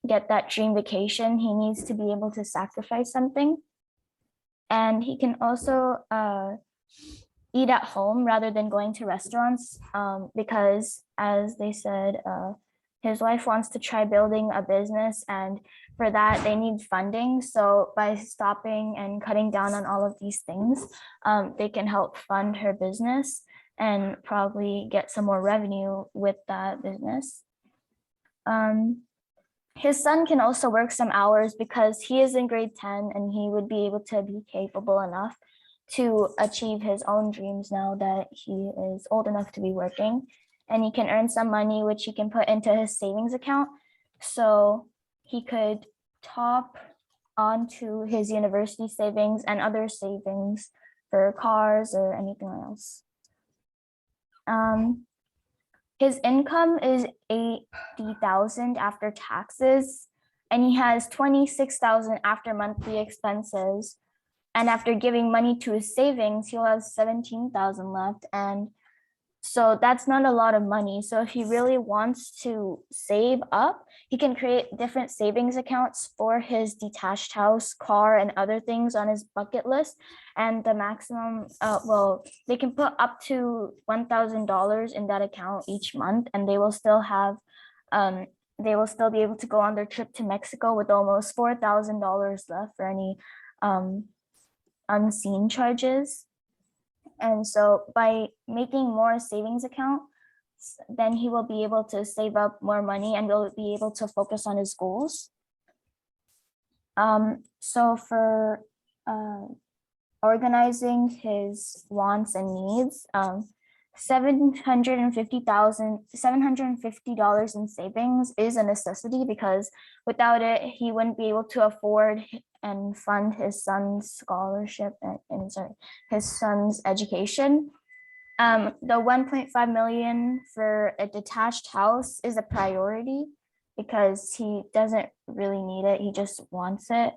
get that dream vacation, he needs to be able to sacrifice something. And he can also eat at home rather than going to restaurants, because as they said, his wife wants to try building a business, and for that they need funding. So by stopping and cutting down on all of these things, they can help fund her business and probably get some more revenue with that business. His son can also work some hours because he is in grade 10 and he would be able to be capable enough to achieve his own dreams now that he is old enough to be working, and he can earn some money which he can put into his savings account, so he could top onto his university savings and other savings for cars or anything else. His income is 80,000 after taxes, and he has 26,000 after monthly expenses. And after giving money to his savings, he'll have 17,000 left. And so that's not a lot of money. So if he really wants to save up, he can create different savings accounts for his detached house, car, and other things on his bucket list. And the maximum, well, they can put up to $1,000 in that account each month, and they will still have, they will still be able to go on their trip to Mexico with almost $4,000 left for any unseen charges. And so by making more savings accounts, then he will be able to save up more money and will be able to focus on his goals. So for organizing his wants and needs, $750 in savings is a necessity, because without it, he wouldn't be able to afford and fund his son's scholarship and sorry, his son's education. The 1.5 million for a detached house is a priority because he doesn't really need it. He just wants it.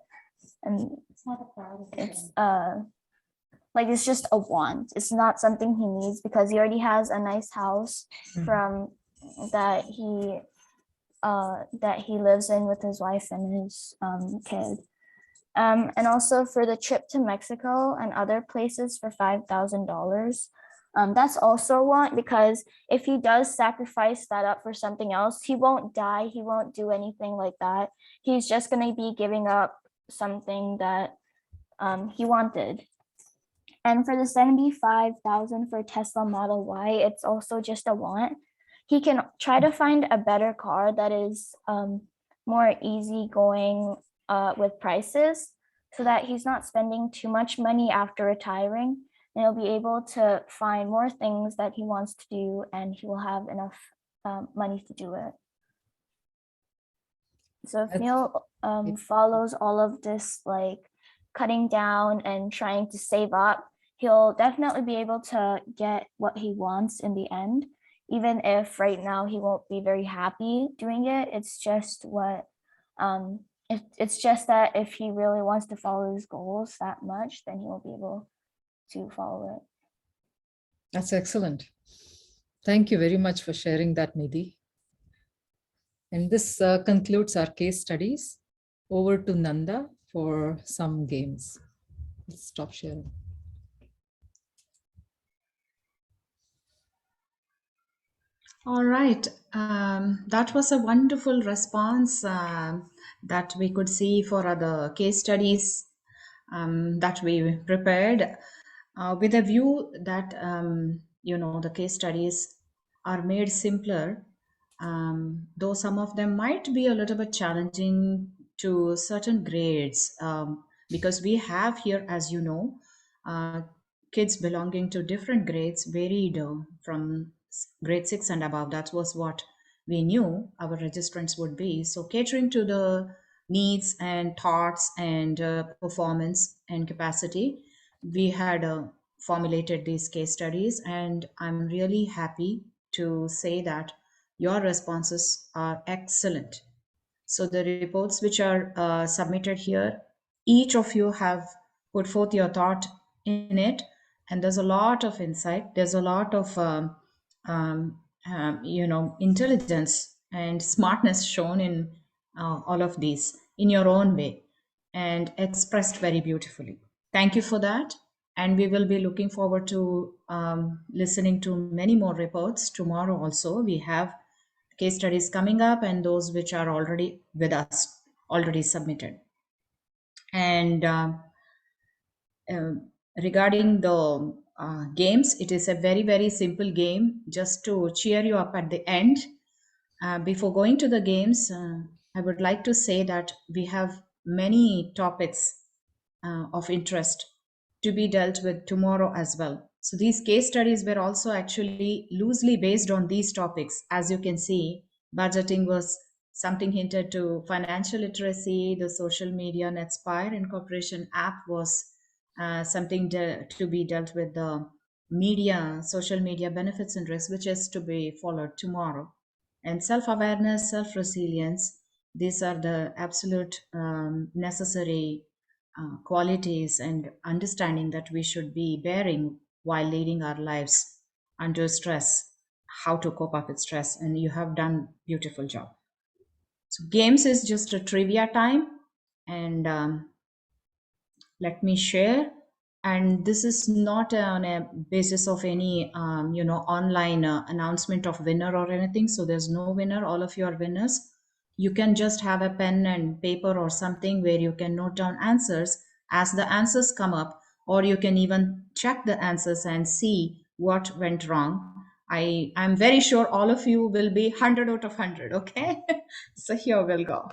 And it's not a priority. It's like, it's just a want. It's not something he needs, because he already has a nice house from that he lives in with his wife and his kid. And also for the trip to Mexico and other places for $5,000. That's also a want, because if he does sacrifice that up for something else, he won't die. He won't do anything like that. He's just going to be giving up something that he wanted. And for the 75,000 for Tesla Model Y, it's also just a want. He can try to find a better car that is more easygoing with prices, so that he's not spending too much money after retiring, and he'll be able to find more things that he wants to do, and he will have enough money to do it. So if Neil follows all of this, like cutting down and trying to save up, he'll definitely be able to get what he wants in the end, even if right now he won't be very happy doing it. It's just what it's just that if he really wants to follow his goals that much, then he will be able to follow it. That's excellent. Thank you very much for sharing that, Nidhi. And this concludes our case studies. Over to Nanda for some games. Let's stop sharing. All right. That was a wonderful response that we could see for other case studies that we prepared with a view that, the case studies are made simpler, though some of them might be a little bit challenging to certain grades, because we have here, as you know, uh, kids belonging to different grades varied from grade 6 and above. That was what we knew our registrants would be. So catering to the needs and thoughts and performance and capacity, we had formulated these case studies, and I'm really happy to say that your responses are excellent. So the reports which are submitted here, each of you have put forth your thought in it, and there's a lot of insight. There's a lot of intelligence and smartness shown in all of these in your own way, and expressed very beautifully. Thank you for that. And we will be looking forward to listening to many more reports tomorrow. Also, we have case studies coming up and those which are already with us, already submitted. And uh, regarding the games, it is a very, very simple game just to cheer you up at the end. Before going to the games, I would like to say that we have many topics of interest to be dealt with tomorrow as well. So these case studies were also actually loosely based on these topics. As you can see, budgeting was something hinted to financial literacy, the social media Netspire incorporation app was something to be dealt with, the media, social media benefits and risks, which is to be followed tomorrow. And self-awareness, self-resilience, these are the absolute necessary qualities and understanding that we should be bearing while leading our lives under stress, how to cope up with stress. And you have done beautiful job. So games is just a trivia time, and let me share. And this is not on a basis of any online announcement of winner or anything. So there's no winner. All of you are winners. You can just have a pen and paper or something where you can note down answers as the answers come up, or you can even check the answers and see what went wrong. I'm very sure all of you will be 100 out of 100. Okay. So here we'll go.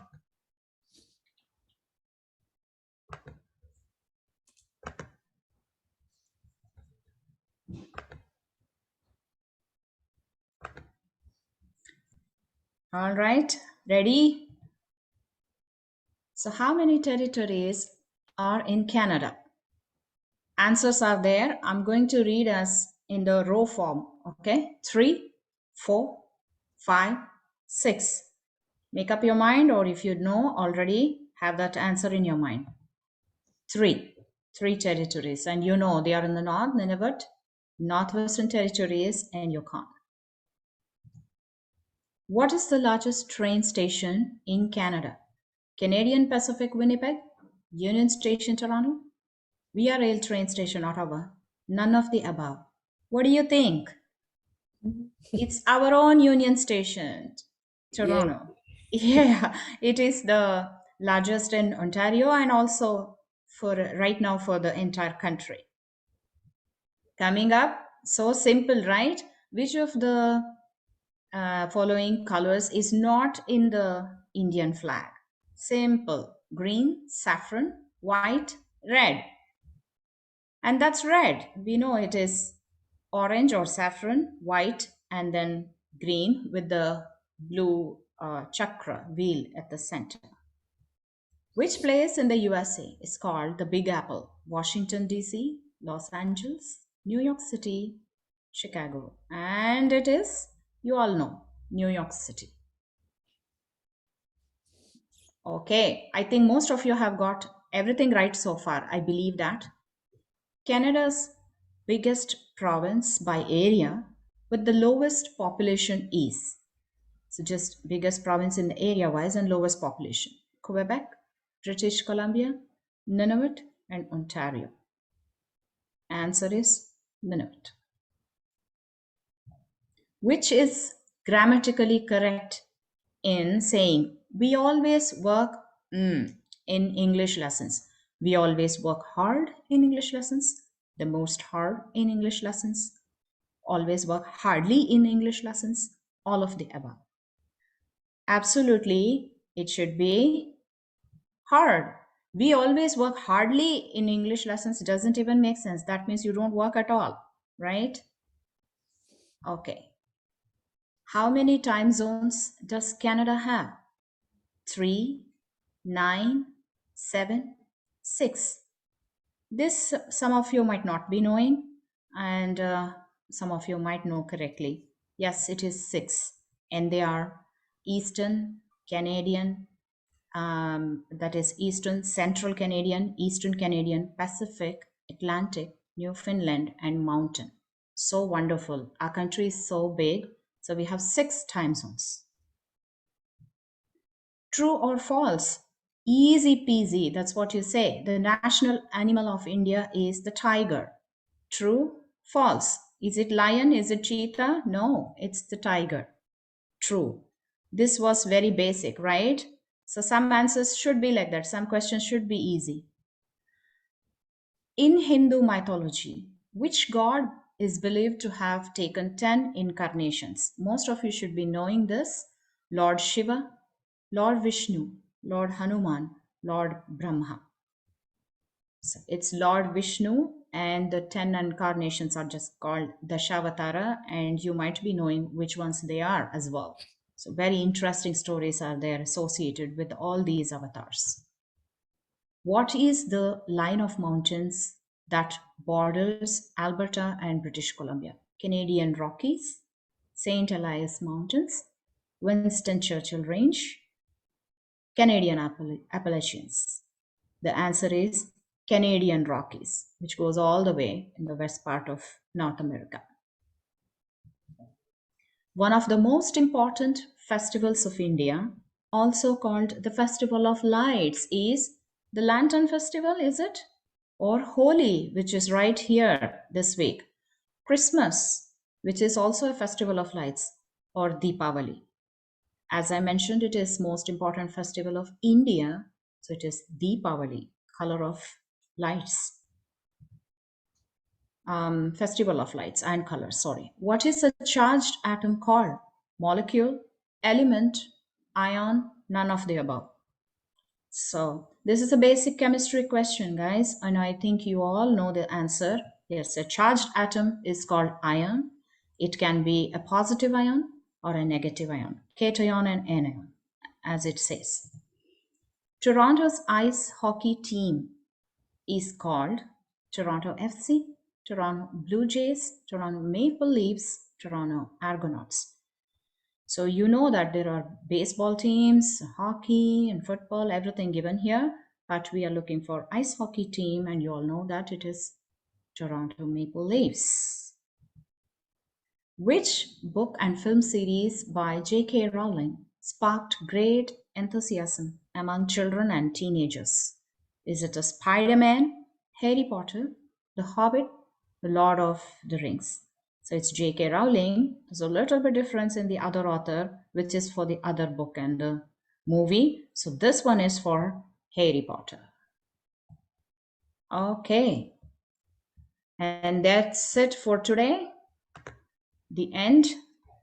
All right, ready? So how many territories are in Canada? Answers are there. I'm going to read as in the row form. Okay, 3, 4, 5, 6. Make up your mind, or if you know already, have that answer in your mind. 3 territories, and you know they are in the north: Nunavut, Northwestern Territories, and Yukon. What is the largest train station in Canada? Canadian Pacific Winnipeg, Union Station Toronto, Via Rail train station Ottawa, none of the above. What do you think? It's our own Union Station, Toronto. Yeah, it is the largest in Ontario and also for right now for the entire country. Coming up, so simple, right? Which of the following colors is not in the Indian flag? Simple: green, saffron, white, red. And that's red. We know it is orange or saffron, white, and then green with the blue chakra wheel at the center. Which place in the USA is called the Big Apple? Washington, D.C., Los Angeles, New York City, Chicago. And it is, you all know, New York City. Okay, I think most of you have got everything right so far. I believe that. Canada's biggest province by area with the lowest population is, so just biggest province in the area wise and lowest population: Quebec, British Columbia, Nunavut, and Ontario. answer is minute. Which is grammatically correct in saying we always work in English lessons. We always work hard in English lessons, the most hard in English lessons, always work hardly in English lessons, all of the above. Absolutely, it should be hard. We always work hardly in English lessons doesn't even make sense. That means you don't work at all, right? Okay. How many time zones does Canada have? 3, 9, 7, 6. This some of you might not be knowing, and some of you might know correctly. Yes, it is 6, and they are Eastern Canadian, that is Eastern, Central Canadian, Eastern Canadian, Pacific, Atlantic, Newfoundland, and Mountain. So wonderful. Our country is so big, so we have 6 time zones. True or false? Easy peasy, that's what you say. The national animal of India is the tiger. True? False? Is it lion? Is it cheetah? No, it's the tiger. True. This was very basic, right? So some answers should be like that. Some questions should be easy. In Hindu mythology, which god is believed to have taken 10 incarnations? Most of you should be knowing this. Lord Shiva, Lord Vishnu, Lord Hanuman, Lord Brahma. So it's Lord Vishnu, and the 10 incarnations are just called Dashavatara, and you might be knowing which ones they are as well. So very interesting stories are there associated with all these avatars. What is the line of mountains that borders Alberta and British Columbia? Canadian Rockies, St. Elias Mountains, Winston Churchill Range, Canadian Appalachians. The answer is Canadian Rockies, which goes all the way in the west part of North America. One of the most important festivals of India, also called the Festival of Lights, is the Lantern Festival, is it? Or Holi, which is right here this week. Christmas, which is also a festival of lights, or Deepavali. As I mentioned, it is most important festival of India, so it is Deepavali, color of lights. Festival of lights and colors, sorry. What is a charged atom called? Molecule, element, ion, none of the above. So this is a basic chemistry question, guys, and I think you all know the answer. Yes, a charged atom is called ion. It can be a positive ion or a negative ion, cation and anion, as it says. Toronto's ice hockey team is called Toronto FC, Toronto Blue Jays, Toronto Maple Leafs, Toronto Argonauts. So you know that there are baseball teams, hockey and football, everything given here, but we are looking for ice hockey team, and you all know that it is Toronto Maple Leafs. Which book and film series by J.K. Rowling sparked great enthusiasm among children and teenagers? Is it a Spider-Man, Harry Potter, The Hobbit, The Lord of the Rings? So it's J.K. Rowling. There's a little bit difference in the other author, which is for the other book and the movie. So this one is for Harry Potter. Okay. And that's it for today. The end.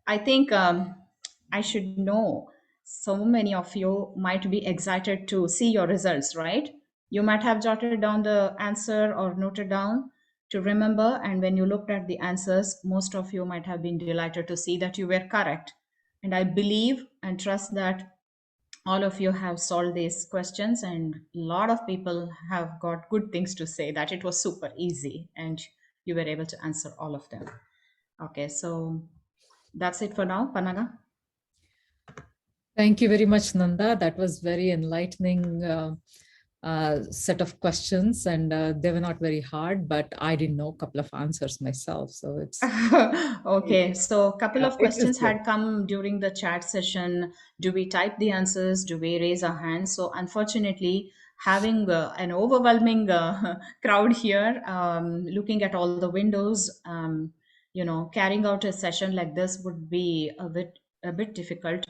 I think I should know. So many of you might be excited to see your results, right? You might have jotted down the answer or noted down to remember. And when you looked at the answers, most of you might have been delighted to see that you were correct. And I believe and trust that all of you have solved these questions, and a lot of people have got good things to say, that it was super easy and you were able to answer all of them. Okay, so that's it for now, Panaga. Thank you very much, Nanda. That was very enlightening set of questions, and they were not very hard, but I didn't know a couple of answers myself. So it's okay. So a couple of it is questions good. had come during the chat session. Do we type the answers? Do we raise our hands? So unfortunately, having an overwhelming crowd here, looking at all the windows. Carrying out a session like this would be a bit difficult.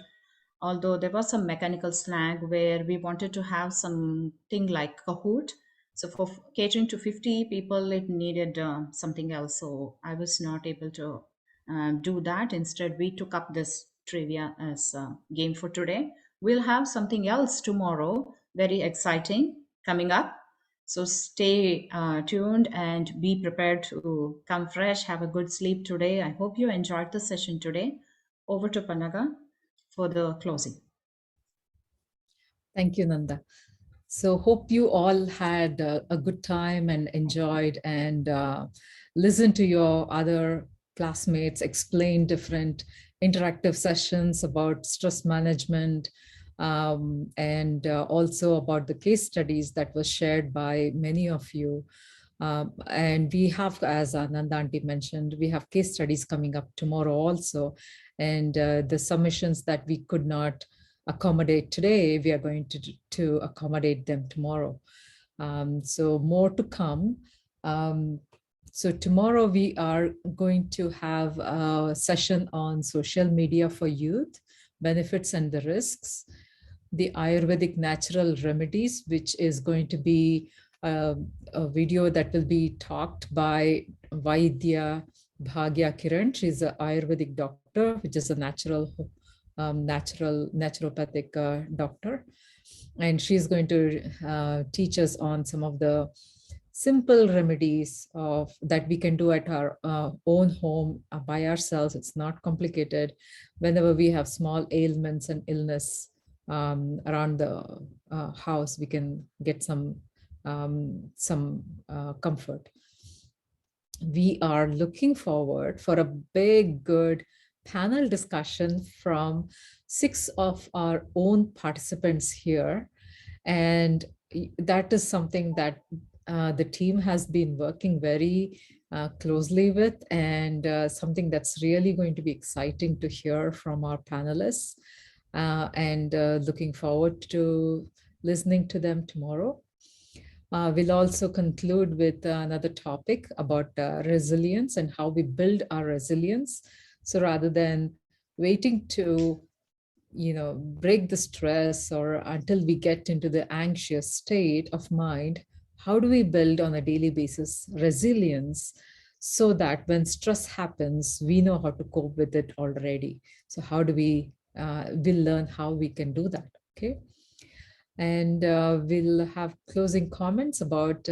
Although there was some mechanical slang where we wanted to have something like Kahoot. So for catering to 50 people, it needed something else. So I was not able to do that. Instead, we took up this trivia as a game for today. We'll have something else tomorrow, very exciting, coming up. So stay tuned and be prepared to come fresh, have a good sleep today. I hope you enjoyed the session today. Over to Panaga for the closing. Thank you, Nanda. So hope you all had a good time and enjoyed and listened to your other classmates explain different interactive sessions about stress management, and also about the case studies that was shared by many of you. And we have, as Nanda Aunty mentioned, we have case studies coming up tomorrow also. And the submissions that we could not accommodate today, we are going to accommodate them tomorrow. So more to come. So tomorrow we are going to have a session on social media for youth, benefits and the risks, the Ayurvedic natural remedies, which is going to be a video that will be talked by Vaidya Bhagya Kiran. She's an Ayurvedic doctor, which is a naturopathic doctor. And she's going to teach us on some of the simple remedies that we can do at our own home by ourselves. It's not complicated. Whenever we have small ailments and illness around the house, we can get some comfort. We are looking forward for a big, good panel discussion from 6 of our own participants here. And that is something that the team has been working very closely with, and something that's really going to be exciting to hear from our panelists, and looking forward to listening to them tomorrow. We'll also conclude with another topic about resilience and how we build our resilience. So rather than waiting to, break the stress or until we get into the anxious state of mind, how do we build on a daily basis resilience so that when stress happens, we know how to cope with it already? So how do we'll learn how we can do that, okay? And we'll have closing comments about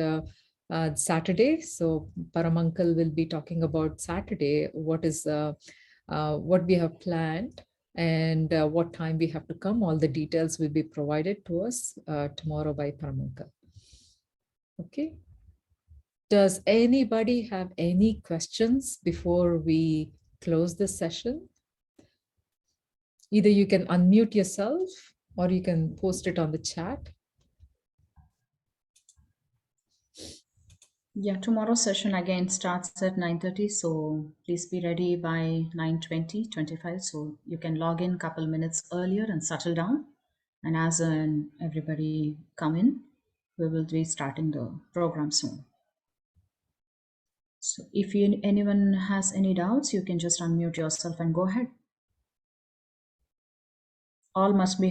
Saturday. So Paramankal will be talking about Saturday, what we have planned and what time we have to come. All the details will be provided to us tomorrow by Paramankal. Okay. Does anybody have any questions before we close this session? Either you can unmute yourself or you can post it on the chat. Yeah, tomorrow's session again starts at 9:30, so please be ready by 9:20, 25. So you can log in a couple minutes earlier and settle down. And as everybody come in, we will be starting the program soon. So if anyone has any doubts, you can just unmute yourself and go ahead. All must be